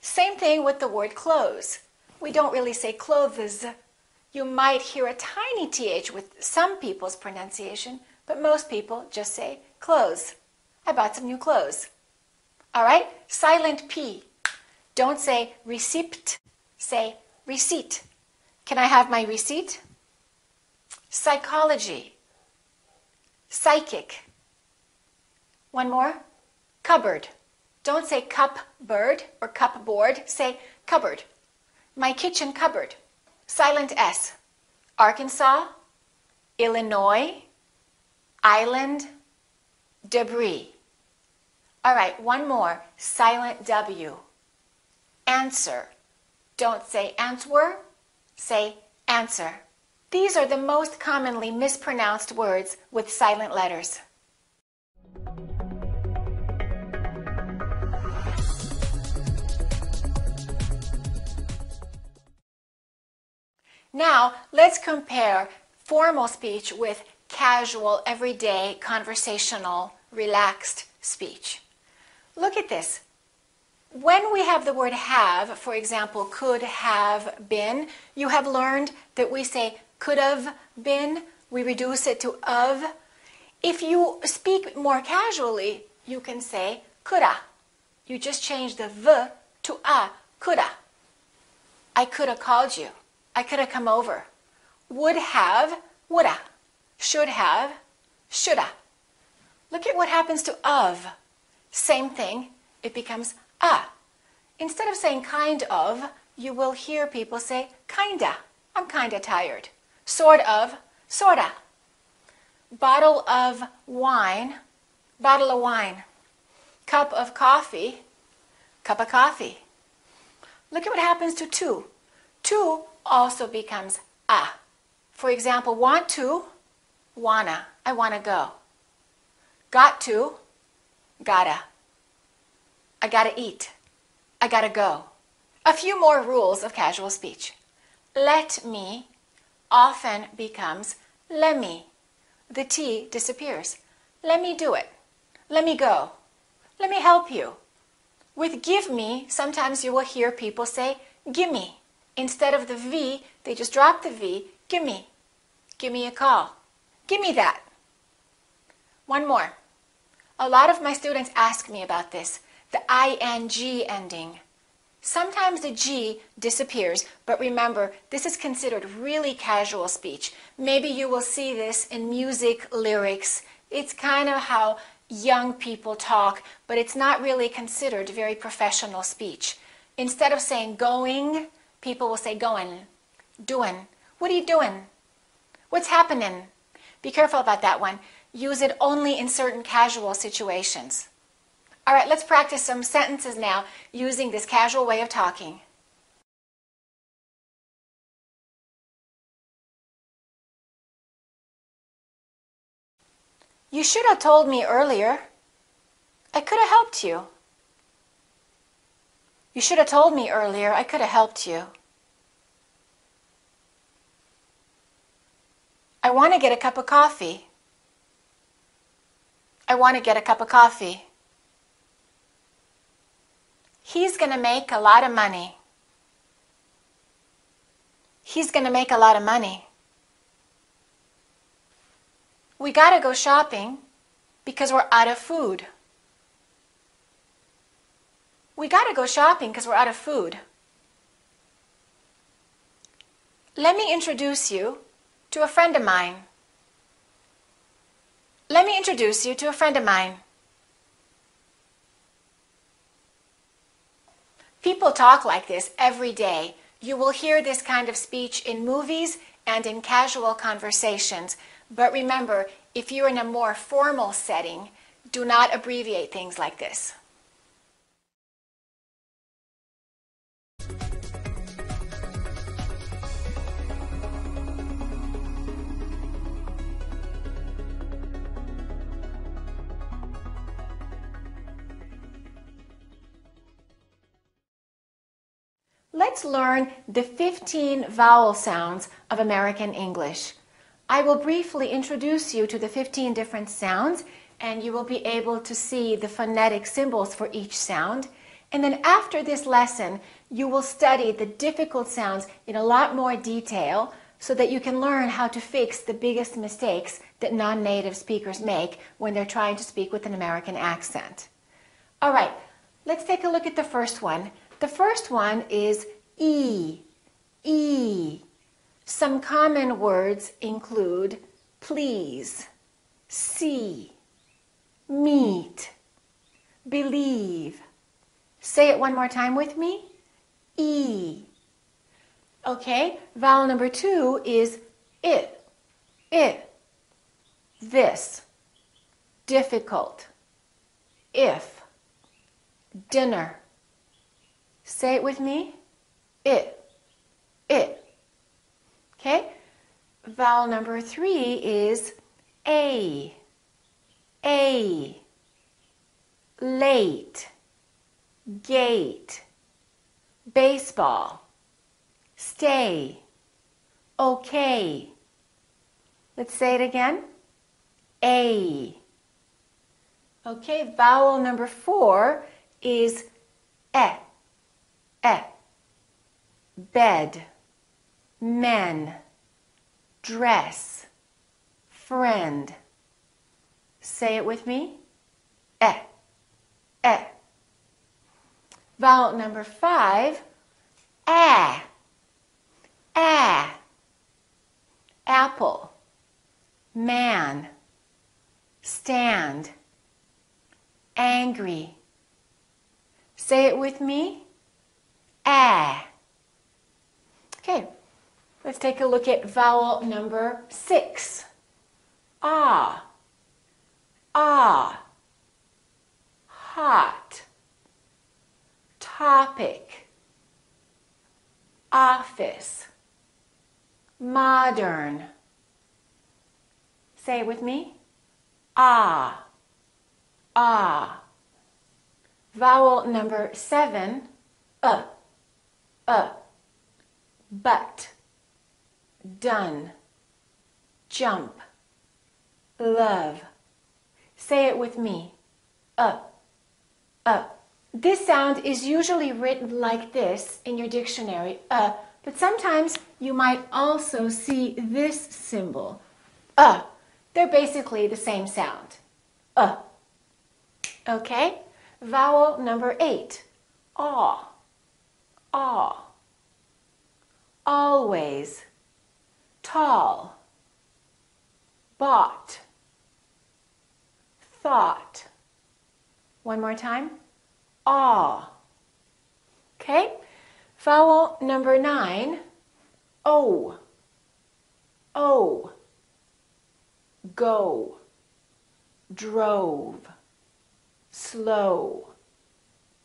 Same thing with the word clothes. We don't really say clothes. You might hear a tiny TH with some people's pronunciation, but most people just say clothes. I bought some new clothes. All right, silent P. Don't say receipt, say receipt. Can I have my receipt? Psychology. Psychic. One more. Cupboard. Don't say cupboard or cupboard, say cupboard. My kitchen cupboard. Silent S. Arkansas, Illinois, island, debris. All right, one more. Silent W. Answer. Don't say answer, say answer. These are the most commonly mispronounced words with silent letters. Now, let's compare formal speech with casual, everyday, conversational, relaxed speech. Look at this. When we have the word have, for example, could have been, you have learned that we say could have been, we reduce it to of. If you speak more casually, you can say coulda. You just change the v to a, coulda. I coulda called you. I could have come over. Would have, woulda. Should have, shoulda. Look at what happens to of. Same thing, it becomes a. Instead of saying kind of, you will hear people say kinda. I'm kinda tired. Sort of, sorta. Bottle of wine, bottle of wine. Cup of coffee, cup of coffee. Look at what happens to to. To also becomes a. For example, want to, wanna. I wanna go. Got to, gotta. I gotta eat. I gotta go. A few more rules of casual speech. Let me often becomes let me. The T disappears. Let me do it. Let me go. Let me help you. With give me, sometimes you will hear people say gimme. Instead of the V, they just drop the V. Gimme. Give me a call. Give me that. One more. A lot of my students ask me about this. The ing ending. Sometimes the G disappears, but remember, this is considered really casual speech. Maybe you will see this in music lyrics. It's kind of how young people talk, but it's not really considered very professional speech. Instead of saying going, people will say going, doing. What are you doing? What's happening? Be careful about that one. Use it only in certain casual situations. All right, let's practice some sentences now using this casual way of talking. You should have told me earlier. I could have helped you. You should have told me earlier. I could have helped you. I want to get a cup of coffee. I want to get a cup of coffee. He's going to make a lot of money. He's going to make a lot of money. We got to go shopping because we're out of food. We got to go shopping because we're out of food. Let me introduce you to a friend of mine. Let me introduce you to a friend of mine. People talk like this every day. You will hear this kind of speech in movies and in casual conversations. But remember, if you're in a more formal setting, do not abbreviate things like this. Let's learn the 15 vowel sounds of American English. I will briefly introduce you to the 15 different sounds, and you will be able to see the phonetic symbols for each sound. And then after this lesson, you will study the difficult sounds in a lot more detail so that you can learn how to fix the biggest mistakes that non-native speakers make when they're trying to speak with an American accent. All right, let's take a look at the first one. The first one is E, E. Some common words include please, see, meet, believe. Say it one more time with me. E. Okay, vowel number 2 is it, this, difficult, if, dinner. Say it with me. It. Okay? Vowel number 3 is A. Late. Gate. Baseball. Stay. Okay. Let's say it again. A. Okay, vowel number 4 is E. Bed, men, dress, friend. Say it with me. E. Vowel number 5, A. Apple, man, stand, angry. Say it with me. A. Okay, let's take a look at vowel number 6. Ah. Hot. Topic. Office. Modern. Say it with me. Ah. Vowel number 7. But, done, jump, love. Say it with me. This sound is usually written like this in your dictionary, but sometimes you might also see this symbol. They're basically the same sound. Okay? Vowel number 8. Aw. Always. Tall. Bought. Thought. One more time. Aw. Okay? Vowel number 9. O. go, drove, slow,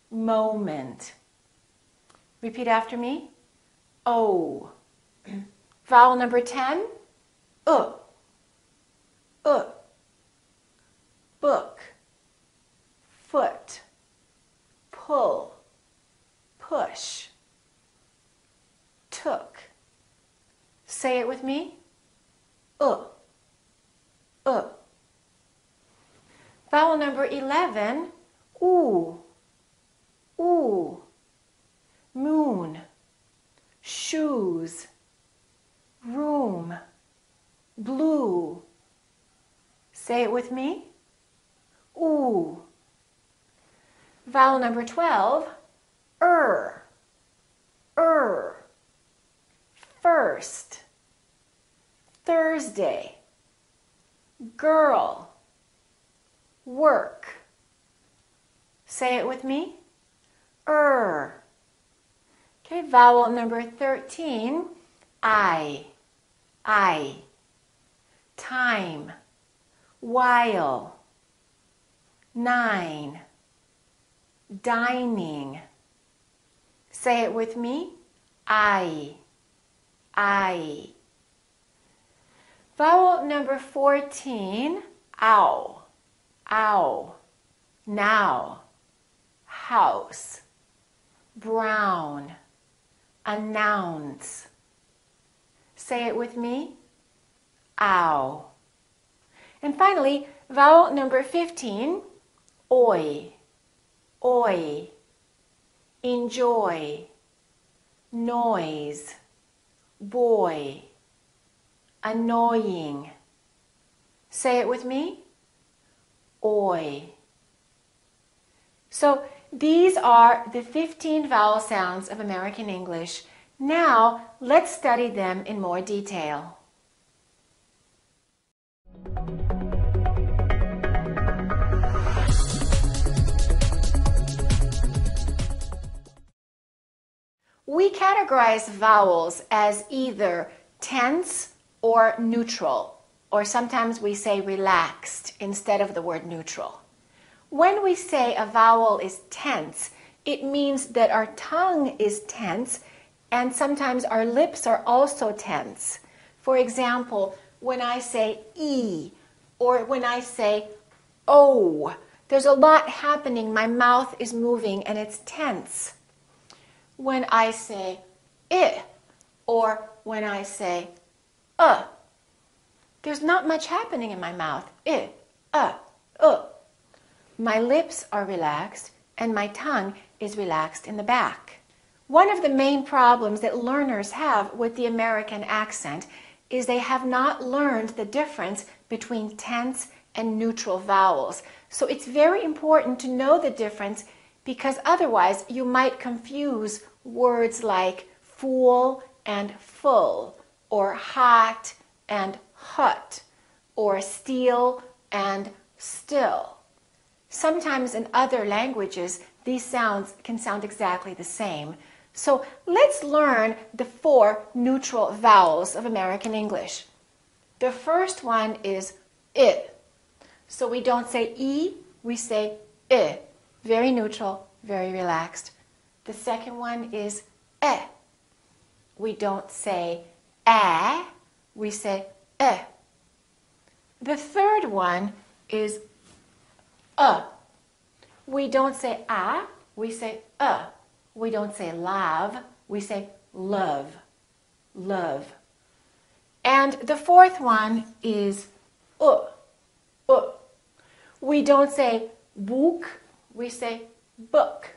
moment. Repeat after me. O. Vowel number 10. Book, foot, pull, push, took. Say it with me. Vowel number 11. Ooh, moon, shoes, room, blue. Say it with me. Ooh. Vowel number 12. First, Thursday, girl, work. Say it with me. Okay, vowel number 13. I. Time, while, 9, dining. Say it with me. I. Vowel number 14. Ow. Now, house, brown, announce. Say it with me. Ow. And finally, vowel number 15. Oi. Enjoy, noise, boy, annoying. Say it with me. Oi. So these are the 15 vowel sounds of American English. Now let's study them in more detail. We categorize vowels as either tense or neutral, or sometimes we say relaxed instead of the word neutral. When we say a vowel is tense, it means that our tongue is tense and sometimes our lips are also tense. For example, when I say E or when I say O, there's a lot happening. My mouth is moving and it's tense. When I say I or when I say there's not much happening in my mouth. My lips are relaxed and my tongue is relaxed in the back. One of the main problems that learners have with the American accent is they have not learned the difference between tense and neutral vowels. So it's very important to know the difference, because otherwise you might confuse words like fool and full, or hot and hut, or steal and still. Sometimes in other languages, these sounds can sound exactly the same. So let's learn the 4 neutral vowels of American English. The first one is I. So we don't say E, we say I. Very neutral, very relaxed. The second one is E. We don't say A, we say E. The third one is We don't say A, we say We don't say love, we say love. Love. And the fourth one is We don't say book, we say book.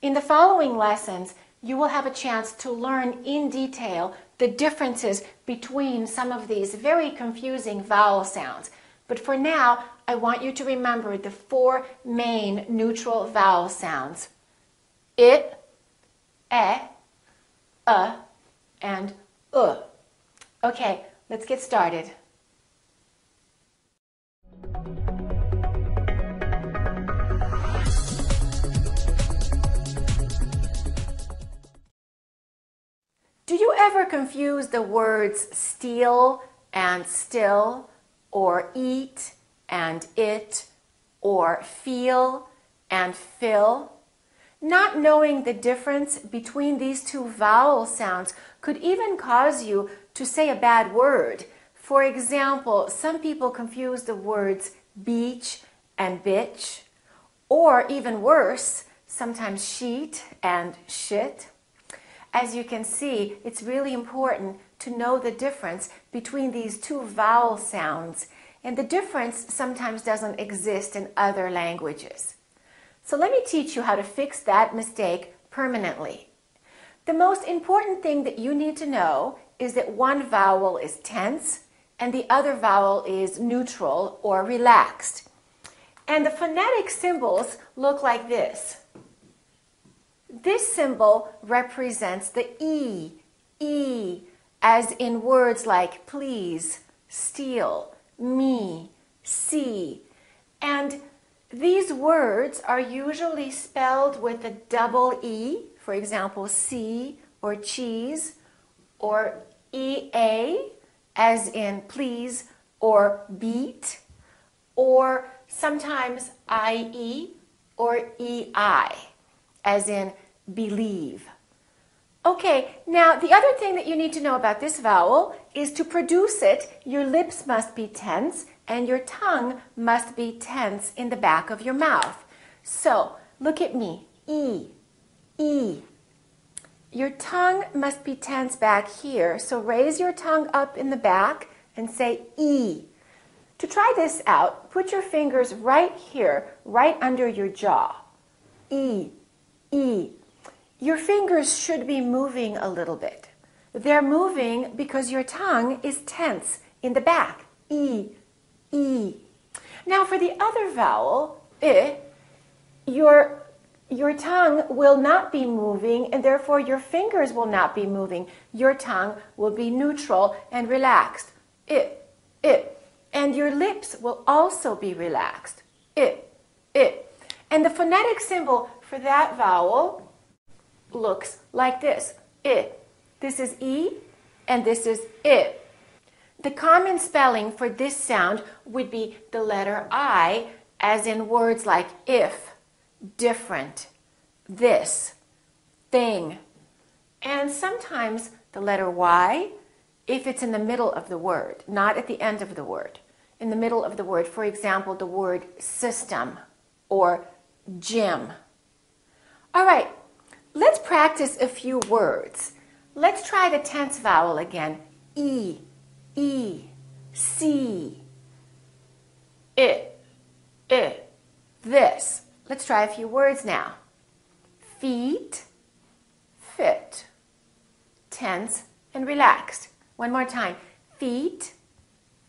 In the following lessons, you will have a chance to learn in detail the differences between some of these very confusing vowel sounds. But for now, I want you to remember the 4 main neutral vowel sounds. I, and Okay, let's get started. Do you ever confuse the words steal and still, or eat and it, or feel and fill. Not knowing the difference between these two vowel sounds could even cause you to say a bad word. For example, some people confuse the words beach and bitch, or even worse, sometimes sheet and shit. As you can see, it's really important to know the difference between these two vowel sounds, and the difference sometimes doesn't exist in other languages. So let me teach you how to fix that mistake permanently. The most important thing that you need to know is that one vowel is tense and the other vowel is neutral or relaxed. And the phonetic symbols look like this. This symbol represents the E, as in words like please, steal, me, see. And these words are usually spelled with a double E, for example, see or cheese, or EA, as in please or beat, or sometimes IE or EI, as in believe. Okay, now the other thing that you need to know about this vowel is to produce it, your lips must be tense and your tongue must be tense in the back of your mouth. So, look at me. E. Your tongue must be tense back here, so raise your tongue up in the back and say E. To try this out, put your fingers right here, right under your jaw. E. Your fingers should be moving a little bit. They're moving because your tongue is tense in the back. E. Now for the other vowel, I, your tongue will not be moving and therefore your fingers will not be moving. Your tongue will be neutral and relaxed. I. And your lips will also be relaxed. I. And the phonetic symbol for that vowel looks like this. I. This is E and this is I. The common spelling for this sound would be the letter I, as in words like if, different, this, thing, and sometimes the letter Y if it's in the middle of the word, not at the end of the word. In the middle of the word, for example, the word system or gym. All right, let's practice a few words. Let's try the tense vowel again. E, see, it, this. Let's try a few words now. Feet, fit, tense and relaxed. One more time. Feet,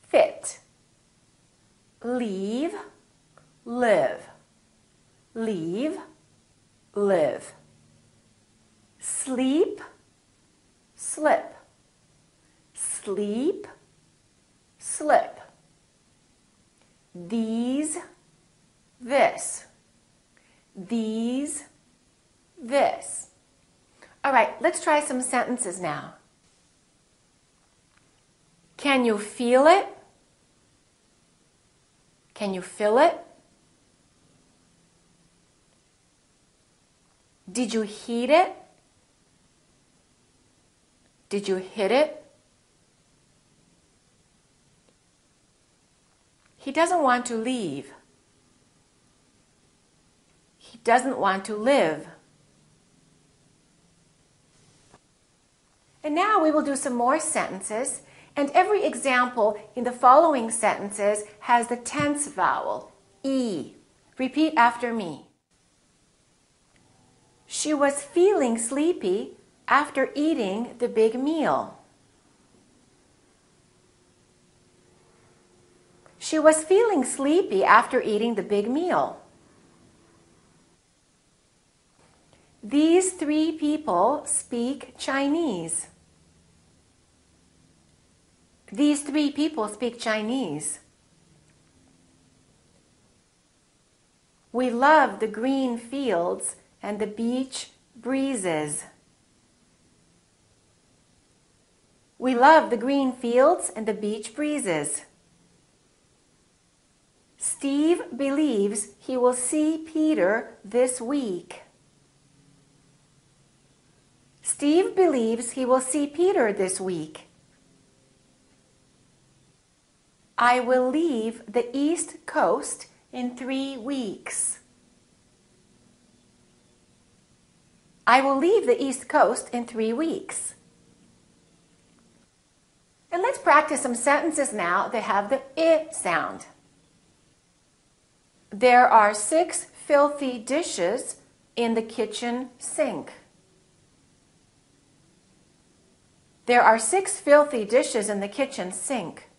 fit. Leave, live. Leave, live. Sleep, slip. Sleep, slip. These, this. These, this. All right, let's try some sentences now. Can you feel it? Can you feel it? Did you heat it? Did you hit it? He doesn't want to leave. He doesn't want to live. And now we will do some more sentences, and every example in the following sentences has the tense vowel, E. Repeat after me. She was feeling sleepy after eating the big meal. She was feeling sleepy after eating the big meal. These three people speak Chinese. These three people speak Chinese. We love the green fields and the beach breezes. We love the green fields and the beach breezes. Steve believes he will see Peter this week. Steve believes he will see Peter this week. I will leave the East Coast in 3 weeks. I will leave the East Coast in 3 weeks. And let's practice some sentences now that have the I sound. There are 6 filthy dishes in the kitchen sink. There are 6 filthy dishes in the kitchen sink.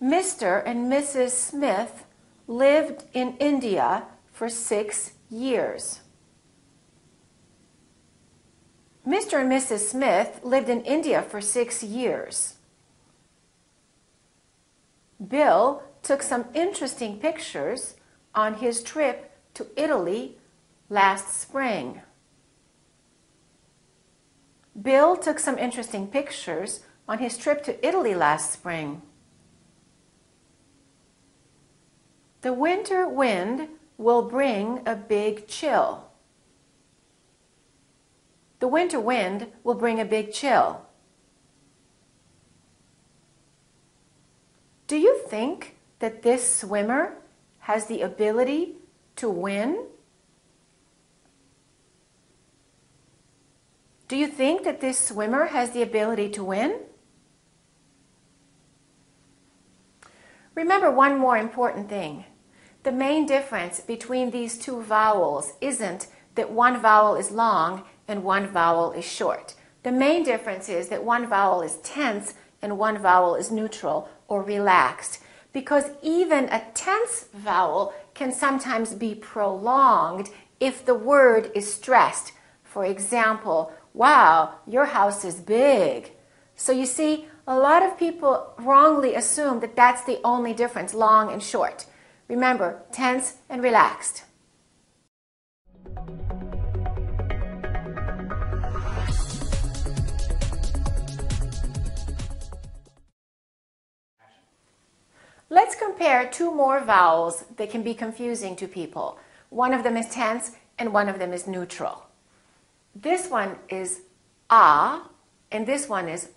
Mr. and Mrs. Smith lived in India for 6 years. Mr. and Mrs. Smith lived in India for 6 years. Bill took some interesting pictures on his trip to Italy last spring. Bill took some interesting pictures on his trip to Italy last spring. The winter wind will bring a big chill. The winter wind will bring a big chill. Do you think that this swimmer has the ability to win? Do you think that this swimmer has the ability to win? Remember one more important thing. The main difference between these 2 vowels isn't that one vowel is long and one vowel is short. The main difference is that one vowel is tense and one vowel is neutral or relaxed. Because even a tense vowel can sometimes be prolonged if the word is stressed. For example, wow, your house is big. So you see, a lot of people wrongly assume that that's the only difference, long and short. Remember, tense and relaxed. Let's compare 2 more vowels that can be confusing to people. One of them is tense and one of them is neutral. This one is ah and this one is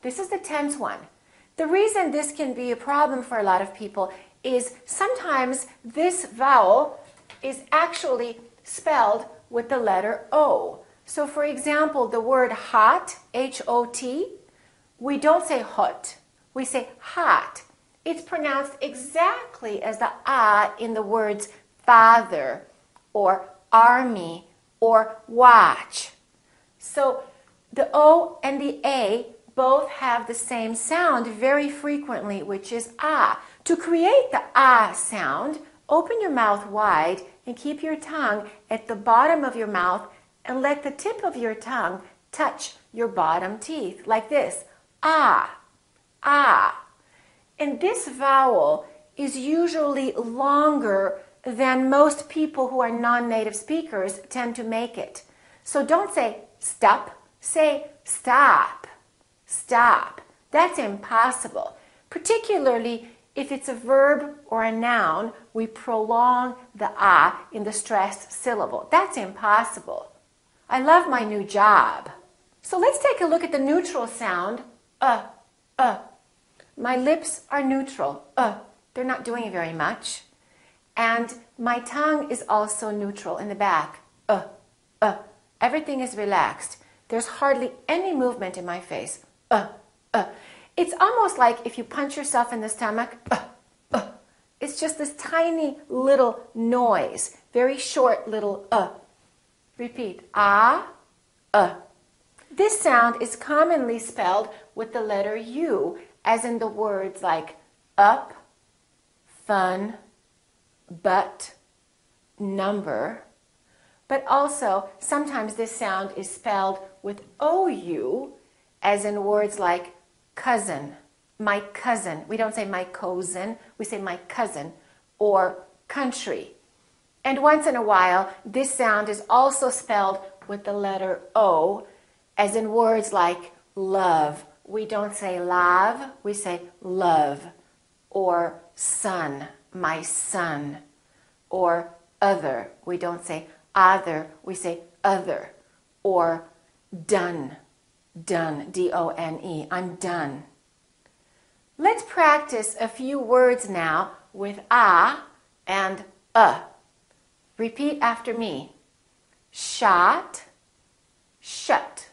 This is the tense one. The reason this can be a problem for a lot of people is sometimes this vowel is actually spelled with the letter O. So for example, the word hot, H-O-T, we don't say hot, we say hot. It's pronounced exactly as the ah in the words father or army or watch. So the O and the A both have the same sound very frequently, which is ah. To create the ah sound, open your mouth wide and keep your tongue at the bottom of your mouth and let the tip of your tongue touch your bottom teeth, like this. Ah, ah. And this vowel is usually longer than most people who are non-native speakers tend to make it. So don't say stop, say stop, stop. That's impossible. Particularly if it's a verb or a noun, we prolong the ah in the stressed syllable. That's impossible. I love my new job. So let's take a look at the neutral sound, My lips are neutral, They're not doing very much. And my tongue is also neutral in the back, Everything is relaxed. There's hardly any movement in my face, It's almost like if you punch yourself in the stomach, It's just this tiny little noise, very short little Repeat, ah, This sound is commonly spelled with the letter U, as in the words like up, fun, but, number. But also, sometimes this sound is spelled with OU, as in words like cousin, my cousin. We don't say my cousin, we say my cousin, or country. And once in a while, this sound is also spelled with the letter O, as in words like love. We don't say love, we say love. or son, my son, or other. We don't say other, we say other, or done, done, D-O-N-E, I'm done. Let's practice a few words now with a and Repeat after me. Shot, shut.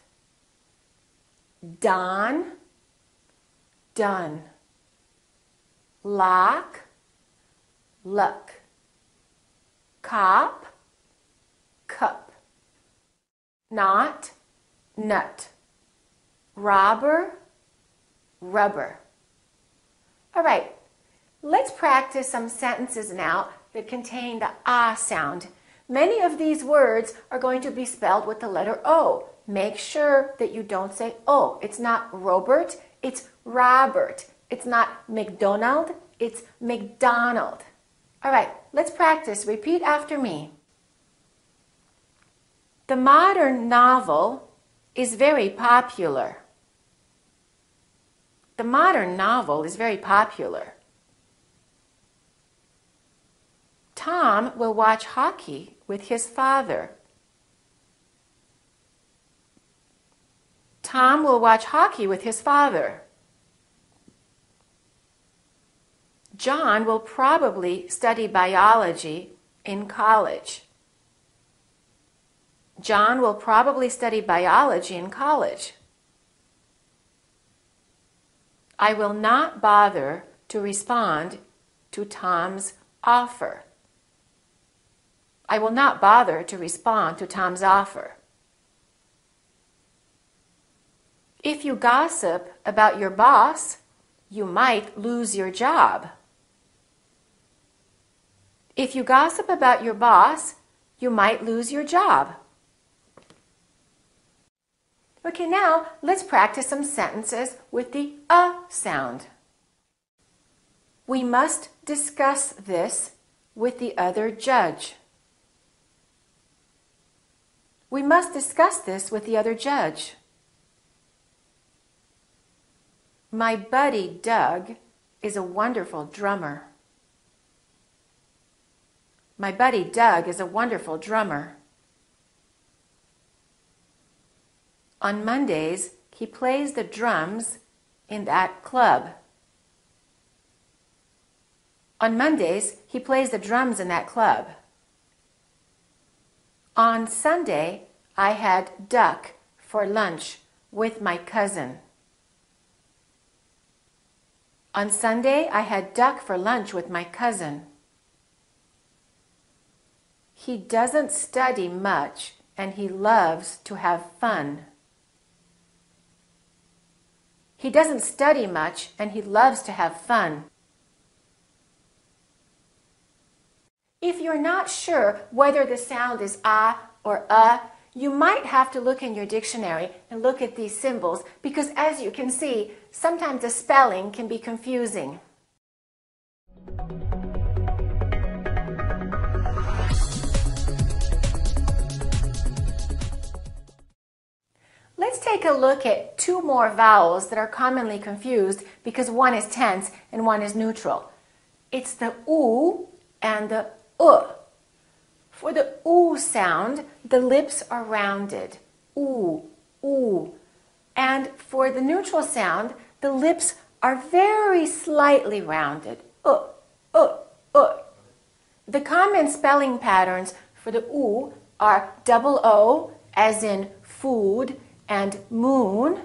Done, done. Lock, luck. Cop, cup. Knot, nut. Robber, rubber. All right, let's practice some sentences now that contain the ah sound. Many of these words are going to be spelled with the letter O. Make sure that you don't say O. It's not Robert, it's Robert. It's not McDonald, it's McDonald. All right, let's practice. Repeat after me. The modern novel is very popular. The modern novel is very popular. Tom will watch hockey with his father. Tom will watch hockey with his father. John will probably study biology in college. John will probably study biology in college. I will not bother to respond to Tom's offer. I will not bother to respond to Tom's offer. If you gossip about your boss, you might lose your job. If you gossip about your boss, you might lose your job. Okay, now let's practice some sentences with the sound. We must discuss this with the other judge. We must discuss this with the other judge. My buddy Doug is a wonderful drummer. My buddy Doug is a wonderful drummer. On Mondays, he plays the drums in that club. On Mondays, he plays the drums in that club. On Sunday, I had duck for lunch with my cousin. On Sunday, I had duck for lunch with my cousin. He doesn't study much and he loves to have fun. He doesn't study much and he loves to have fun. If you're not sure whether the sound is or you might have to look in your dictionary and look at these symbols because as you can see, sometimes the spelling can be confusing. Let's take a look at two more vowels that are commonly confused because one is tense and one is neutral. It's the U and the U. For the U sound, the lips are rounded. U, U. And for the neutral sound, the lips are very slightly rounded. U. The common spelling patterns for the U are double O, as in food and moon,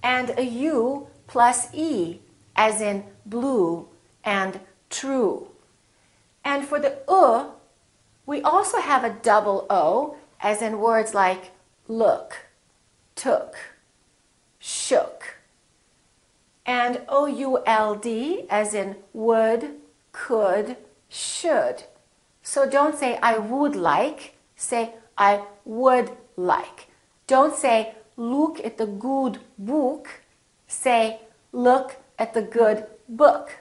and a U plus E, as in blue and true. And for the we also have a double O, as in words like look, took, shook, and O-U-L-D, as in would, could, should. So don't say I would like, say I would like. Don't say look at the good book, say look at the good book.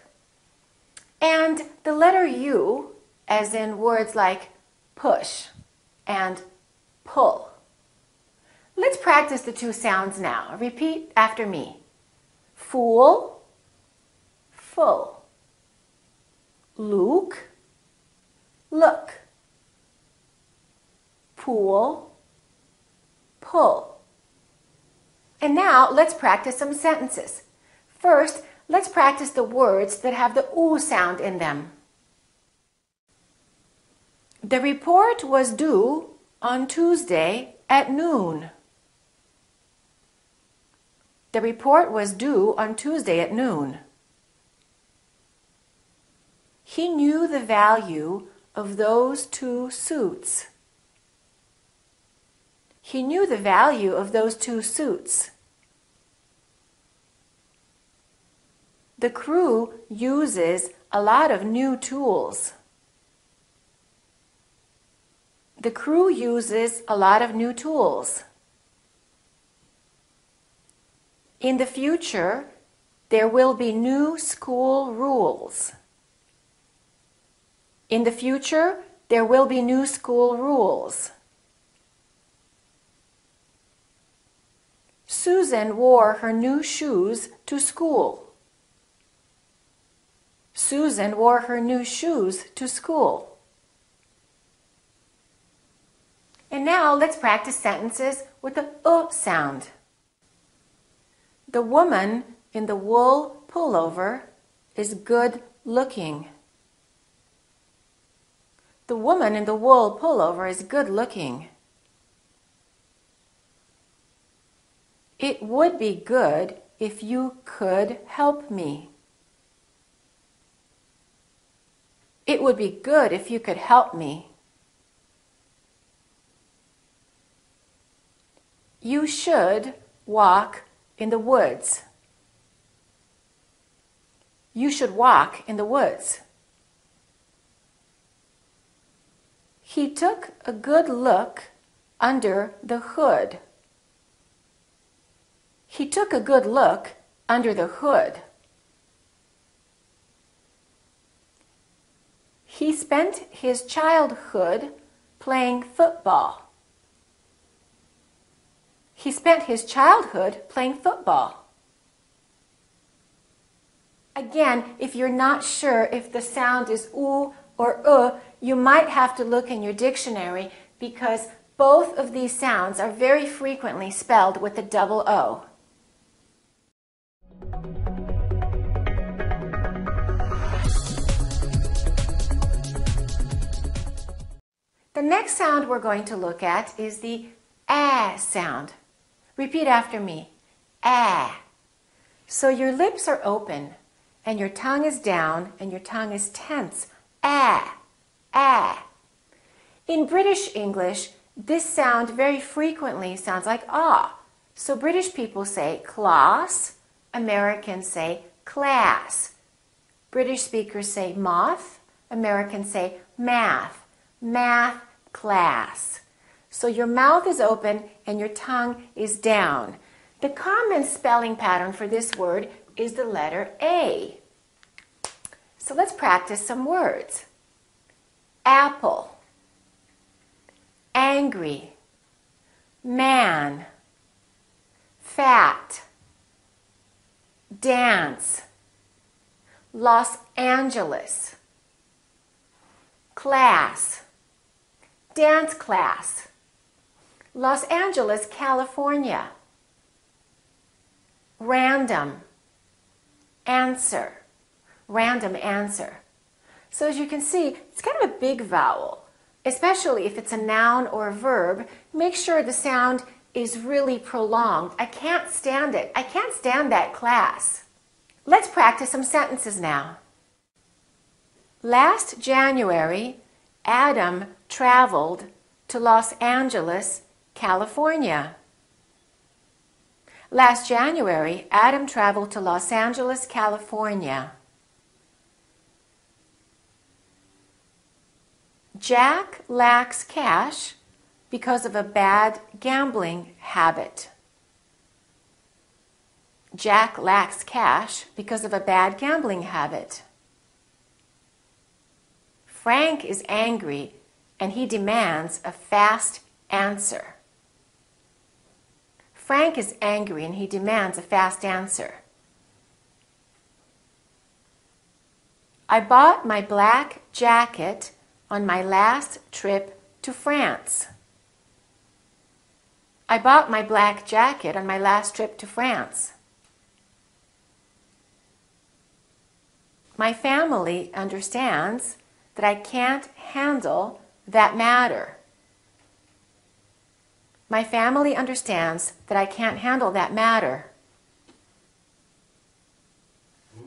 And the letter U, as in words like push and pull. Let's practice the two sounds now. Repeat after me. Fool, full. Luke, look. Pool, pull. And now let's practice some sentences. First, let's practice the words that have the oo sound in them. The report was due on Tuesday at noon. The report was due on Tuesday at noon. He knew the value of those 2 suits. He knew the value of those 2 suits. The crew uses a lot of new tools. The crew uses a lot of new tools. In the future, there will be new school rules. In the future, there will be new school rules. Susan wore her new shoes to school. Susan wore her new shoes to school. And now let's practice sentences with the sound. The woman in the wool pullover is good looking. The woman in the wool pullover is good looking. It would be good if you could help me. It would be good if you could help me. You should walk in the woods. You should walk in the woods. He took a good look under the hood. He took a good look under the hood. He spent his childhood playing football. He spent his childhood playing football. Again, if you're not sure if the sound is oo or you might have to look in your dictionary because both of these sounds are very frequently spelled with the double O. The next sound we're going to look at is the sound. Repeat after me. So your lips are open and your tongue is down and your tongue is tense. In British English, this sound very frequently sounds like ah. So British people say class, Americans say class. British speakers say moth, Americans say math. Math class. So your mouth is open and your tongue is down. The common spelling pattern for this word is the letter A. So let's practice some words. Apple, angry, man, fat, dance, Los Angeles, class, dance class, Los Angeles, California, random, answer, random answer. So as you can see, it's kind of a big vowel, especially if it's a noun or a verb. Make sure the sound is really prolonged. I can't stand it. I can't stand that class. Let's practice some sentences now. Last January, Adam traveled to Los Angeles, California. Last January, Adam traveled to Los Angeles, California. Jack lacks cash because of a bad gambling habit. Jack lacks cash because of a bad gambling habit. Frank is angry and he demands a fast answer. Frank is angry and he demands a fast answer. I bought my black jacket on my last trip to France. I bought my black jacket on my last trip to France. My family understands that I can't handle that matter. My family understands that I can't handle that matter.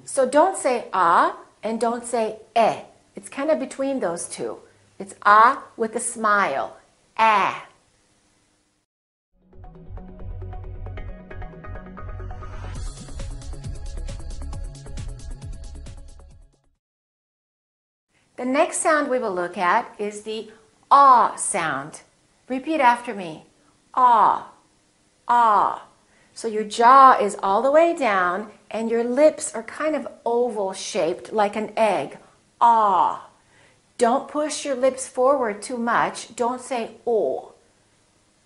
So don't say ah and don't say eh. It's kind of between those two. It's ah with a smile. Eh. The next sound we will look at is the ah sound. Repeat after me. Ah, ah. So your jaw is all the way down and your lips are kind of oval shaped like an egg. Ah. Don't push your lips forward too much. Don't say oh.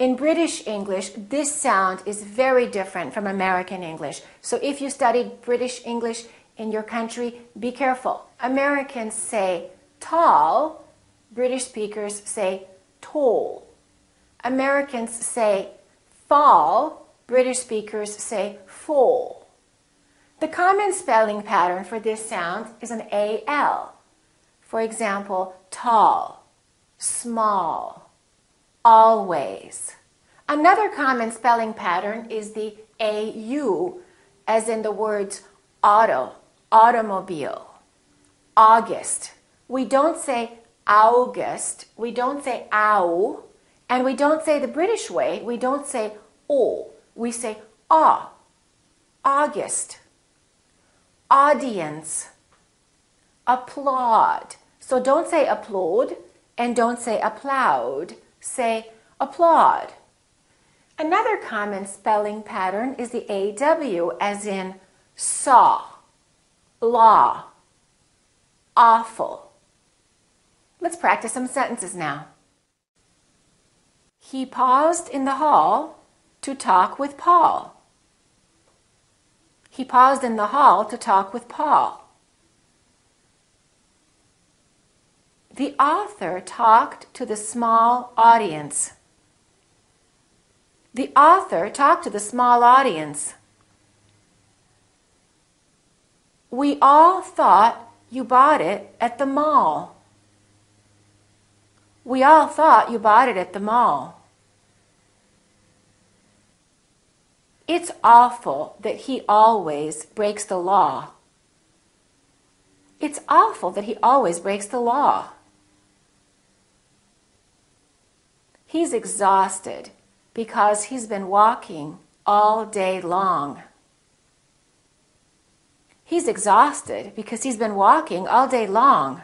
In British English, this sound is very different from American English. So if you studied British English in your country, be careful. Americans say tall. British speakers say tall. Americans say fall. British speakers say fall. The common spelling pattern for this sound is an AL. For example, tall, small, always. Another common spelling pattern is the AU, as in the words auto, automobile, August. We don't say August, we don't say ow, and we don't say the British way, we don't say o, we say ah, August. Audience, applaud. So don't say applaud and don't say applaud, say applaud. Another common spelling pattern is the AW, as in saw, law, awful. Let's practice some sentences now. He paused in the hall to talk with Paul. He paused in the hall to talk with Paul. The author talked to the small audience. The author talked to the small audience. We all thought you bought it at the mall. We all thought you bought it at the mall. It's awful that he always breaks the law. It's awful that he always breaks the law. He's exhausted because he's been walking all day long. He's exhausted because he's been walking all day long.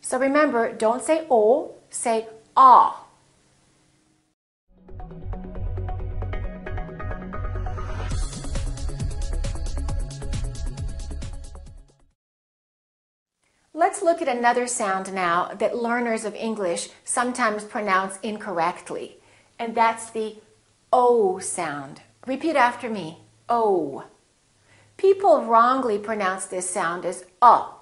So remember, don't say oh, say ah. Let's look at another sound now that learners of English sometimes pronounce incorrectly, and that's the O sound. Repeat after me, O. People wrongly pronounce this sound as O.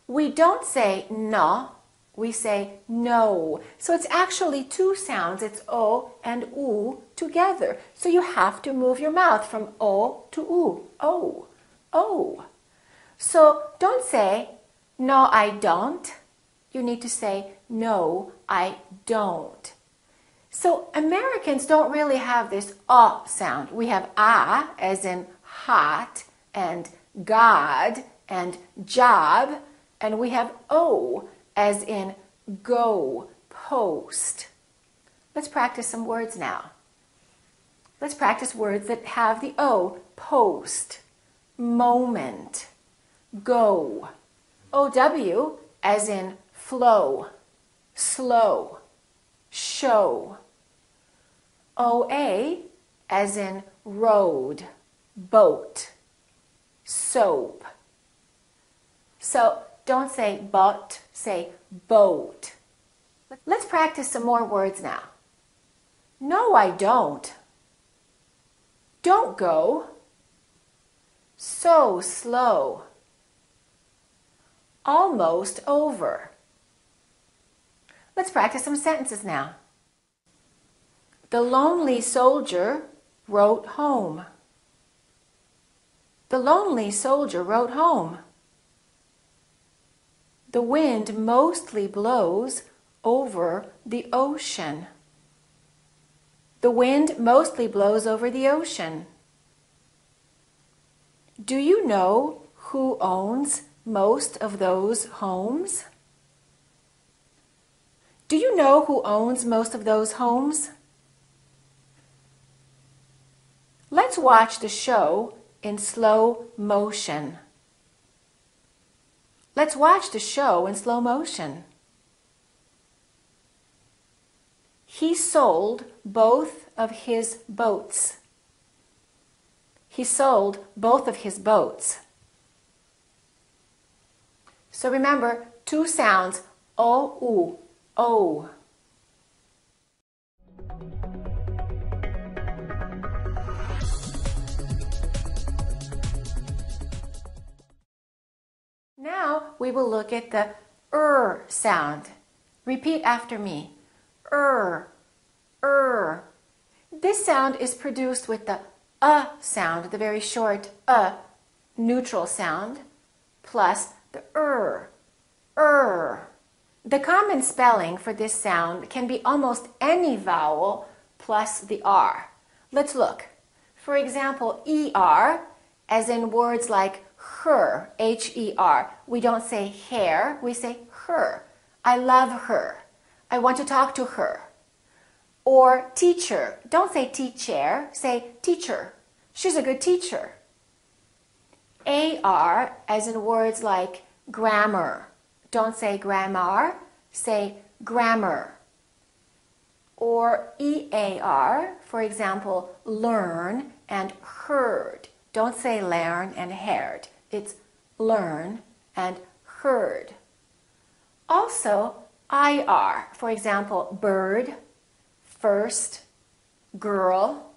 We don't say no, we say no. So it's actually two sounds, it's O and U together. So you have to move your mouth from O to U, O, O. So don't say, no, I don't. You need to say, no, I don't. So Americans don't really have this sound. We have as in hot and God and job. And we have O as in go, post. Let's practice some words now. Let's practice words that have the O, post, moment, go. OW as in flow, slow, show. OA as in road, boat, soap. So don't say but, say boat. Let's practice some more words now. No, I don't. Don't go. So slow. Almost over. Let's practice some sentences now. The lonely soldier wrote home. The lonely soldier wrote home. The wind mostly blows over the ocean. The wind mostly blows over the ocean. Do you know who owns most of those homes? Do you know who owns most of those homes? Let's watch the show in slow motion. Let's watch the show in slow motion. He sold both of his boats. He sold both of his boats. So remember, two sounds, o, u, o. Now we will look at the sound. Repeat after me. This sound is produced with the sound, the very short neutral sound, plus the The common spelling for this sound can be almost any vowel plus the r. Let's look. For example, er, as in words like her, H-E-R. We don't say hair, we say her. I love her. I want to talk to her. Or teacher. Don't say teacher, say teacher. She's a good teacher. A-R, as in words like grammar. Don't say grammar, say grammar. Or E-A-R, for example, learn and heard. Don't say learn and heard. It's learn and heard. Also, I-R, for example, bird, first, girl.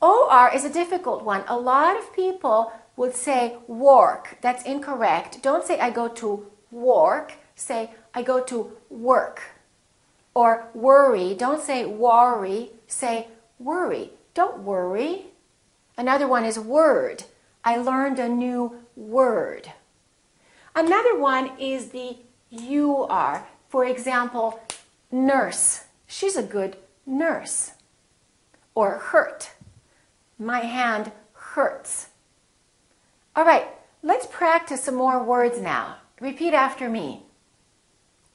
O-R is a difficult one. A lot of people would say work. That's incorrect. Don't say I go to work. Say I go to work. Or worry. Don't say worry. Say worry. Don't worry. Another one is word. I learned a new word. Another one is the UR. For example, nurse. She's a good nurse. Or hurt. My hand hurts. All right, let's practice some more words now. Repeat after me.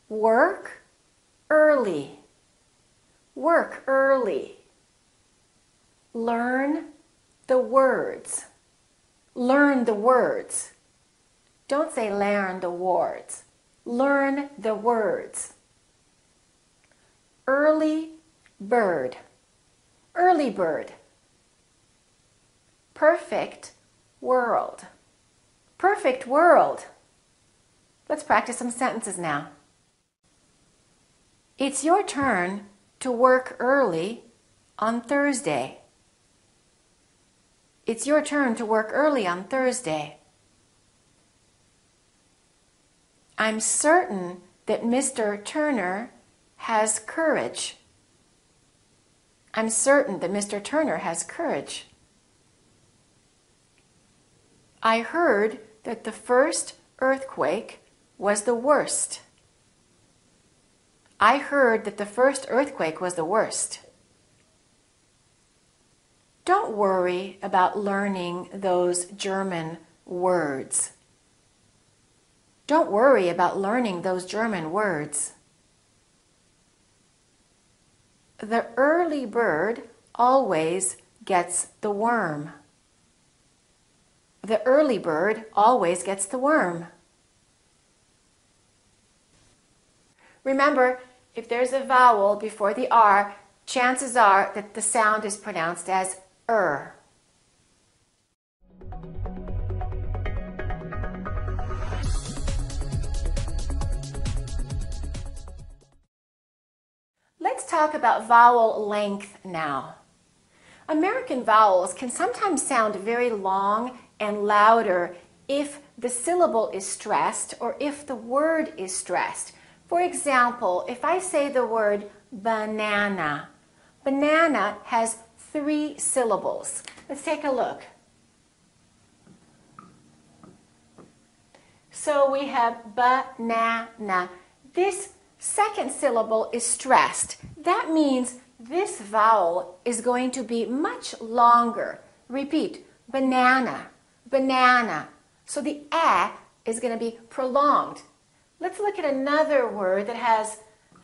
Work early. Work early. Learn the words. Learn the words. Don't say learn the words. Learn the words. Early bird. Early bird. Perfect world. Perfect world. Let's practice some sentences now. It's your turn to work early on Thursday. It's your turn to work early on Thursday. I'm certain that Mr. Turner has courage. I'm certain that Mr. Turner has courage. I heard that the first earthquake was the worst. I heard that the first earthquake was the worst. Don't worry about learning those German words. Don't worry about learning those German words. The early bird always gets the worm. The early bird always gets the worm. Remember, if there's a vowel before the R, chances are that the sound is pronounced as er. Let's talk about vowel length now. American vowels can sometimes sound very long and louder if the syllable is stressed or if the word is stressed. For example, if I say the word banana, banana has 3 syllables. Let's take a look. So we have banana. This second syllable is stressed. That means this vowel is going to be much longer. Repeat, banana, banana. So the a is going to be prolonged. Let's look at another word that has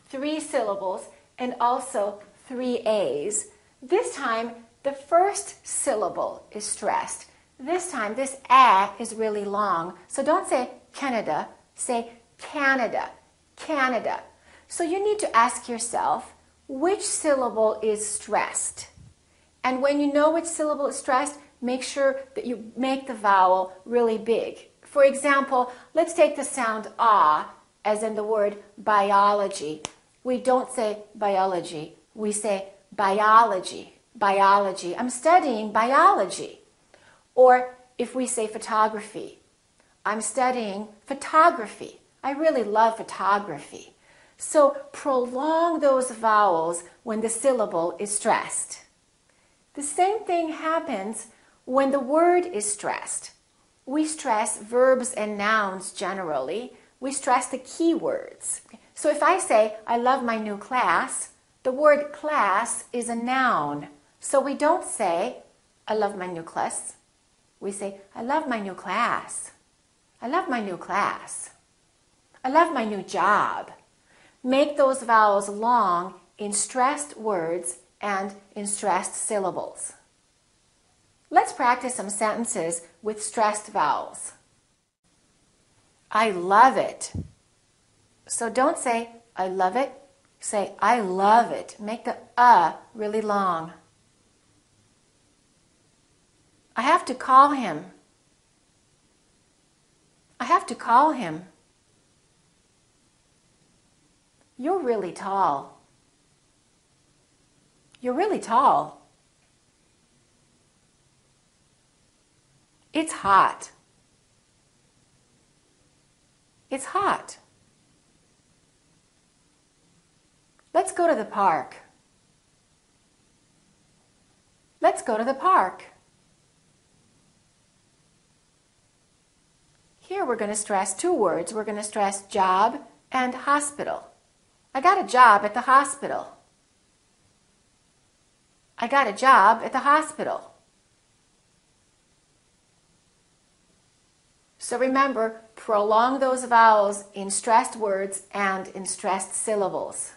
3 syllables and also 3 a's. This time, the first syllable is stressed. This time, this a is really long. So don't say Canada, say Canada, Canada. So you need to ask yourself, which syllable is stressed? And when you know which syllable is stressed, make sure that you make the vowel really big. For example, let's take the sound ah, as in the word biology. We don't say biology, we say biology, biology. I'm studying biology. Or if we say photography, I'm studying photography. I really love photography. So prolong those vowels when the syllable is stressed. The same thing happens when the word is stressed. We stress verbs and nouns generally. We stress the key words. So if I say, I love my new class, the word class is a noun. So we don't say, I love my new class. We say, I love my new class. I love my new class. I love my new job. Make those vowels long in stressed words and in stressed syllables. Let's practice some sentences with stressed vowels. I love it. So don't say, I love it. Say, I love it. Make the really long. I have to call him. I have to call him. You're really tall. You're really tall. It's hot. It's hot. Let's go to the park. Let's go to the park. Here we're going to stress 2 words. We're going to stress job and hospital. I got a job at the hospital. I got a job at the hospital. So remember, prolong those vowels in stressed words and in stressed syllables.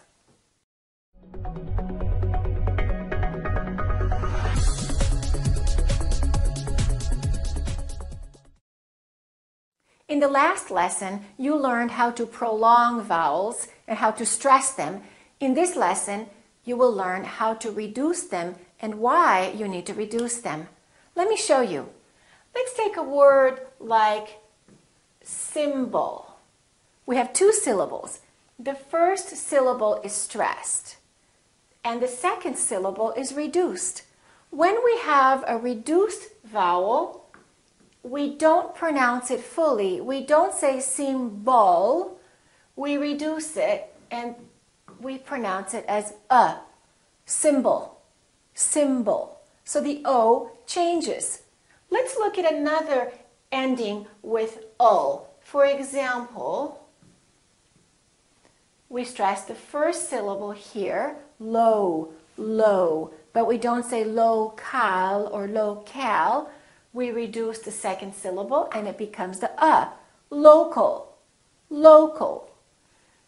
In the last lesson, you learned how to prolong vowels and how to stress them. In this lesson, you will learn how to reduce them and why you need to reduce them. Let me show you. Let's take a word like symbol. We have 2 syllables. The first syllable is stressed, and the second syllable is reduced. When we have a reduced vowel, we don't pronounce it fully. We don't say symbol. We reduce it and we pronounce it as a. Symbol. Symbol. So the O changes. Let's look at another ending with O. For example, we stress the first syllable here, low, low, but we don't say local or locale. We reduce the second syllable and it becomes the local, local.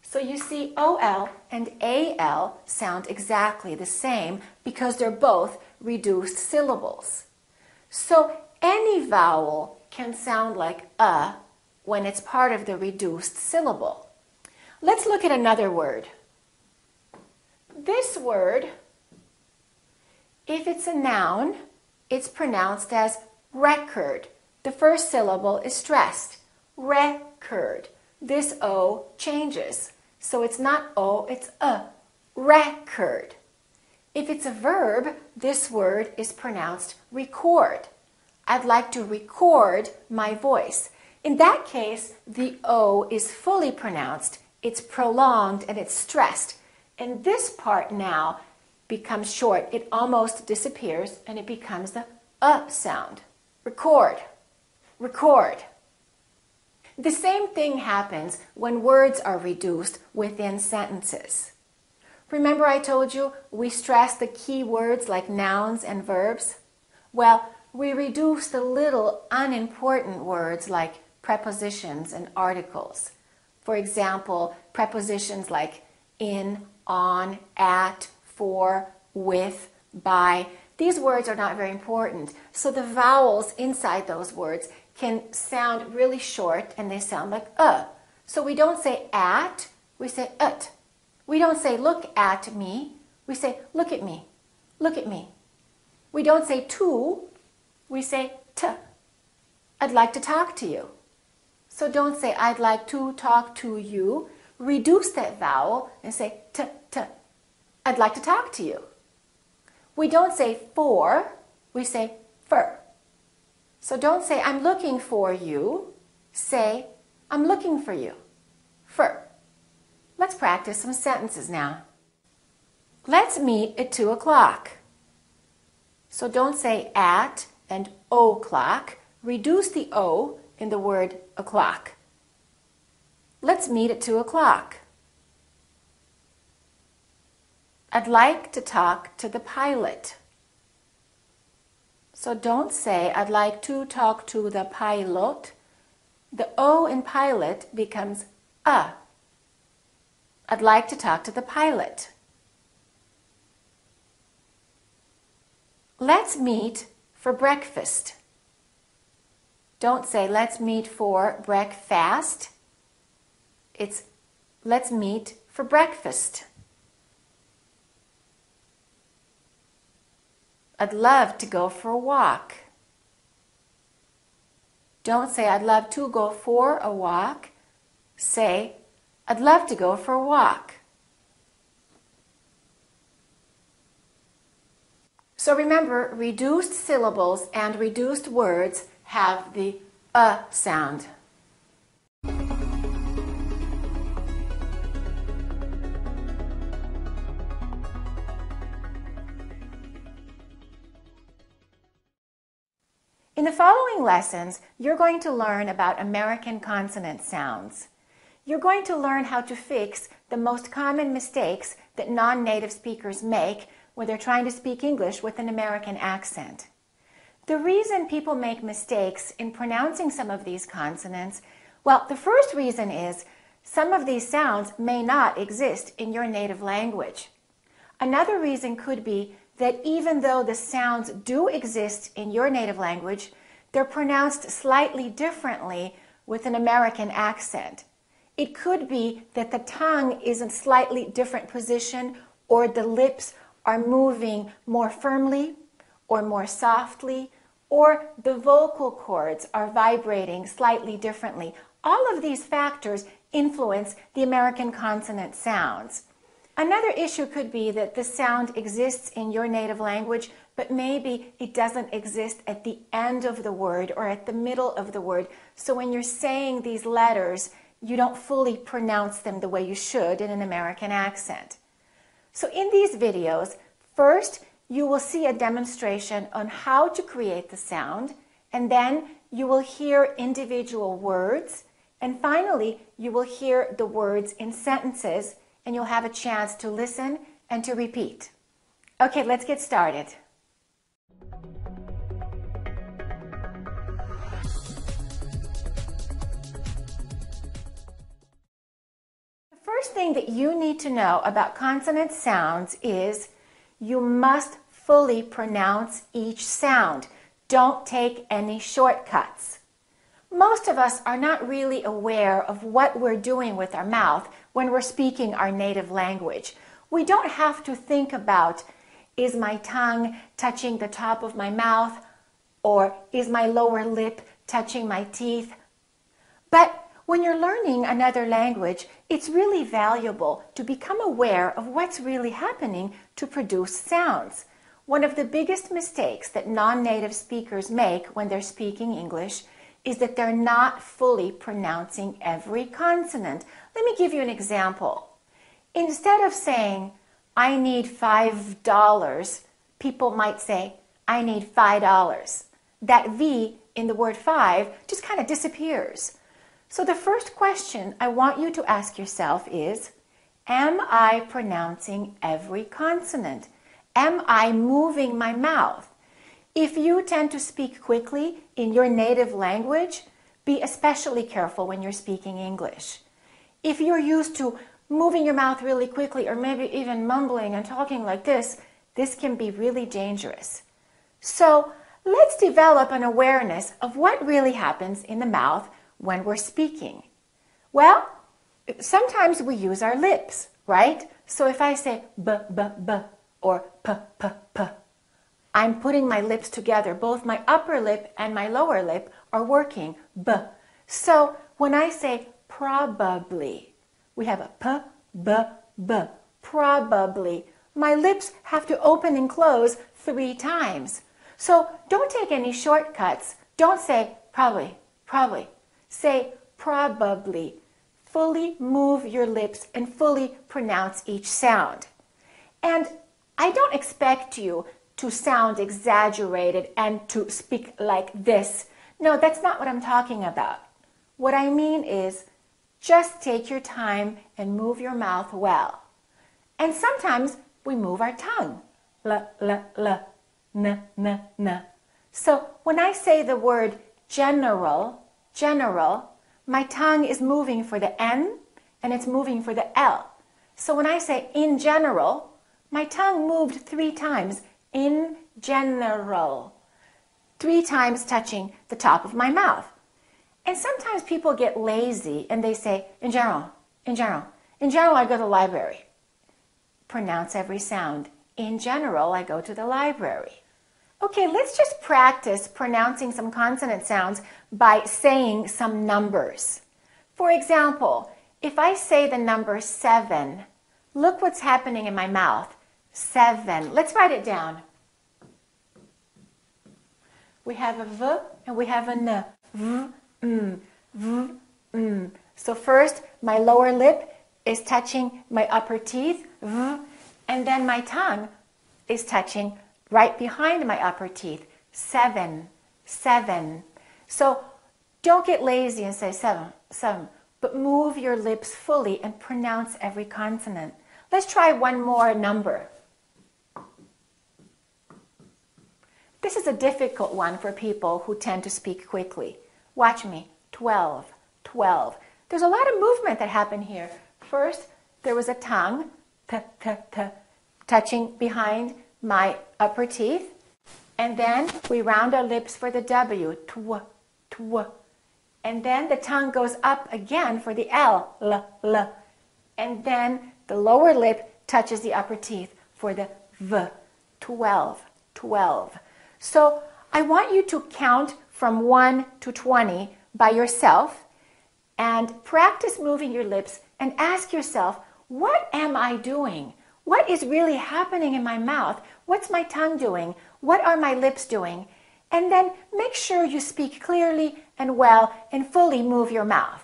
So you see OL and AL sound exactly the same because they're both reduced syllables. So any vowel can sound like when it's part of the reduced syllable. Let's look at another word. This word, if it's a noun, it's pronounced as record. The first syllable is stressed. Record. This O changes. So it's not O, it's a. Record. If it's a verb, this word is pronounced record. I'd like to record my voice. In that case, the O is fully pronounced, it's prolonged, and it's stressed. And this part now becomes short. It almost disappears, and it becomes the sound. Record, record. The same thing happens when words are reduced within sentences. Remember I told you we stress the key words like nouns and verbs? Well, we reduce the little unimportant words like prepositions and articles. For example, prepositions like in, on, at, for, with, by. These words are not very important, so the vowels inside those words can sound really short and they sound like So we don't say at, we say ut. We don't say look at me, we say look at me, look at me. We don't say to, we say t. I'd like to talk to you. So don't say I'd like to talk to you. Reduce that vowel and say t. I'd like to talk to you. We don't say for, we say for. So don't say I'm looking for you. Say I'm looking for you. For. Let's practice some sentences now. Let's meet at 2 o'clock. So don't say at and o'clock. Reduce the O in the word o'clock. Let's meet at 2 o'clock. I'd like to talk to the pilot. So don't say I'd like to talk to the pilot. The O in pilot becomes a. I'd like to talk to the pilot. Let's meet for breakfast. Don't say let's meet for breakfast. It's let's meet for breakfast. I'd love to go for a walk. Don't say I'd love to go for a walk. Say I'd love to go for a walk. So remember, reduced syllables and reduced words have the sound. In the following lessons, you're going to learn about American consonant sounds. You're going to learn how to fix the most common mistakes that non-native speakers make when they're trying to speak English with an American accent. The reason people make mistakes in pronouncing some of these consonants, well, the first reason is some of these sounds may not exist in your native language. Another reason could be that even though the sounds do exist in your native language, they're pronounced slightly differently with an American accent. It could be that the tongue is in a slightly different position, or the lips are moving more firmly or more softly, or the vocal cords are vibrating slightly differently. All of these factors influence the American consonant sounds. Another issue could be that the sound exists in your native language, but maybe it doesn't exist at the end of the word or at the middle of the word. So when you're saying these letters, you don't fully pronounce them the way you should in an American accent. So in these videos, first you will see a demonstration on how to create the sound, and then you will hear individual words, and finally you will hear the words in sentences, and you'll have a chance to listen and to repeat. Okay, let's get started. The first thing that you need to know about consonant sounds is you must fully pronounce each sound. Don't take any shortcuts. Most of us are not really aware of what we're doing with our mouth when we're speaking our native language. We don't have to think about, is my tongue touching the top of my mouth, or is my lower lip touching my teeth? But When you're learning another language, it's really valuable to become aware of what's really happening to produce sounds. One of the biggest mistakes that non-native speakers make when they're speaking English is that they're not fully pronouncing every consonant. Let me give you an example. Instead of saying, I need $5, people might say, I need $5. That V in the word five just kind of disappears. So the first question I want you to ask yourself is, am I pronouncing every consonant? Am I moving my mouth? If you tend to speak quickly in your native language, be especially careful when you're speaking English. If you're used to moving your mouth really quickly or maybe even mumbling and talking like this can be really dangerous. So let's develop an awareness of what really happens in the mouth when we're speaking. Well, sometimes we use our lips, right? So if I say b, b, b or p, p, p, I'm putting my lips together. Both my upper lip and my lower lip are working. B. So when I say probably, we have a p, b, b. Probably. My lips have to open and close 3 times. So don't take any shortcuts. Don't say probably, probably. Say probably. Fully move your lips and fully pronounce each sound. And I don't expect you to sound exaggerated and to speak like this. No, that's not what I'm talking about. What I mean is just take your time and move your mouth well. And sometimes we move our tongue. L, l, l, n, n, n. So when I say the word general, general, my tongue is moving for the N and it's moving for the L. So when I say in general, my tongue moved 3 times. In general. 3 times touching the top of my mouth. And sometimes people get lazy and they say, in general, in general. In general, I go to the library. Pronounce every sound. In general, I go to the library. Okay, let's just practice pronouncing some consonant sounds by saying some numbers. For example, if I say the number 7, look what's happening in my mouth. 7. Let's write it down. We have a V and we have a N. V, M, V, M. So first, my lower lip is touching my upper teeth. V, and then my tongue is touching right behind my upper teeth. 7, 7. So don't get lazy and say 7, 7, but move your lips fully and pronounce every consonant. Let's try one more number. This is a difficult one for people who tend to speak quickly. Watch me. 12, 12. There's a lot of movement that happened here. First, there was a tongue, t, t, t, touching behind my upper teeth. And then we round our lips for the W, tw, tw. And then the tongue goes up again for the L, l, l. And then the lower lip touches the upper teeth for the V, 12, 12. So I want you to count from 1 to 20 by yourself and practice moving your lips and ask yourself, what am I doing? What is really happening in my mouth? What's my tongue doing? What are my lips doing? And then make sure you speak clearly and well and fully move your mouth.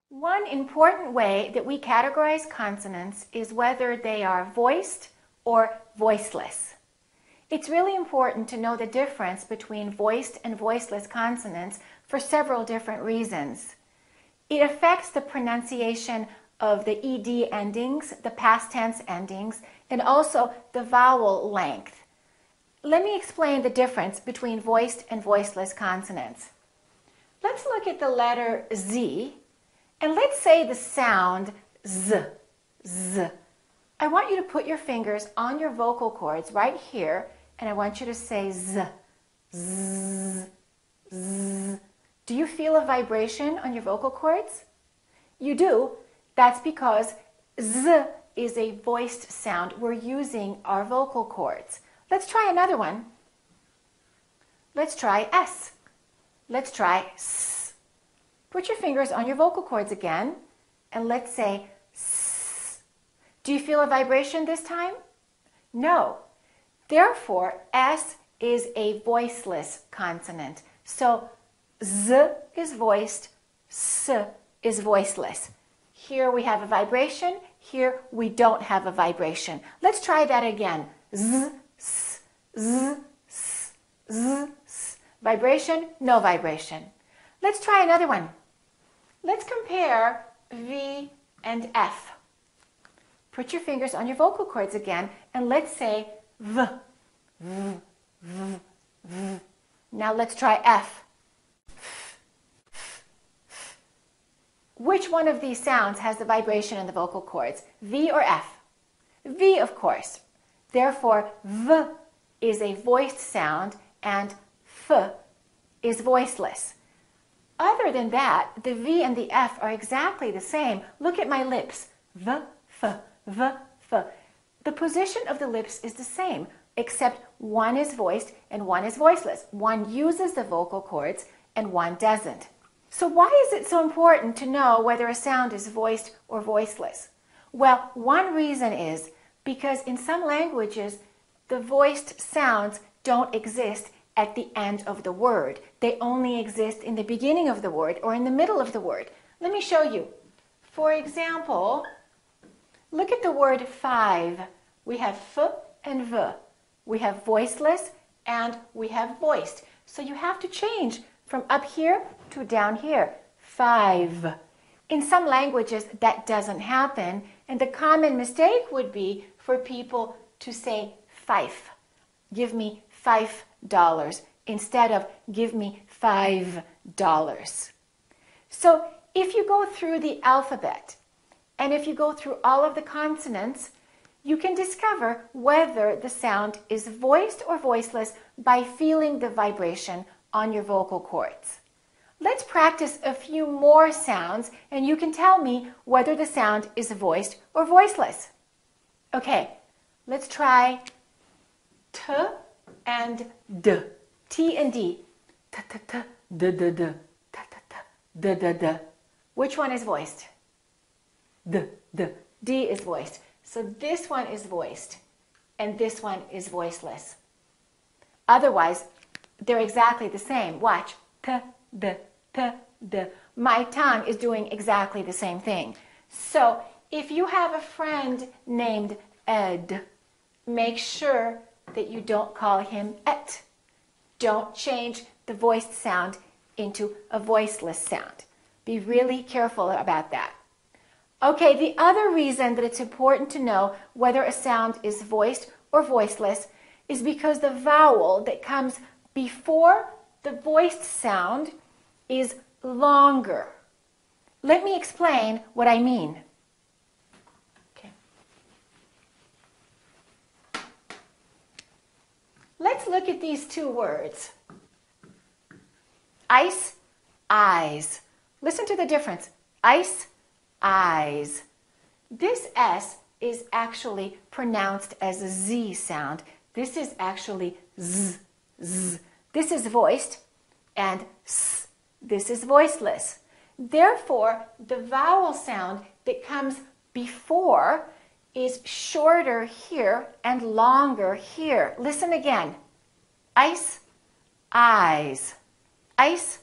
One important way that we categorize consonants is whether they are voiced or voiceless. It's really important to know the difference between voiced and voiceless consonants for several different reasons. It affects the pronunciation of the ed endings, the past tense endings, and also the vowel length. Let me explain the difference between voiced and voiceless consonants. Let's look at the letter Z. And let's say the sound Z, Z. I want you to put your fingers on your vocal cords right here, and I want you to say Z, Z, Z. Do you feel a vibration on your vocal cords? You do. That's because Z is a voiced sound. We're using our vocal cords. Let's try another one. Let's try S. Let's try S. Put your fingers on your vocal cords again, and let's say S. Do you feel a vibration this time? No. Therefore, S is a voiceless consonant. So, Z is voiced, S is voiceless. Here we have a vibration, here we don't have a vibration. Let's try that again. Z, S, Z, S, Z, S. Vibration, no vibration. Let's try another one. Let's compare V and F. Put your fingers on your vocal cords again, and let's say V, V, V, V. Now let's try F. Which one of these sounds has the vibration in the vocal cords, V or F? V, of course. Therefore, V is a voiced sound and F is voiceless. Other than that, the V and the F are exactly the same. Look at my lips. V, F, V, F. The position of the lips is the same, except one is voiced and one is voiceless. One uses the vocal cords and one doesn't. So why is it so important to know whether a sound is voiced or voiceless? Well, one reason is because in some languages, the voiced sounds don't exist at the end of the word. They only exist in the beginning of the word or in the middle of the word. Let me show you. For example, look at the word five. We have F and V. We have voiceless and we have voiced. So you have to change from up here to down here. Five. In some languages, that doesn't happen, and the common mistake would be for people to say five. Give me $5 instead of give me $5. So if you go through the alphabet, and if you go through all of the consonants, you can discover whether the sound is voiced or voiceless by feeling the vibration on your vocal cords. Let's practice a few more sounds and you can tell me whether the sound is voiced or voiceless. Okay, let's try T and D. T and D. T, T, T, D, D, D. T, T, T, D, D, D. Which one is voiced? D, D. D is voiced. So this one is voiced and this one is voiceless. Otherwise, they're exactly the same. Watch. T, D, T, D. My tongue is doing exactly the same thing. So if you have a friend named Ed, make sure that you don't call him et. Don't change the voiced sound into a voiceless sound. Be really careful about that. Okay, the other reason that it's important to know whether a sound is voiced or voiceless is because the vowel that comes before the voiced sound is longer. Let me explain what I mean. Okay. Let's look at these two words. Ice, eyes. Listen to the difference. Ice, eyes. This S is actually pronounced as a Z sound. This is actually Z, Z. This is voiced, and S, this is voiceless. Therefore, the vowel sound that comes before is shorter here and longer here. Listen again. Ice, eyes. Ice,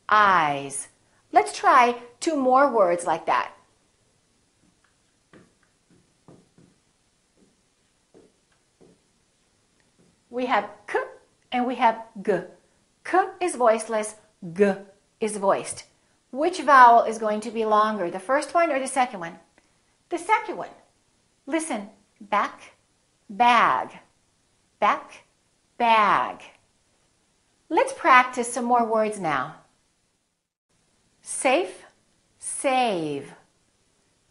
eyes. Let's try two more words like that. We have K and we have G. K is voiceless, G is voiced. Which vowel is going to be longer, the first one or the second one? The second one. Listen, back, bag, back, bag. Let's practice some more words now. Safe, save.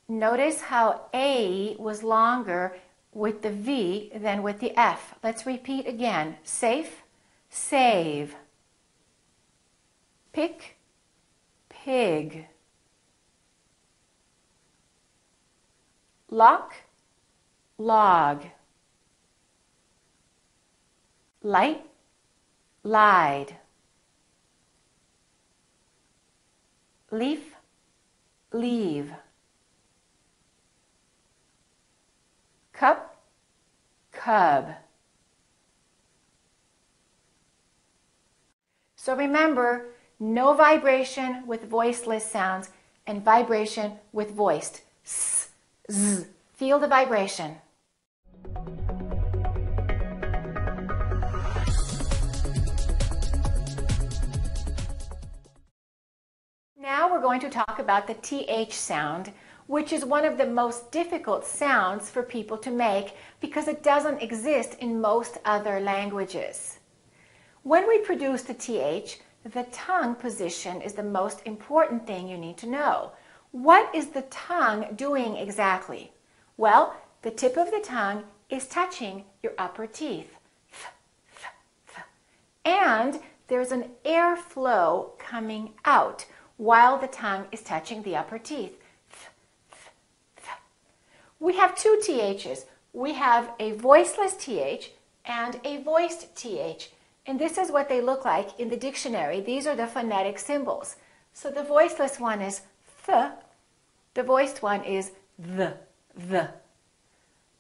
Notice how A was longer with the V than with the F. Let's repeat again. Safe, save. Pick, pig. Lock, log, light, lied, leaf, leave, cup, cub. So remember, no vibration with voiceless sounds and vibration with voiced. S, z. Feel the vibration. Now we're going to talk about the TH sound, which is one of the most difficult sounds for people to make because it doesn't exist in most other languages. When we produce the TH, the tongue position is the most important thing you need to know. What is the tongue doing exactly? Well, the tip of the tongue is touching your upper teeth. And there's an airflow coming out while the tongue is touching the upper teeth. We have two THs. We have a voiceless TH and a voiced TH. And this is what they look like in the dictionary. These are the phonetic symbols. So the voiceless one is th. The voiced one is the.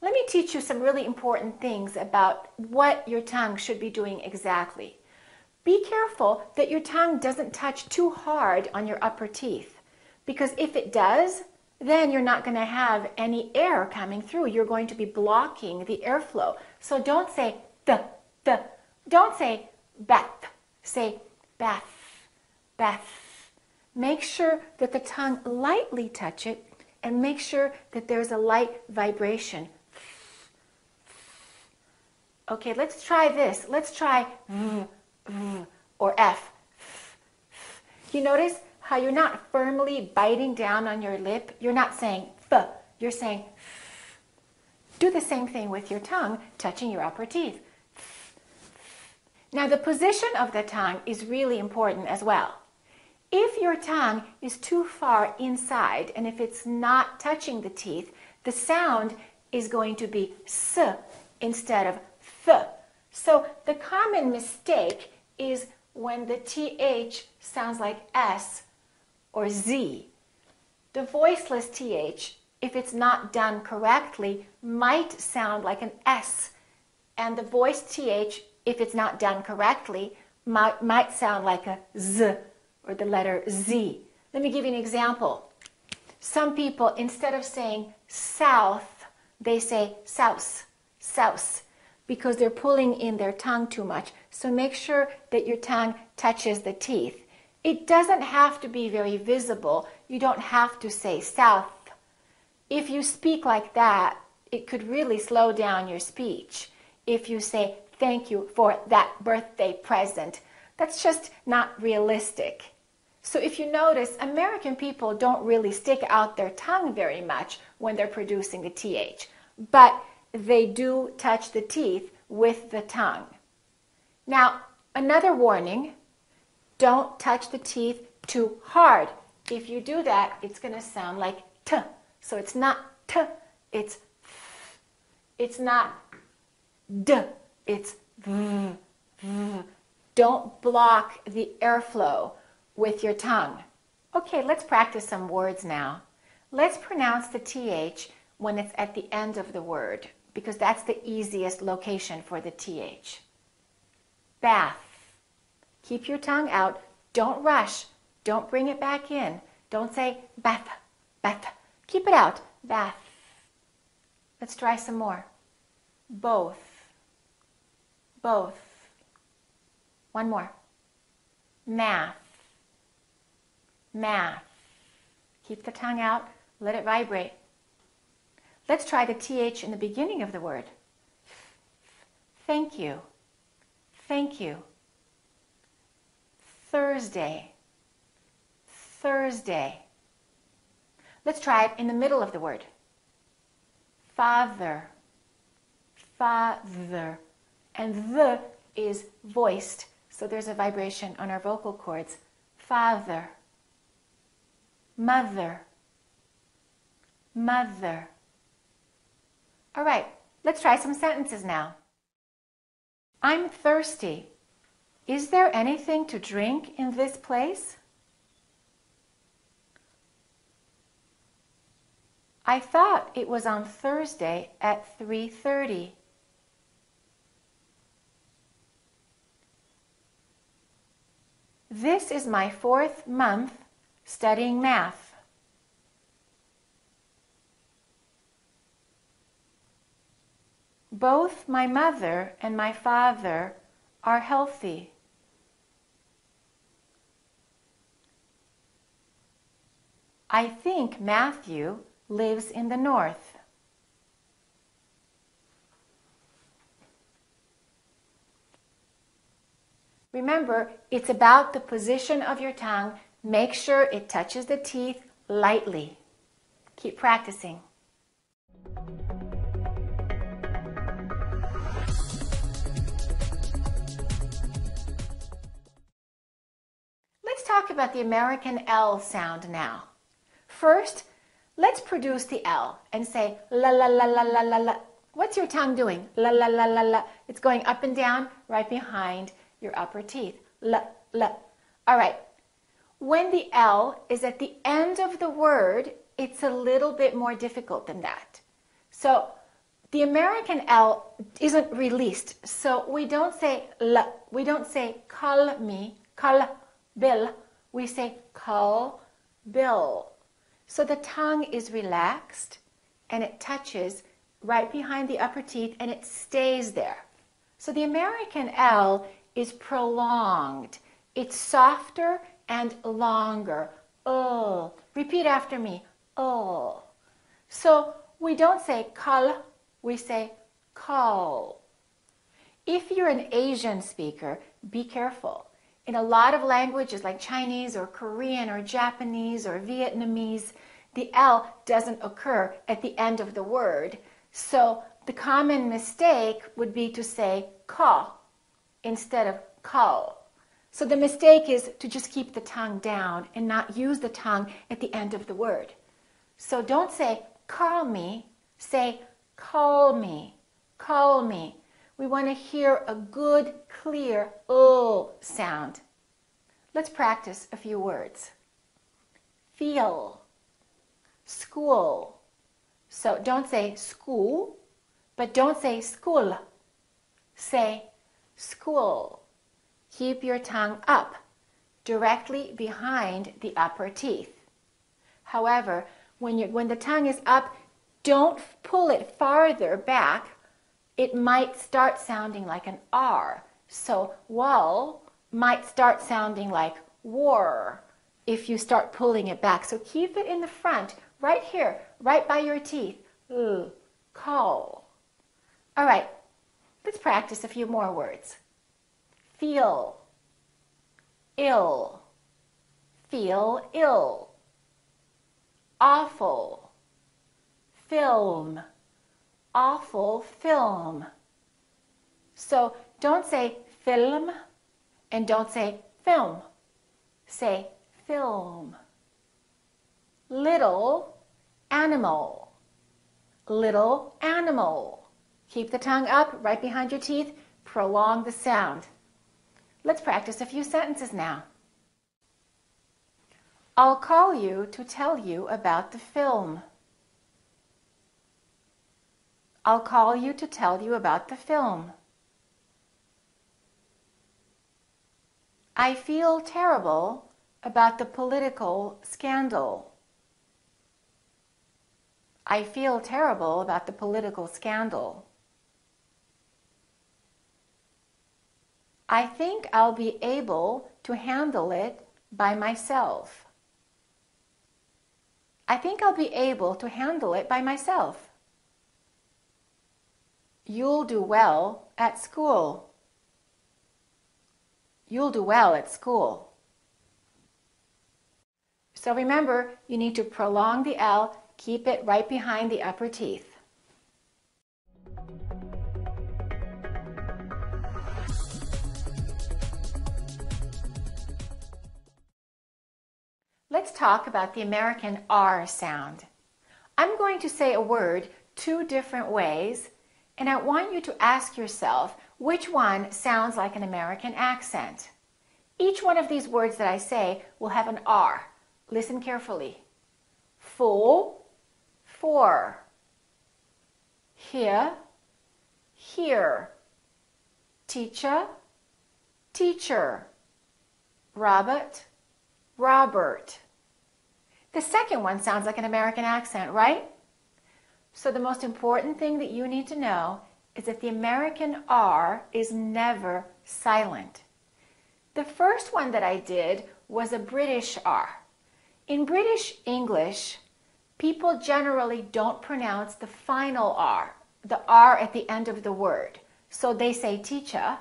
Let me teach you some really important things about what your tongue should be doing exactly. Be careful that your tongue doesn't touch too hard on your upper teeth, because if it does, then you're not going to have any air coming through. You're going to be blocking the airflow. So don't say the. Don't say bath. Say bath, bath. Make sure that the tongue lightly touch it, and make sure that there's a light vibration. Okay, let's try this. Let's try v or f. You notice how you're not firmly biting down on your lip? You're not saying f, you're saying f. Do the same thing with your tongue touching your upper teeth. Now, the position of the tongue is really important as well. If your tongue is too far inside, and if it's not touching the teeth, the sound is going to be s instead of th. So the common mistake is when the th sounds like s or z. The voiceless th, if it's not done correctly, might sound like an s, and the voiced th, if it's not done correctly, might sound like a z or the letter z. Let me give you an example. Some people, instead of saying south, they say souse, souse, because they're pulling in their tongue too much. So make sure that your tongue touches the teeth. It doesn't have to be very visible. You don't have to say south. If you speak like that, it could really slow down your speech. If you say, thank you for that birthday present, that's just not realistic. So if you notice, American people don't really stick out their tongue very much when they're producing the TH, but they do touch the teeth with the tongue. Now, another warning, don't touch the teeth too hard. If you do that, it's going to sound like t. So it's not t, it's f. It's not d, it's v. Don't block the airflow with your tongue. Okay, let's practice some words now. Let's pronounce the TH when it's at the end of the word, because that's the easiest location for the TH. Bath. Keep your tongue out. Don't rush. Don't bring it back in. Don't say bath, bath. Keep it out. Bath. Let's try some more. Both. Both. One more. Math. Math. Keep the tongue out. Let it vibrate. Let's try the TH in the beginning of the word. Thank you. Thank you. Thursday. Thursday. Let's try it in the middle of the word. Father. Father. And the is voiced, so there's a vibration on our vocal cords. Father. Mother. Mother. All right, let's try some sentences now. I'm thirsty. Is there anything to drink in this place? I thought it was on Thursday at 3:30. This is my 4th month studying math. Both my mother and my father are healthy. I think Matthew lives in the north. Remember, it's about the position of your tongue. Make sure it touches the teeth lightly. Keep practicing. Let's talk about the American L sound now. First, let's produce the L and say la la la la la la la. What's your tongue doing? La la la la la. It's going up and down right behind your upper teeth. La la. All right. When the L is at the end of the word, it's a little bit more difficult than that. So the American L isn't released. So we don't say la. We don't say call me, call Bill. We say call Bill. So the tongue is relaxed and it touches right behind the upper teeth and it stays there. So the American L is prolonged. It's softer and longer. Oh. Repeat after me. Oh. So we don't say call, we say call. If you're an Asian speaker, be careful. In a lot of languages like Chinese or Korean or Japanese or Vietnamese, the L doesn't occur at the end of the word. So the common mistake would be to say call instead of call. So the mistake is to just keep the tongue down and not use the tongue at the end of the word. So don't say call me, say call me, call me. We want to hear a good, clear sound. Let's practice a few words. Feel, school. So don't say school, but don't say school. Say school. Keep your tongue up, directly behind the upper teeth. However, when the tongue is up, don't pull it farther back. It might start sounding like an R. So wall might start sounding like war if you start pulling it back. So keep it in the front, right here, right by your teeth. Call. All right, let's practice a few more words. Feel, ill, feel ill. Awful, film, awful film. So don't say film and don't say film. Say film. Little animal, little animal. Keep the tongue up right behind your teeth. Prolong the sound. Let's practice a few sentences now. I'll call you to tell you about the film. I'll call you to tell you about the film. I feel terrible about the political scandal. I feel terrible about the political scandal. I think I'll be able to handle it by myself. I think I'll be able to handle it by myself. You'll do well at school. You'll do well at school. So remember, you need to prolong the L, keep it right behind the upper teeth. Let's talk about the American R sound. I'm going to say a word. two different ways, and I want you to ask yourself which one sounds like an American accent. Each one of these words that I say will have an R. Listen carefully. Full, for. Here, here. Teacher, teacher. Robert, Robert. The second one sounds like an American accent, right? So the most important thing that you need to know is that the American R is never silent. The first one that I did was a British R. In British English, people generally don't pronounce the final R, the R at the end of the word. So they say teacher.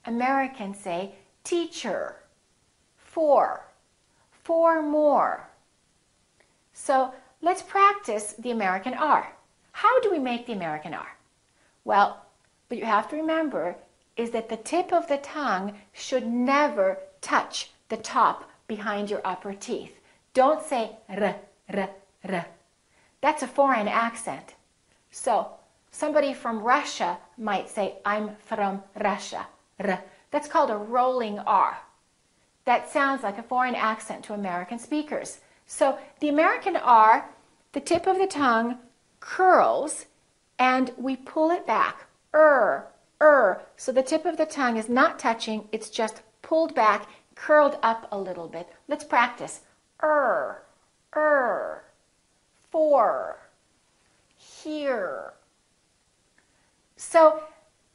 Americans say teacher. For more. So let's practice the American R. How do we make the American R? Well, what you have to remember is that the tip of the tongue should never touch the top behind your upper teeth. Don't say r, r, r. That's a foreign accent. So somebody from Russia might say, I'm from Russia. R. That's called a rolling R. That sounds like a foreign accent to American speakers. So the American R, the tip of the tongue curls and we pull it back. So the tip of the tongue is not touching, it's just pulled back, curled up a little bit. Let's practice. For, here. So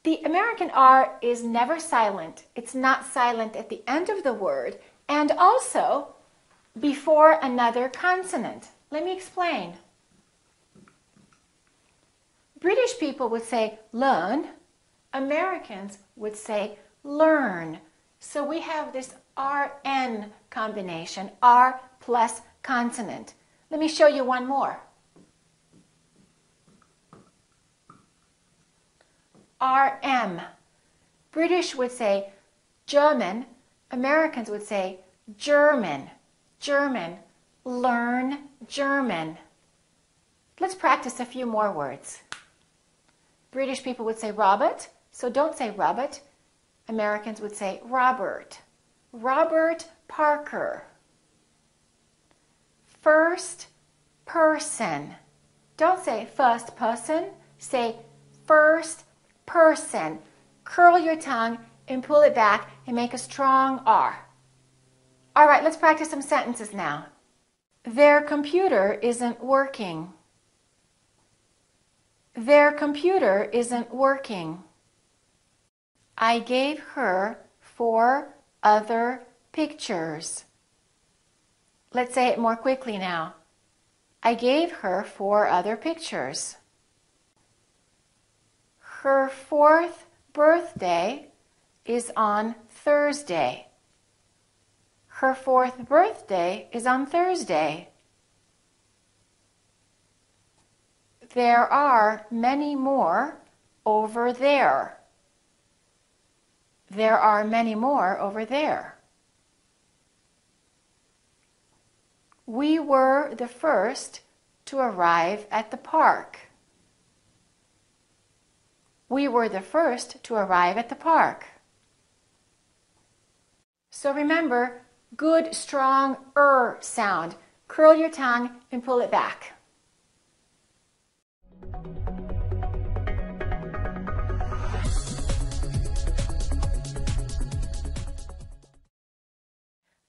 the American R is never silent. It's not silent at the end of the word and also before another consonant. Let me explain. British people would say learn. Americans would say learn. So we have this RN combination, R plus consonant. Let me show you one more. RM. British would say German. Americans would say German. German. Learn German. Let's practice a few more words. British people would say Robert, so don't say Robert. Americans would say Robert. Robert Parker. First person. Don't say first person, say first person. Curl your tongue and pull it back and make a strong R. All right, let's practice some sentences now. Their computer isn't working. Their computer isn't working. I gave her 4 other pictures. Let's say it more quickly now. I gave her 4 other pictures. Her 4th birthday is on Thursday. Her 4th birthday is on Thursday. There are many more over there. There are many more over there. We were the first to arrive at the park. We were the first to arrive at the park. So remember, good, strong sound. Curl your tongue and pull it back.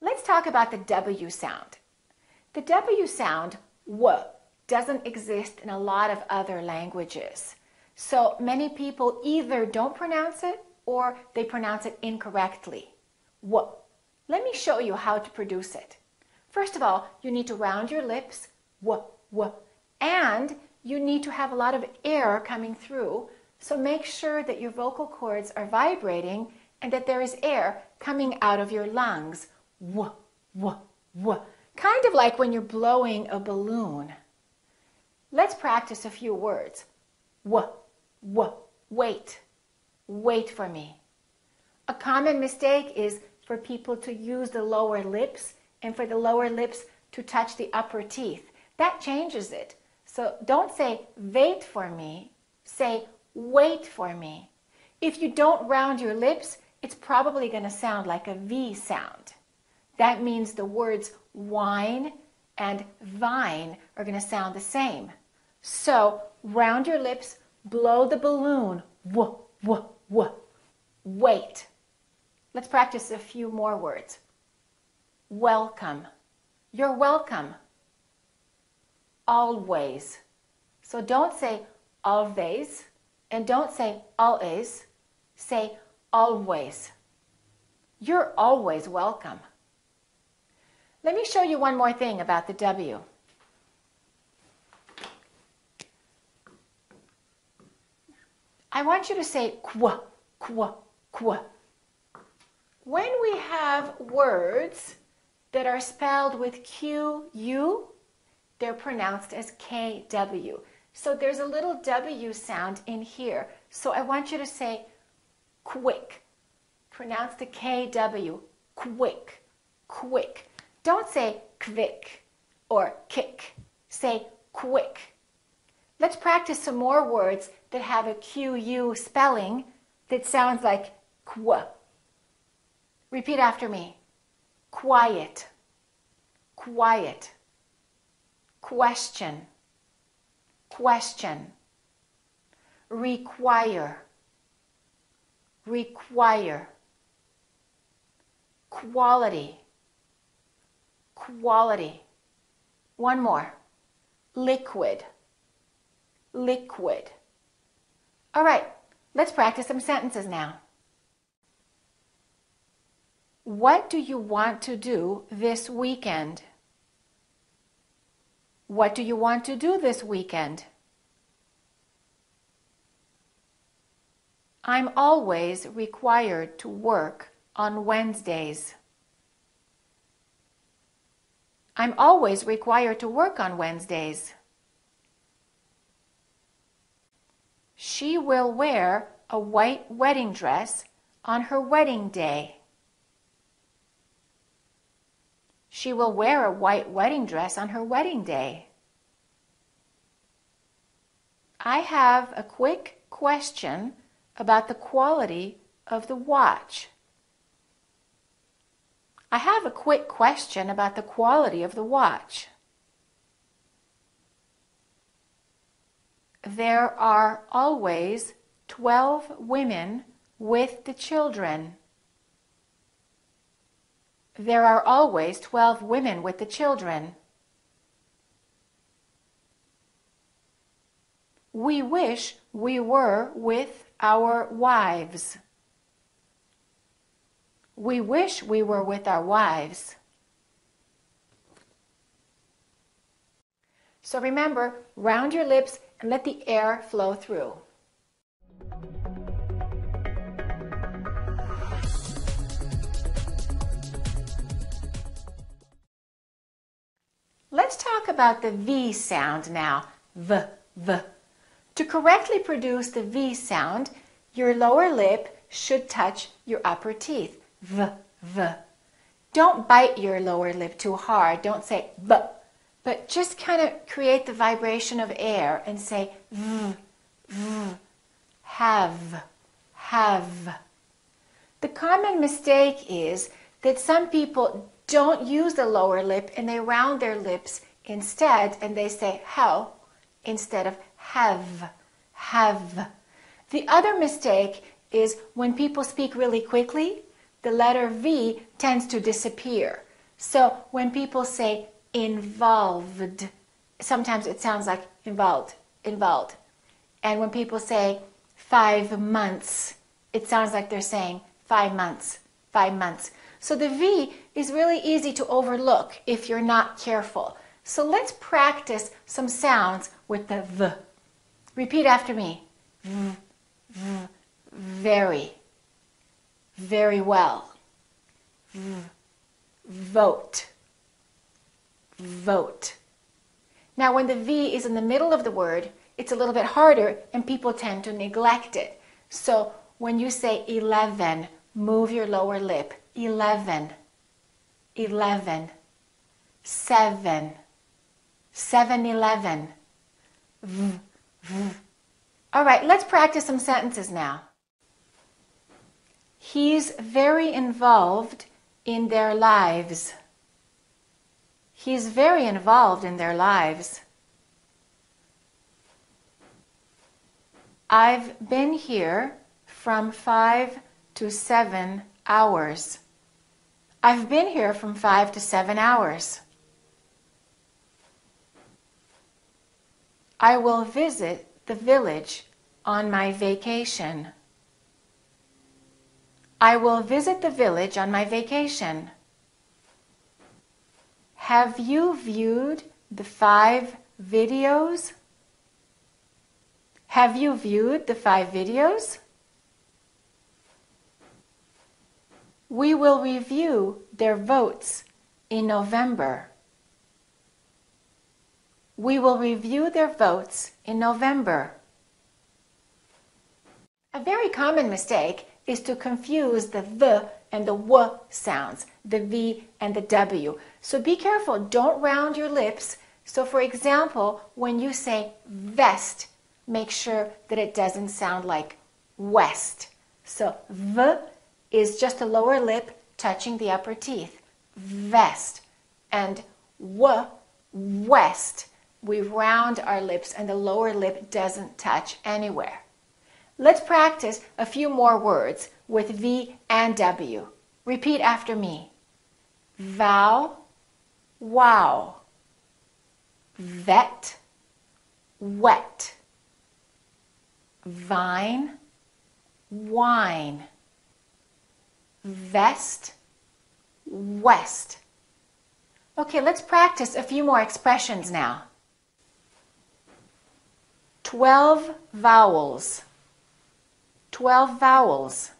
Let's talk about the W sound. The W sound, W, doesn't exist in a lot of other languages. So many people either don't pronounce it or they pronounce it incorrectly. W. Let me show you how to produce it. First of all, you need to round your lips, W, W, and you need to have a lot of air coming through. So make sure that your vocal cords are vibrating and that there is air coming out of your lungs. W, W, W. Kind of like when you're blowing a balloon. Let's practice a few words. W, W, wait. Wait for me. A common mistake is for people to use the lower lips and for the lower lips to touch the upper teeth. That changes it. So don't say wait for me, say wait for me. If you don't round your lips, it's probably going to sound like a V sound. That means the words wine and vine are going to sound the same. So round your lips, blow the balloon. W, w, w. Wait. Let's practice a few more words. Welcome. You're welcome. Always. So don't say always and don't say always. Say always. You're always welcome. Let me show you one more thing about the W. I want you to say kwa, kwa, kwa. When we have words that are spelled with Q-U, they're pronounced as KW. So there's a little W sound in here. So I want you to say quick. Pronounce the KW. Quick. Quick. Don't say quick or kick. Say quick. Let's practice some more words that have a QU spelling that sounds like kwa. Repeat after me. Quiet. Quiet. Question. Question. Require. Require. Quality. Quality. One more. Liquid. Liquid. All right, let's practice some sentences now. What do you want to do this weekend? What do you want to do this weekend? I'm always required to work on Wednesdays. I'm always required to work on Wednesdays. She will wear a white wedding dress on her wedding day. She will wear a white wedding dress on her wedding day. I have a quick question about the quality of the watch. I have a quick question about the quality of the watch. There are always 12 women with the children. There are always 12 women with the children. We wish we were with our wives. We wish we were with our wives. So remember, round your lips and let the air flow through. Let's talk about the V sound now. V, V. To correctly produce the V sound, your lower lip should touch your upper teeth. V, V. Don't bite your lower lip too hard. Don't say B. But just kind of create the vibration of air and say V, V, have, have. The common mistake is that some people don't use the lower lip and they round their lips instead and they say how instead of have, have. The other mistake is when people speak really quickly, the letter V tends to disappear. So when people say involved, sometimes it sounds like involved, involved. And when people say 5 months, it sounds like they're saying 5 months, 5 months. So the V is really easy to overlook if you're not careful. So let's practice some sounds with the V. Repeat after me. V, V, very, very well. V, vote, vote. Now when the V is in the middle of the word, it's a little bit harder and people tend to neglect it. So when you say 11, move your lower lip. 11, 11, 7, 7-Eleven. v, v. All right, let's practice some sentences now. He's very involved in their lives. He's very involved in their lives. I've been here from 5 to 7 hours. I've been here from 5 to 7 hours. I will visit the village on my vacation. I will visit the village on my vacation. Have you viewed the 5 videos? Have you viewed the 5 videos? We will review their votes in November. We will review their votes in November. A very common mistake is to confuse the V and the W sounds, the V and the W. So be careful, don't round your lips. So for example, when you say vest, make sure that it doesn't sound like west. So V is just a lower lip touching the upper teeth, vest. And W, west, we round our lips and the lower lip doesn't touch anywhere. Let's practice a few more words with V and W. Repeat after me. Vow, wow. Vet, wet. Vine, wine. Vest, west. Okay, let's practice a few more expressions now. 12 vowels. 12 vowels.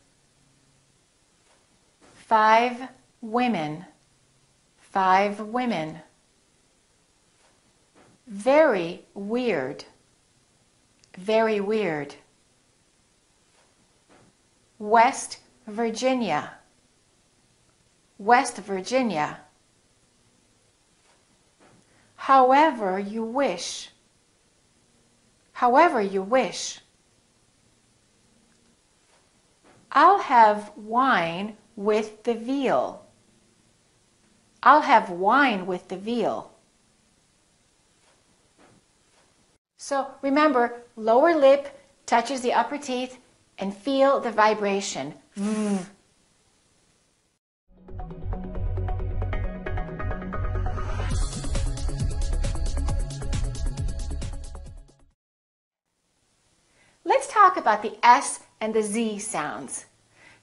5 women. 5 women. Very weird. Very weird. West Virginia. West Virginia. However you wish. However you wish. I'll have wine with the veal. I'll have wine with the veal. So remember, lower lip touches the upper teeth and feel the vibration. Let's talk about the S and the Z sounds.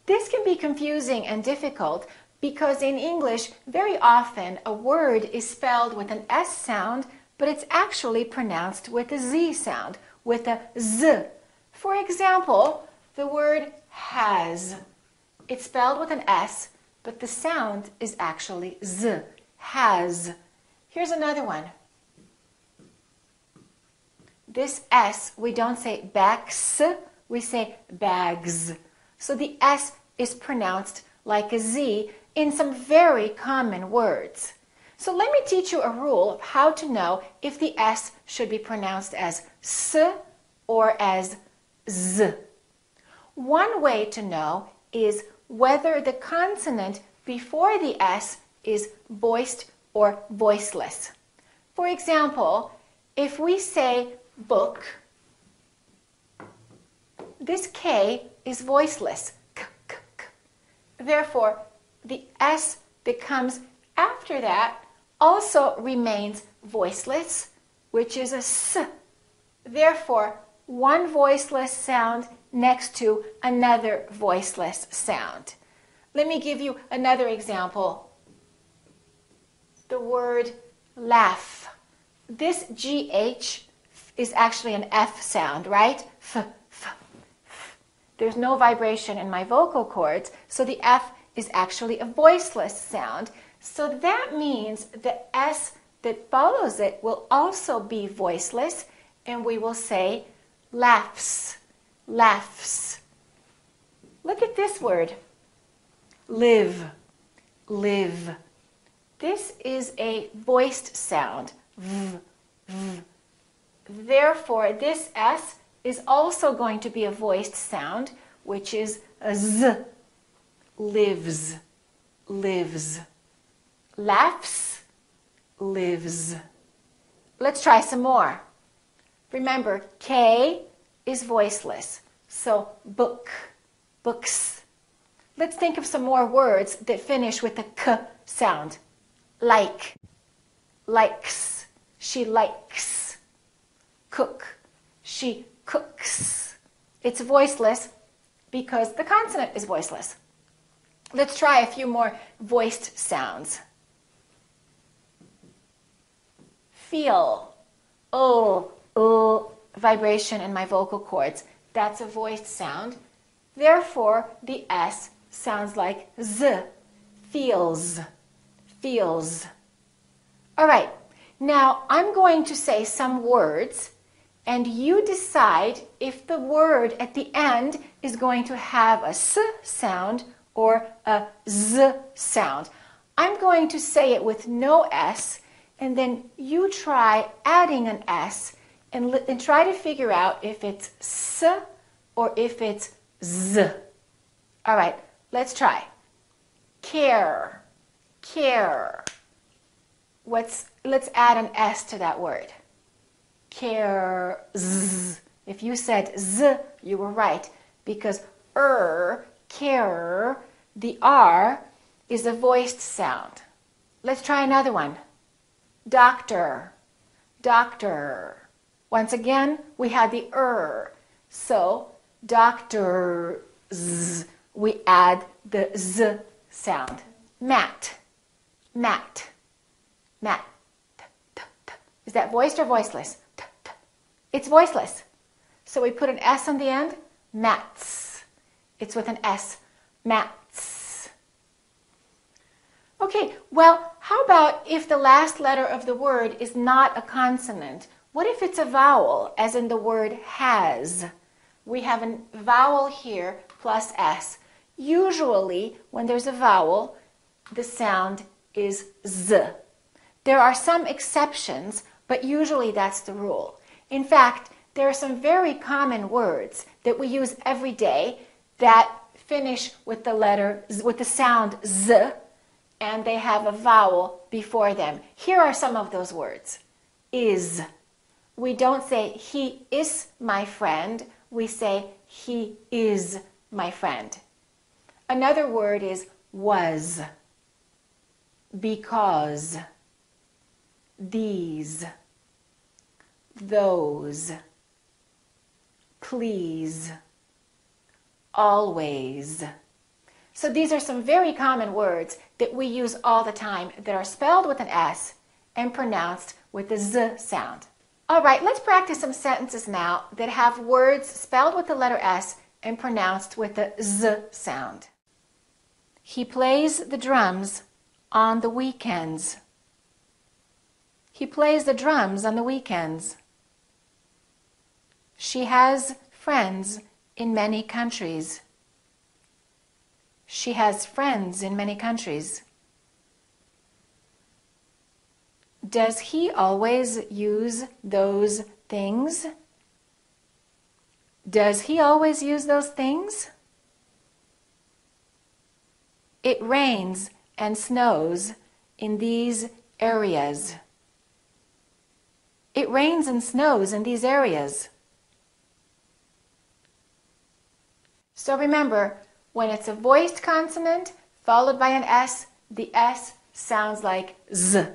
This can be confusing and difficult because in English, very often a word is spelled with an S sound, but it's actually pronounced with a Z sound, with a Z. For example, the word has. It's spelled with an S, but the sound is actually Z, has. Here's another one. This S, we don't say backs, we say bags. So the S is pronounced like a Z in some very common words. So let me teach you a rule of how to know if the S should be pronounced as S or as Z. One way to know is whether the consonant before the S is voiced or voiceless. For example, if we say book, this K is voiceless. K, k, k. Therefore, the S that comes after that also remains voiceless, which is a S. Therefore, one voiceless sound next to another voiceless sound. Let me give you another example. The word laugh. This GH is actually an F sound, right? F, f, f. There's no vibration in my vocal cords, so the F is actually a voiceless sound. So that means the S that follows it will also be voiceless, and we will say laughs, laughs. Look at this word. Live, live. This is a voiced sound. V, v. Therefore, this S is also going to be a voiced sound, which is a Z. Lives, lives. Laughs, lives. Let's try some more. Remember, K is voiceless, so book, books. Let's think of some more words that finish with a K sound. Like, likes, she likes. Cook, she cooks. It's voiceless because the consonant is voiceless. Let's try a few more voiced sounds. Feel, vibration in my vocal cords. That's a voiced sound. Therefore, the S sounds like Z. Feels, feels. All right, now I'm going to say some words, and you decide if the word at the end is going to have a S sound or a Z sound. I'm going to say it with no S, and then you try adding an S and try to figure out if it's S or if it's Z. All right, let's try. Care, care. Let's add an S to that word. Cares. If you said Z, you were right, because care, the R is a voiced sound. Let's try another one. Doctor, doctor. Once again, we had the so doctors, we add the Z sound. Mat, mat, mat. Is that voiced or voiceless? It's voiceless. So we put an S on the end, mats. It's with an S, mats. Okay, well, how about if the last letter of the word is not a consonant? What if it's a vowel, as in the word has? We have a vowel here plus S. Usually, when there's a vowel, the sound is Z. There are some exceptions, but usually that's the rule. In fact, there are some very common words that we use every day that finish with the sound Z, and they have a vowel before them. Here are some of those words. Is. We don't say he is my friend. We say he is my friend. Another word is was. Because. These. Those. Please. Always. So these are some very common words that we use all the time that are spelled with an S and pronounced with the Z sound. All right, let's practice some sentences now that have words spelled with the letter S and pronounced with the Z sound. He plays the drums on the weekends. He plays the drums on the weekends. She has friends in many countries. She has friends in many countries. Does he always use those things? Does he always use those things? It rains and snows in these areas. It rains and snows in these areas. So remember, when it's a voiced consonant followed by an S, the S sounds like Z.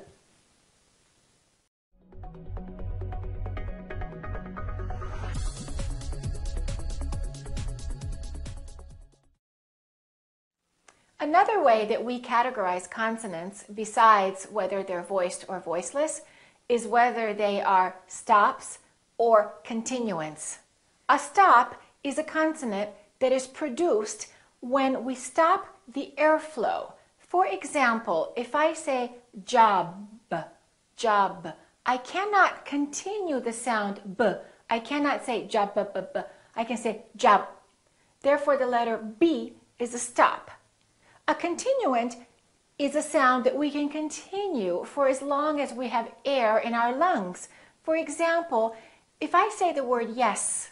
Another way that we categorize consonants, besides whether they're voiced or voiceless, is whether they are stops or continuants. A stop is a consonant that is produced when we stop the airflow. For example, if I say job, job, I cannot continue the sound B. I cannot say job, b, b, b. I can say job. Therefore, the letter B is a stop. A continuant is a sound that we can continue for as long as we have air in our lungs. For example, If I say the word yes,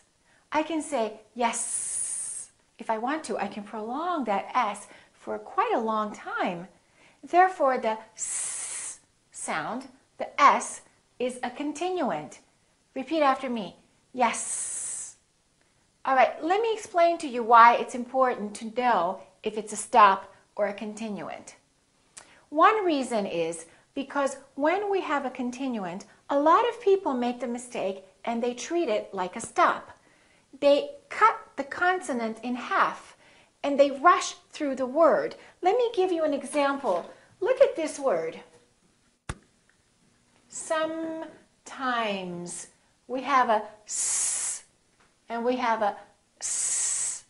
I can say yes. If I want to, I can prolong that S for quite a long time. Therefore, the S sound, the S, is a continuant. Repeat after me. Yes. All right, let me explain to you why it's important to know if it's a stop or a continuant. One reason is because when we have a continuant, a lot of people make the mistake and they treat it like a stop. They cut the consonant in half and they rush through the word. Let me give you an example. Look at this word. Sometimes we have a S and we have a S.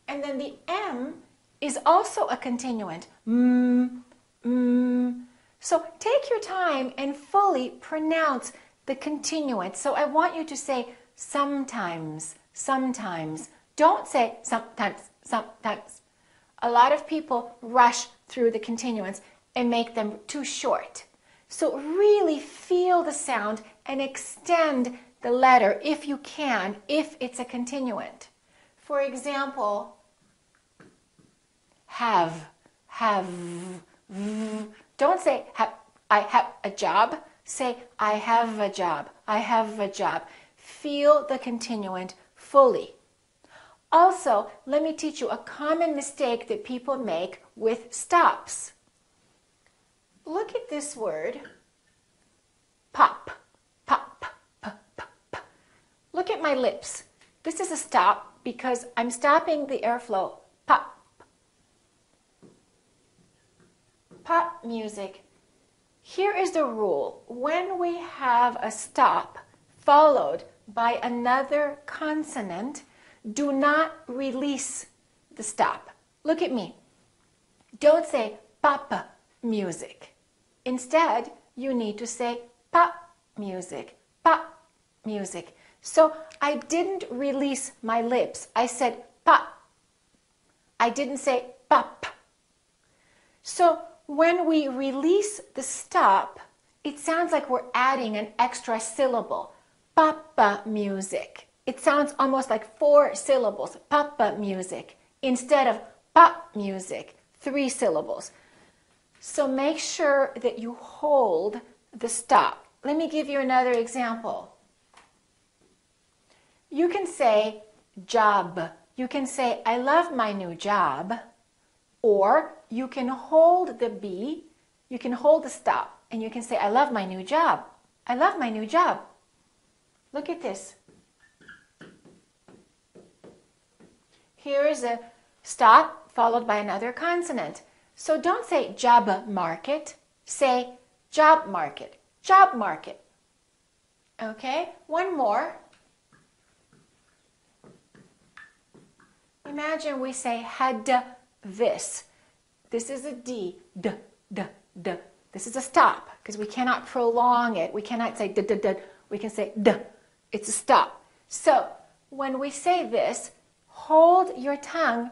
And then the M is also a continuant. So take your time and fully pronounce the continuant. So I want you to say sometimes, sometimes. Don't say sometimes, sometimes. A lot of people rush through the continuants and make them too short. So really feel the sound and extend the letter if you can, if it's a continuant. For example, have. Don't say I have a job. Say I have a job. I have a job. Feel the continuant fully. Also, let me teach you a common mistake that people make with stops. Look at this word. Pop, pop, pop, pop. Look at my lips. This is a stop because I'm stopping the airflow. Pop. Pop music. Here is the rule. When we have a stop followed by another consonant, do not release the stop. Look at me. Don't say papa music. Instead, you need to say pop music, pop music. So I didn't release my lips. I said pop. I didn't say pop. So when we release the stop, it sounds like we're adding an extra syllable. Papa music. It sounds almost like 4 syllables. Papa music. Instead of pop music, 3 syllables. So make sure that you hold the stop. Let me give you another example. You can say job. You can say, I love my new job. Or you can hold the B, you can hold the stop, and you can say, I love my new job. I love my new job. Look at this. Here is a stop followed by another consonant. So don't say job market, say job market, job market. Okay, one more. Imagine we say had this. This is a D, d, d, d. This is a stop because we cannot prolong it. We cannot say d, d, d. We can say d. It's a stop. So when we say this, hold your tongue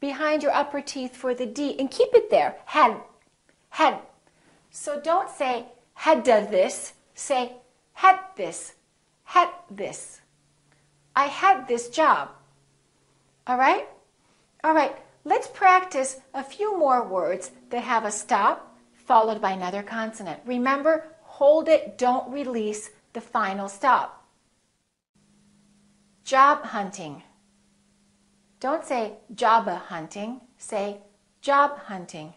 behind your upper teeth for the D and keep it there. Had. So don't say had this. Say had this. Had this. I had this job. All right? All right. Let's practice a few more words that have a stop followed by another consonant. Remember, hold it, don't release the final stop. Job hunting. Don't say job hunting, say job hunting.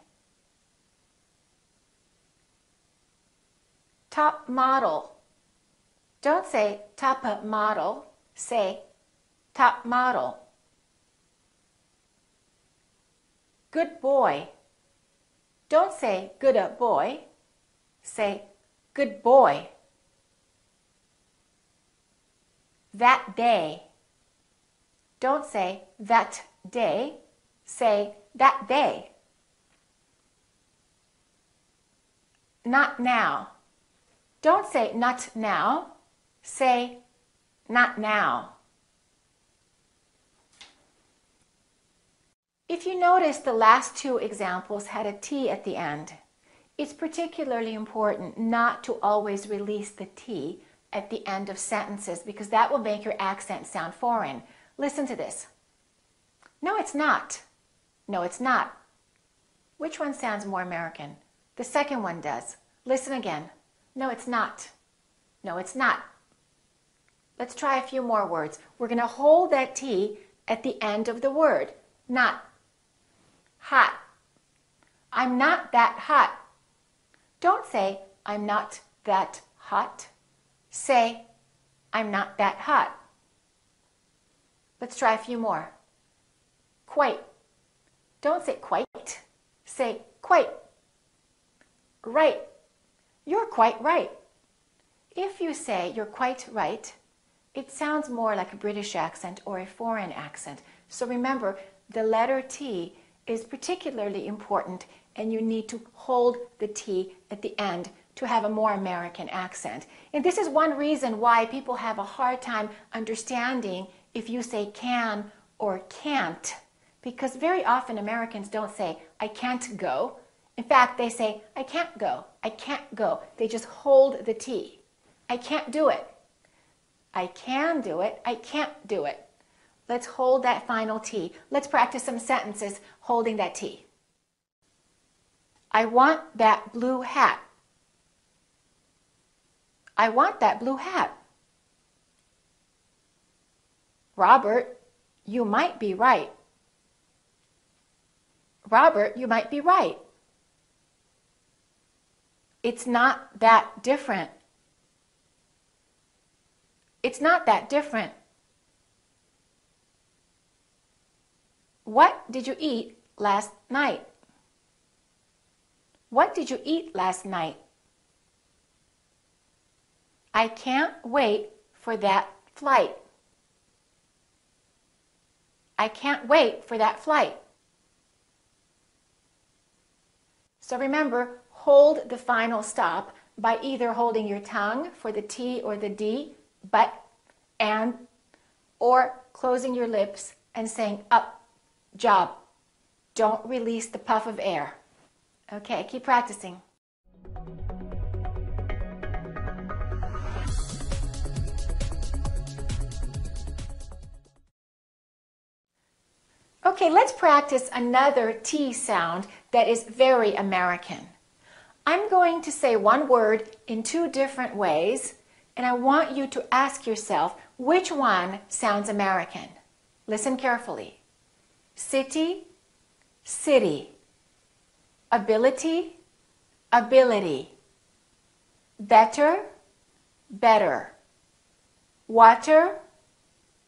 Top model. Don't say top model, say top model. Good boy. Don't say good boy, say good boy. That day. Don't say that day, say that day. Not now. Don't say not now, say not now. If you notice, the last 2 examples had a T at the end. It's particularly important not to always release the T at the end of sentences because that will make your accent sound foreign. Listen to this. No, it's not. No, it's not. Which one sounds more American? The second one does. Listen again. No, it's not. No, it's not. Let's try a few more words. We're going to hold that T at the end of the word. Not. Hot. I'm not that hot. Don't say, I'm not that hot. Say, I'm not that hot. Let's try a few more. Quite. Don't say quite. Say quite. Right. You're quite right. If you say you're quite right, it sounds more like a British accent or a foreign accent. So remember, the letter T is particularly important, and you need to hold the T at the end to have a more American accent. And this is one reason why people have a hard time understanding if you say can or can't, because very often Americans don't say, I can't go. In fact, they say, I can't go, I can't go. They just hold the T. I can't do it. I can do it, I can't do it. Let's hold that final T. Let's practice some sentences holding that T. I want that blue hat. I want that blue hat. Robert, you might be right. Robert, you might be right. It's not that different. It's not that different. What did you eat last night? What did you eat last night? I can't wait for that flight. I can't wait for that flight. So remember, hold the final stop by either holding your tongue for the T or the D, but, and, or closing your lips and saying up, job. Don't release the puff of air. Okay, keep practicing. Okay, let's practice another T sound that is very American. I'm going to say one word in two different ways, and I want you to ask yourself which one sounds American. Listen carefully. City, city. Ability, ability. Better, better. Water,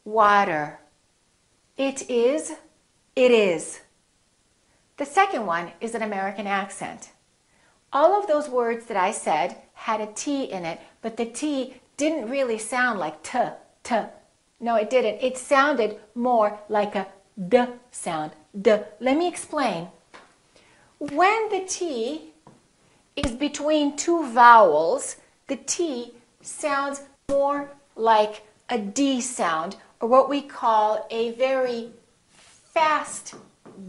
water. It is, it is. The second one is an American accent. All of those words that I said had a T in it, but the T didn't really sound like t, t. No, it didn't. It sounded more like a d sound, d. Let me explain. When the T is between two vowels, the T sounds more like a D sound, or what we call a very fast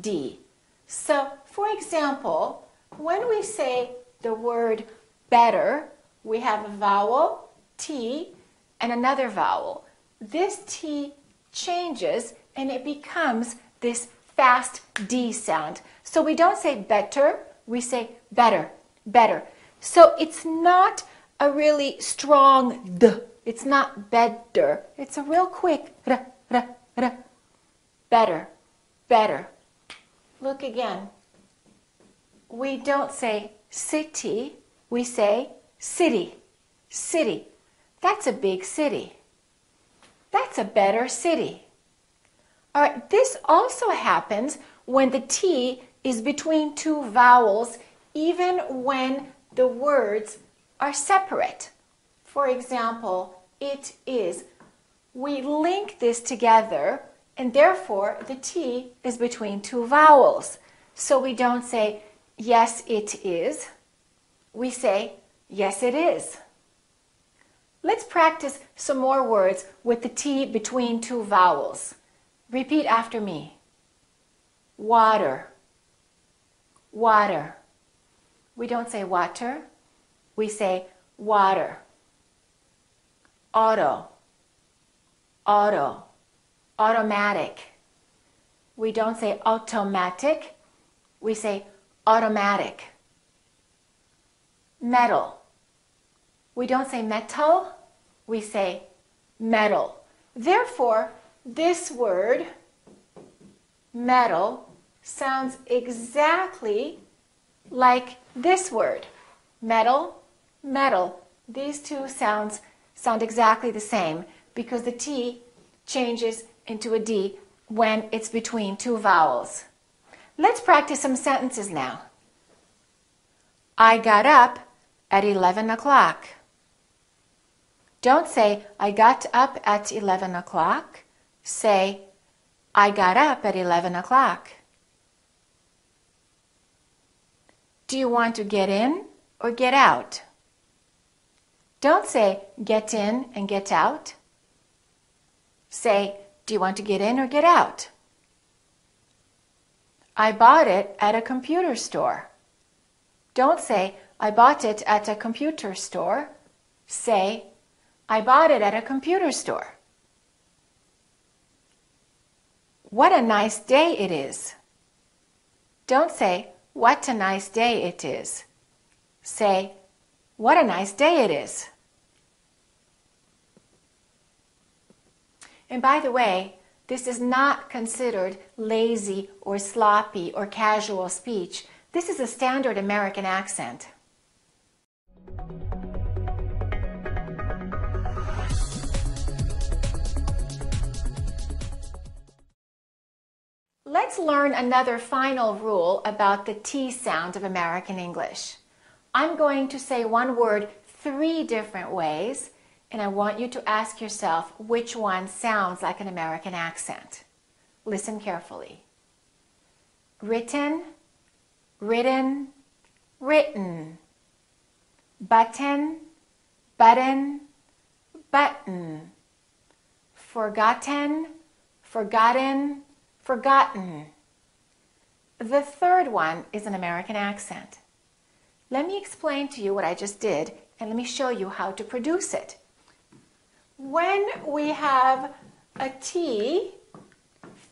D. So, for example, when we say the word better, we have a vowel, T, and another vowel. This T changes and it becomes this fast D sound. So we don't say better, we say better, better. So it's not a really strong D. It's not better. It's a real quick r, r, r. Better, better. Look again. We don't say city, we say city, city. That's a big city. That's a better city. All right, this also happens when the T is between two vowels, even when the words are separate. For example, it is. We link this together, and therefore the T is between two vowels. So we don't say, yes, it is. We say, yes, it is. Let's practice some more words with the T between two vowels. Repeat after me. Water, water. We don't say water, we say water. auto, auto, automatic. We don't say automatic, we say automatic. Metal. We don't say metal, we say metal. Therefore, this word, metal, sounds exactly like this word. Metal, metal. These two sounds sound exactly the same because the T changes into a D when it's between two vowels. Let's practice some sentences now. I got up at 11 o'clock. Don't say, I got up at 11 o'clock. Say, I got up at 11 o'clock. Do you want to get in or get out? Don't say, get in and get out. Say, do you want to get in or get out? I bought it at a computer store. Don't say, I bought it at a computer store. Say, I bought it at a computer store. What a nice day it is. Don't say, what a nice day it is. Say, what a nice day it is. And by the way, this is not considered lazy or sloppy or casual speech. This is a standard American accent. Let's learn another final rule about the T sound of American English. I'm going to say one word 3 different ways, and I want you to ask yourself which one sounds like an American accent. Listen carefully. Written, written, written. Button, button, button. Forgotten, forgotten, forgotten. The third one is an American accent. Let me explain to you what I just did, and let me show you how to produce it. When we have a T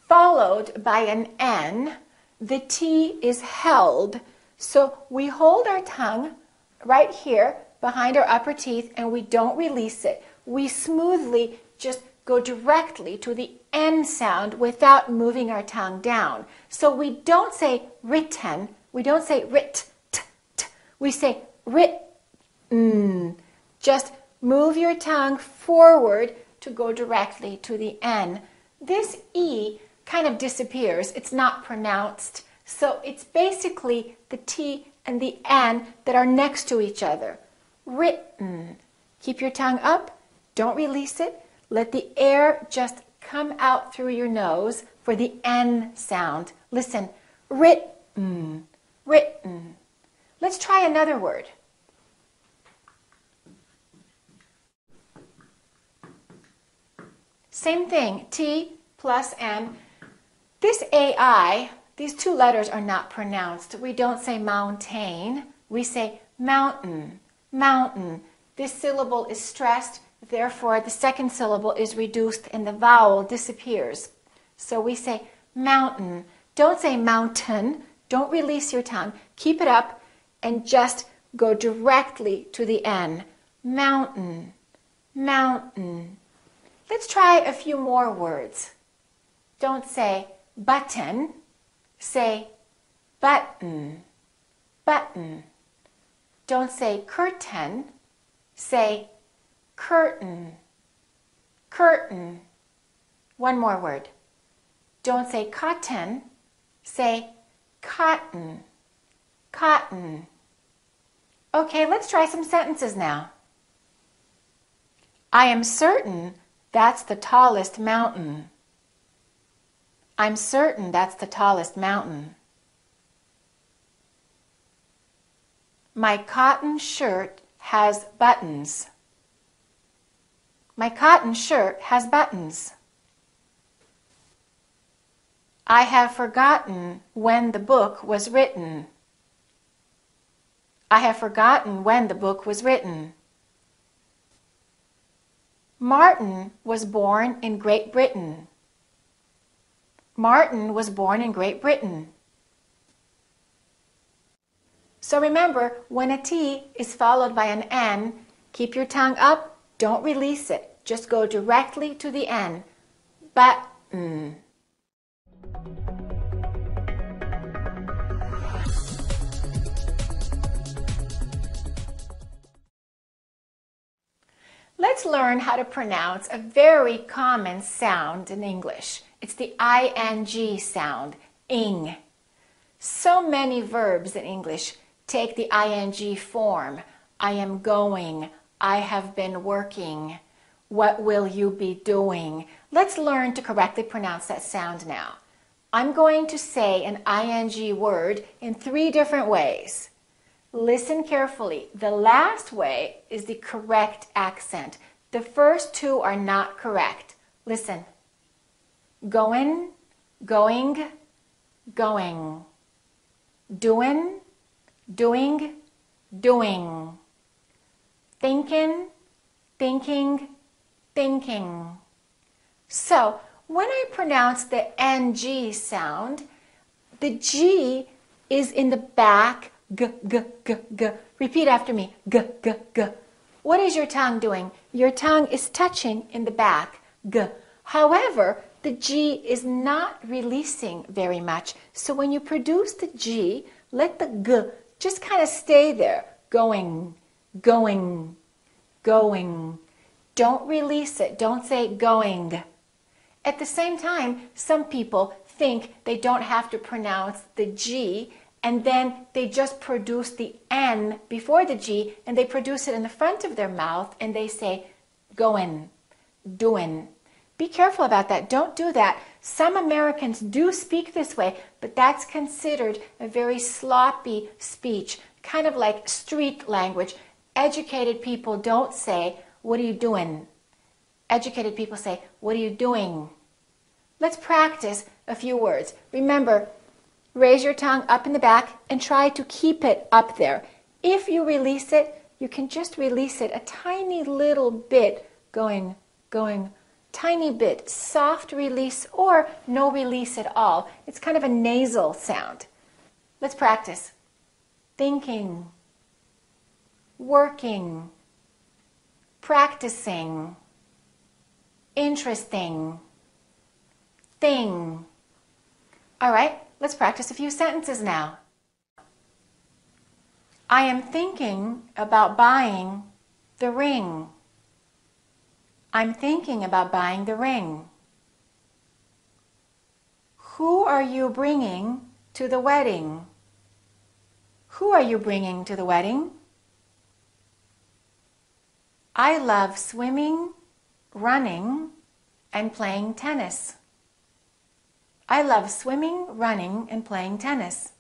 followed by an N, the T is held. So we hold our tongue right here behind our upper teeth and we don't release it. We smoothly just go directly to the N sound without moving our tongue down. So we don't say written, we don't say writ, t, t. We say writ, Just move your tongue forward to go directly to the N. This E kind of disappears. It's not pronounced. So it's basically the T and the N that are next to each other. Written. Keep your tongue up. Don't release it. Let the air just come out through your nose for the N sound. Listen. Written. Written. Let's try another word. Same thing, T plus N. This AI, these 2 letters are not pronounced. We don't say mountain, we say mountain, mountain. This syllable is stressed, therefore the second syllable is reduced and the vowel disappears. So we say mountain. Don't say mountain, don't release your tongue. Keep it up and just go directly to the N. Mountain, mountain. Let's try a few more words. Don't say button, say button, button. Don't say curtain, say curtain, curtain. One more word. Don't say cotton, say cotton, cotton. Okay, let's try some sentences now. I am certain that's the tallest mountain. I'm certain that's the tallest mountain. My cotton shirt has buttons. My cotton shirt has buttons. I have forgotten when the book was written. I have forgotten when the book was written. Martin was born in Great Britain. Martin was born in Great Britain. So remember, when a T is followed by an N, keep your tongue up, don't release it. Just go directly to the N. Button. Let's learn how to pronounce a very common sound in English. It's the ing sound, ing. So many verbs in English take the ing form. I am going, I have been working, what will you be doing? Let's learn to correctly pronounce that sound now. I'm going to say an ing word in 3 different ways. Listen carefully. The last way is the correct accent. The first 2 are not correct. Listen. Going, going, going. Doing, doing, doing. Thinking, thinking, thinking. So, when I pronounce the ng sound, the G is in the back, g, g, g, g. Repeat after me, g, g, g. What is your tongue doing? Your tongue is touching in the back, g. However, the G is not releasing very much. So when you produce the G, let the G just kind of stay there. Going, going, going. Don't release it. Don't say going. At the same time, some people think they don't have to pronounce the G, and then they just produce the N before the G, and they produce it in the front of their mouth, and they say going, doing. Be careful about that. Don't do that. Some Americans do speak this way, but that's considered a very sloppy speech, kind of like street language. Educated people don't say, what are you doing? Educated people say, what are you doing? Let's practice a few words. Remember, raise your tongue up in the back and try to keep it up there. If you release it, you can just release it a tiny little bit, going, going, tiny bit, soft release or no release at all. It's kind of a nasal sound. Let's practice. Thinking, working, practicing, interesting, thing. All right, let's practice a few sentences now. I am thinking about buying the ring. I'm thinking about buying the ring. Who are you bringing to the wedding? Who are you bringing to the wedding? I love swimming, running, and playing tennis. I love swimming, running, and playing tennis.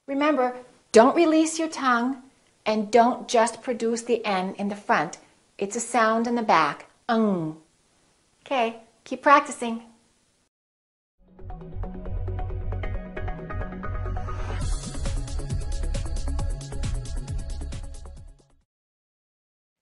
Remember, don't release your tongue and don't just produce the N in the front. It's a sound in the back. Okay, keep practicing.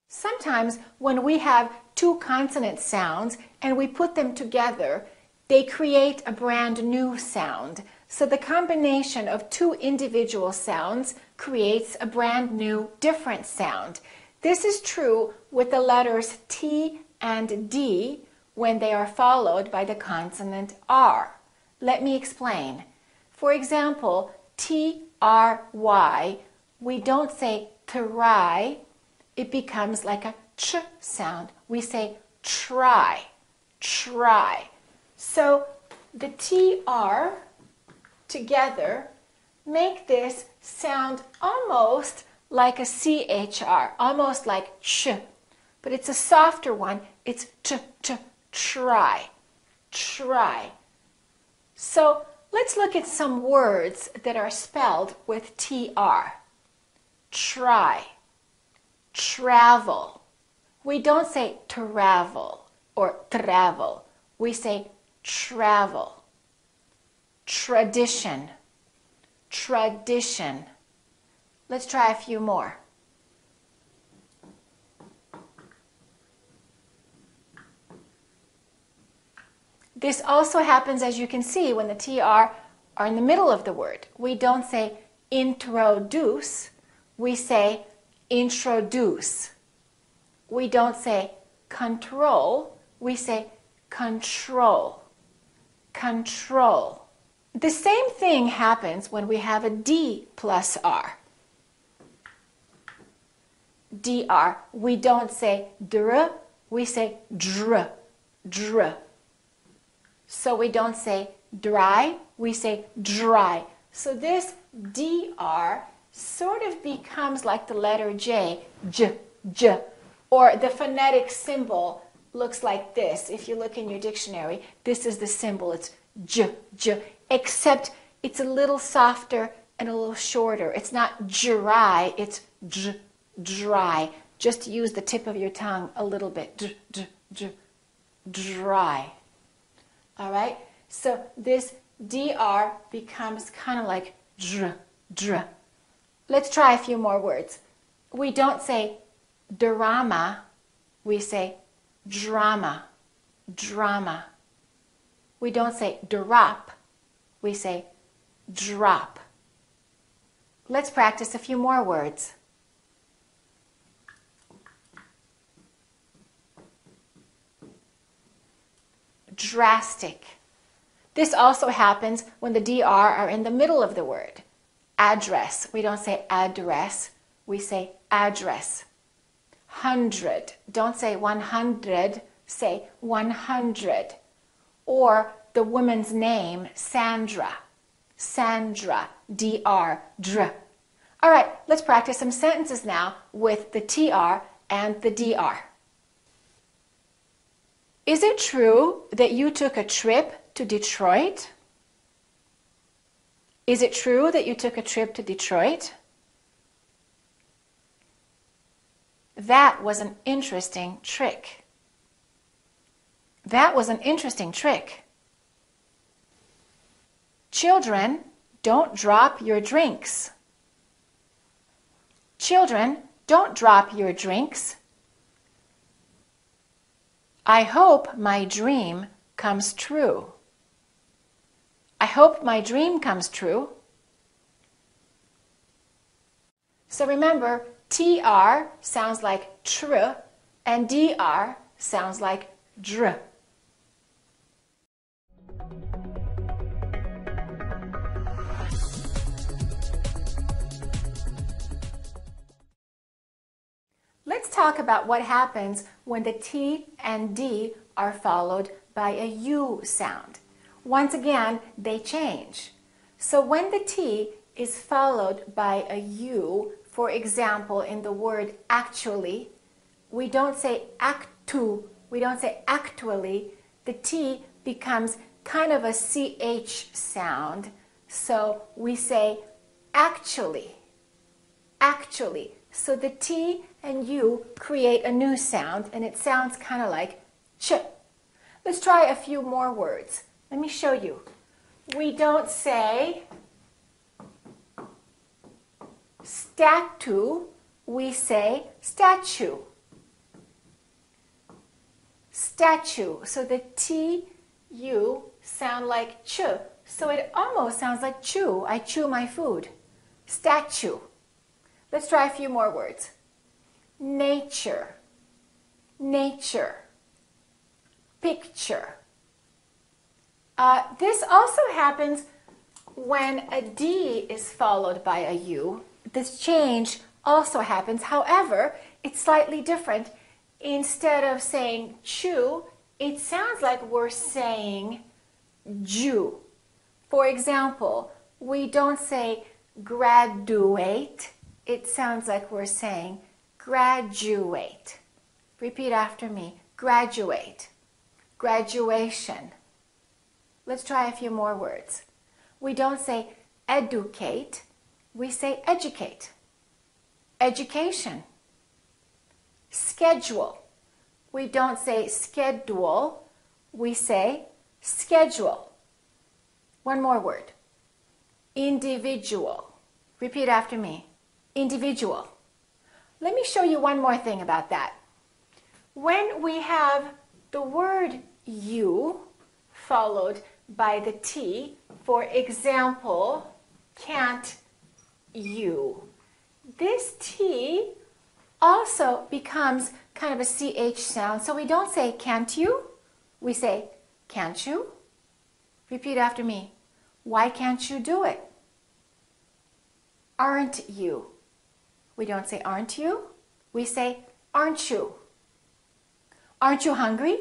Sometimes when we have 2 consonant sounds and we put them together, they create a brand new sound. So the combination of 2 individual sounds creates a brand new different sound. This is true with the letters T and D when they are followed by the consonant R. Let me explain. For example, T-R-Y, we don't say try, it becomes like a ch sound. We say try, try. So the TR together make this sound almost like a CHR, almost like ch, but it's a softer one. It's try, try. So let's look at some words that are spelled with TR. Try, travel. We don't say travel or travel. We say travel. Tradition, tradition. Let's try a few more. This also happens, as you can see, when the TR are in the middle of the word. We don't say introduce, we say introduce. We don't say control, we say control. Control. The same thing happens when we have a D plus R. DR. We don't say dr, we say dr, dr. So we don't say dry, we say dry. So this DR sort of becomes like the letter J, j, j, or the phonetic symbol looks like this. If you look in your dictionary, this is the symbol. It's j, j, except it's a little softer and a little shorter. It's not dry, it's j, dry. Just use the tip of your tongue a little bit. J, j, j, dry. All right? So this DR becomes kind of like dr, dr. Let's try a few more words. We don't say drama, we say drama, drama. We don't say drop, we say drop. Let's practice a few more words. Drastic. This also happens when the DR are in the middle of the word. Address. We don't say address, we say address. 100. Don't say 100, say 100. Or the woman's name, Sandra. Sandra, DR, dr. All right, let's practice some sentences now with the TR and the DR. Is it true that you took a trip to Detroit? Is it true that you took a trip to Detroit? That was an interesting trick. That was an interesting trick. Children, don't drop your drinks. Children, don't drop your drinks. I hope my dream comes true. I hope my dream comes true. So remember, TR sounds like tr and DR sounds like dr. Let's talk about what happens when the T and D are followed by a U sound. Once again, they change. So when the T is followed by a U, for example, in the word actually, we don't say actu, we don't say actually. The T becomes kind of a CH sound. So we say actually, actually. So the T and U create a new sound, and it sounds kind of like ch. Let's try a few more words. Let me show you. We don't say statue, we say statue. Statue. So the T, U sound like ch. So it almost sounds like chew. I chew my food. Statue. Let's try a few more words. Nature. Nature. Picture. This also happens when a D is followed by a U. This change also happens. However, it's slightly different. Instead of saying chew, it sounds like we're saying Jew. For example, we don't say graduate. It sounds like we're saying graduate. Repeat after me. Graduate. Graduation. Let's try a few more words. We don't say educate, we say educate. Education. Schedule. We don't say schedule, we say schedule. One more word. Individual. Repeat after me. Individual. Let me show you one more thing about that. When we have the word you followed by the T. For example, can't you? This T also becomes kind of a CH sound, so we don't say can't you, we say can't you? Repeat after me. Why can't you do it? Aren't you? We don't say aren't you, we say aren't you? Aren't you hungry?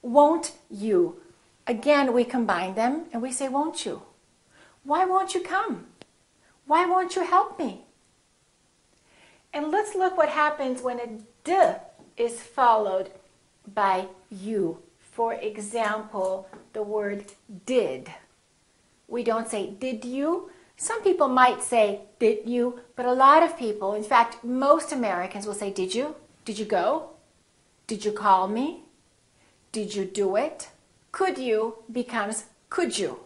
Won't you? Again, we combine them and we say won't you? Why won't you come? Why won't you help me? And let's look what happens when a D is followed by you. For example, the word did. We don't say did you. Some people might say did you, but a lot of people, in fact, most Americans will say did you? Did you go? Did you call me? Did you do it? Could you becomes could you.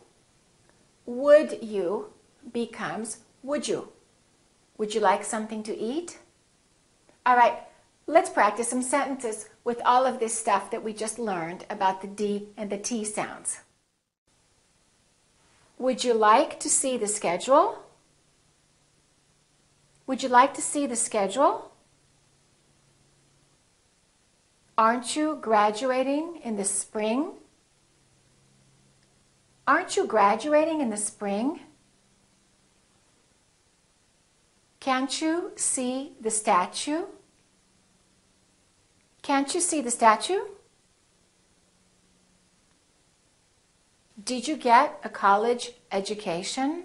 Would you becomes would you. Would you like something to eat? All right, let's practice some sentences with all of this stuff that we just learned about the D and the T sounds. Would you like to see the schedule? Would you like to see the schedule? Aren't you graduating in the spring? Aren't you graduating in the spring? Can't you see the statue? Can't you see the statue? Did you get a college education?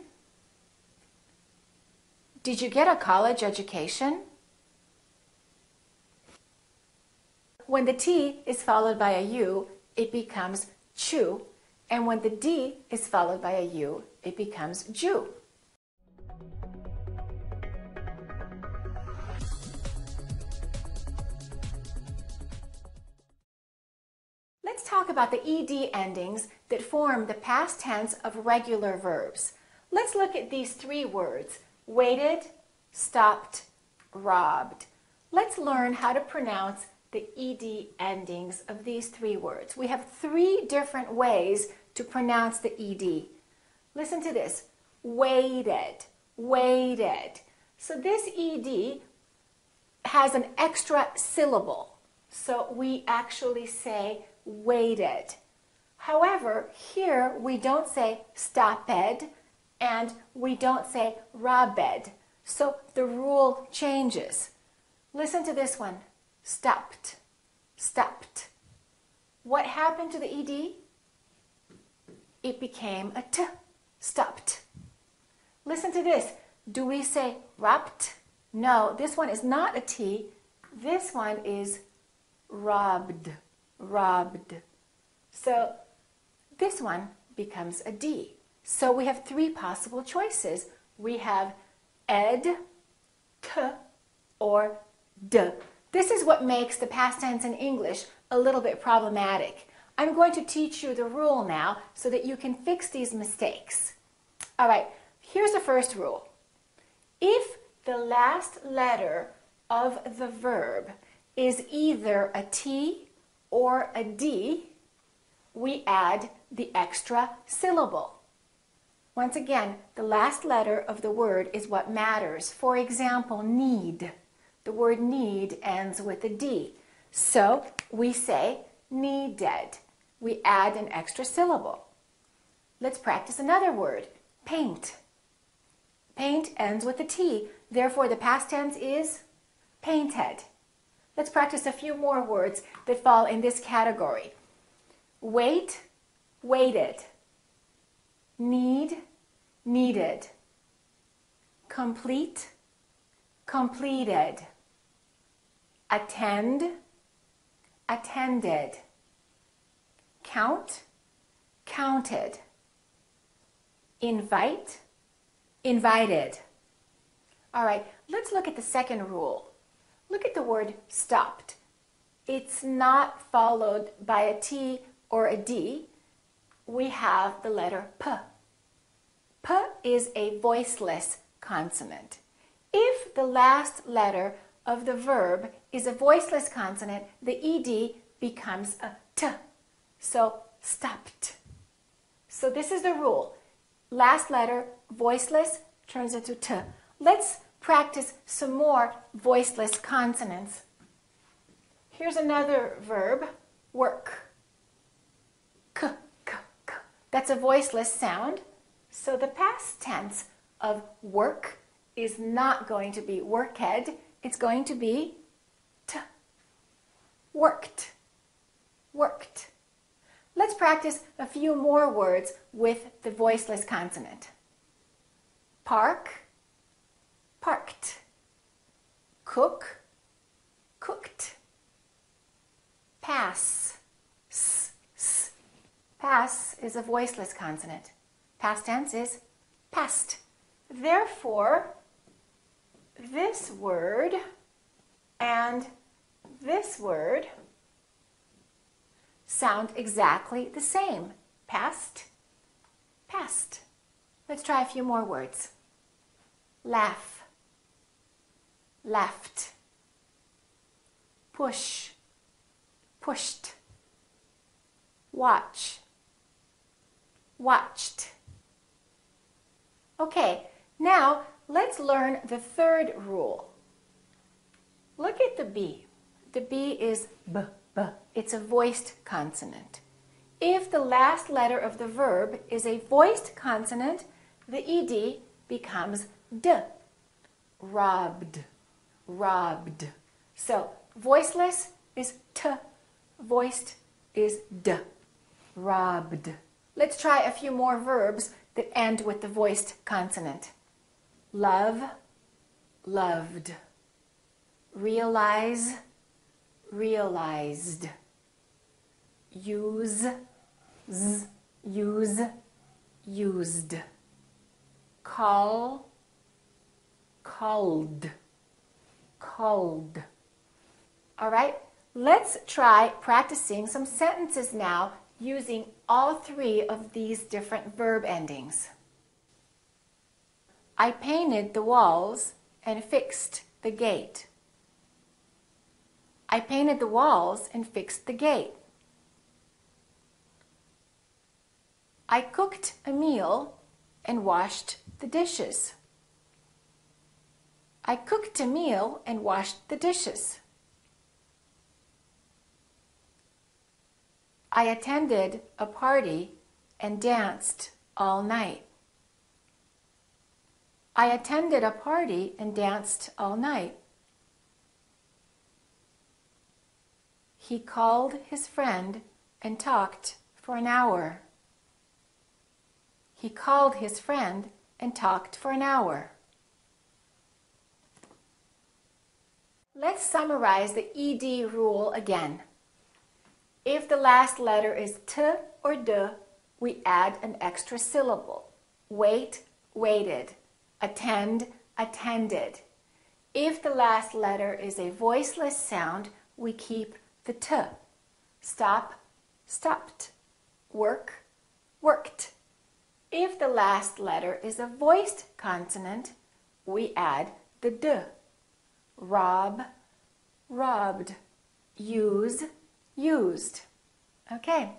Did you get a college education? When the T is followed by a U, it becomes chew. And when the D is followed by a U, it becomes Jew. Let's talk about the ED endings that form the past tense of regular verbs. Let's look at these three words: waited, stopped, robbed. Let's learn how to pronounce the ED endings of these three words. We have three different ways to pronounce the ED. Listen to this. Waited, waited. So this ED has an extra syllable. So we actually say waited. However, here we don't say stopped and we don't say robbed. So the rule changes. Listen to this one. Stopped, stopped. What happened to the ED? It became a T, stopped. Listen to this. Do we say robbed? No, this one is not a T. This one is robbed, robbed. So this one becomes a D. So we have three possible choices. We have ed, t, or d. This is what makes the past tense in English a little bit problematic. I'm going to teach you the rule now so that you can fix these mistakes. All right, here's the first rule. If the last letter of the verb is either a T or a D, we add the extra syllable. Once again, the last letter of the word is what matters. For example, need. The word need ends with a D. So we say needed. We add an extra syllable. Let's practice another word. Paint. Paint ends with a T. Therefore, the past tense is painted. Let's practice a few more words that fall in this category. Wait, waited. Need, needed. Complete, completed. Attend, attended. Count, counted. Invite, invited. All right, let's look at the second rule. Look at the word stopped. It's not followed by a T or a D. We have the letter P. P is a voiceless consonant. If the last letter of the verb is a voiceless consonant, the ED becomes a T. So stopped. So this is the rule. Last letter, voiceless, turns into t. Let's practice some more voiceless consonants. Here's another verb, work. K, k, k. That's a voiceless sound. So the past tense of work is not going to be worked. It's going to be t. Worked. Worked. Let's practice a few more words with the voiceless consonant. Park, parked. Cook, cooked. Pass, s, s. Pass is a voiceless consonant. Past tense is passed. Therefore, this word and this word sound exactly the same. Past, past. Let's try a few more words. Laugh, laughed. Push, pushed. Watch, watched. Okay, now let's learn the third rule. Look at the B. The B is b, b. It's a voiced consonant. If the last letter of the verb is a voiced consonant, the ed becomes d. Robbed, robbed. So voiceless is t, voiced is d. Robbed. Let's try a few more verbs that end with the voiced consonant. Love, loved. Realize, realized. Use, z, use, used. Call, called, called. All right, let's try practicing some sentences now using all three of these different verb endings. I painted the walls and fixed the gate. I painted the walls and fixed the gate. I cooked a meal and washed the dishes. I cooked a meal and washed the dishes. I attended a party and danced all night. I attended a party and danced all night. He called his friend and talked for an hour. He called his friend and talked for an hour. Let's summarize the ed rule again. If the last letter is t or d, we add an extra syllable. Wait, waited. Attend, attended. If the last letter is a voiceless sound, we keep the t. Stop, stopped. Work, worked. If the last letter is a voiced consonant, we add the d. Rob, robbed. Use, used. Okay.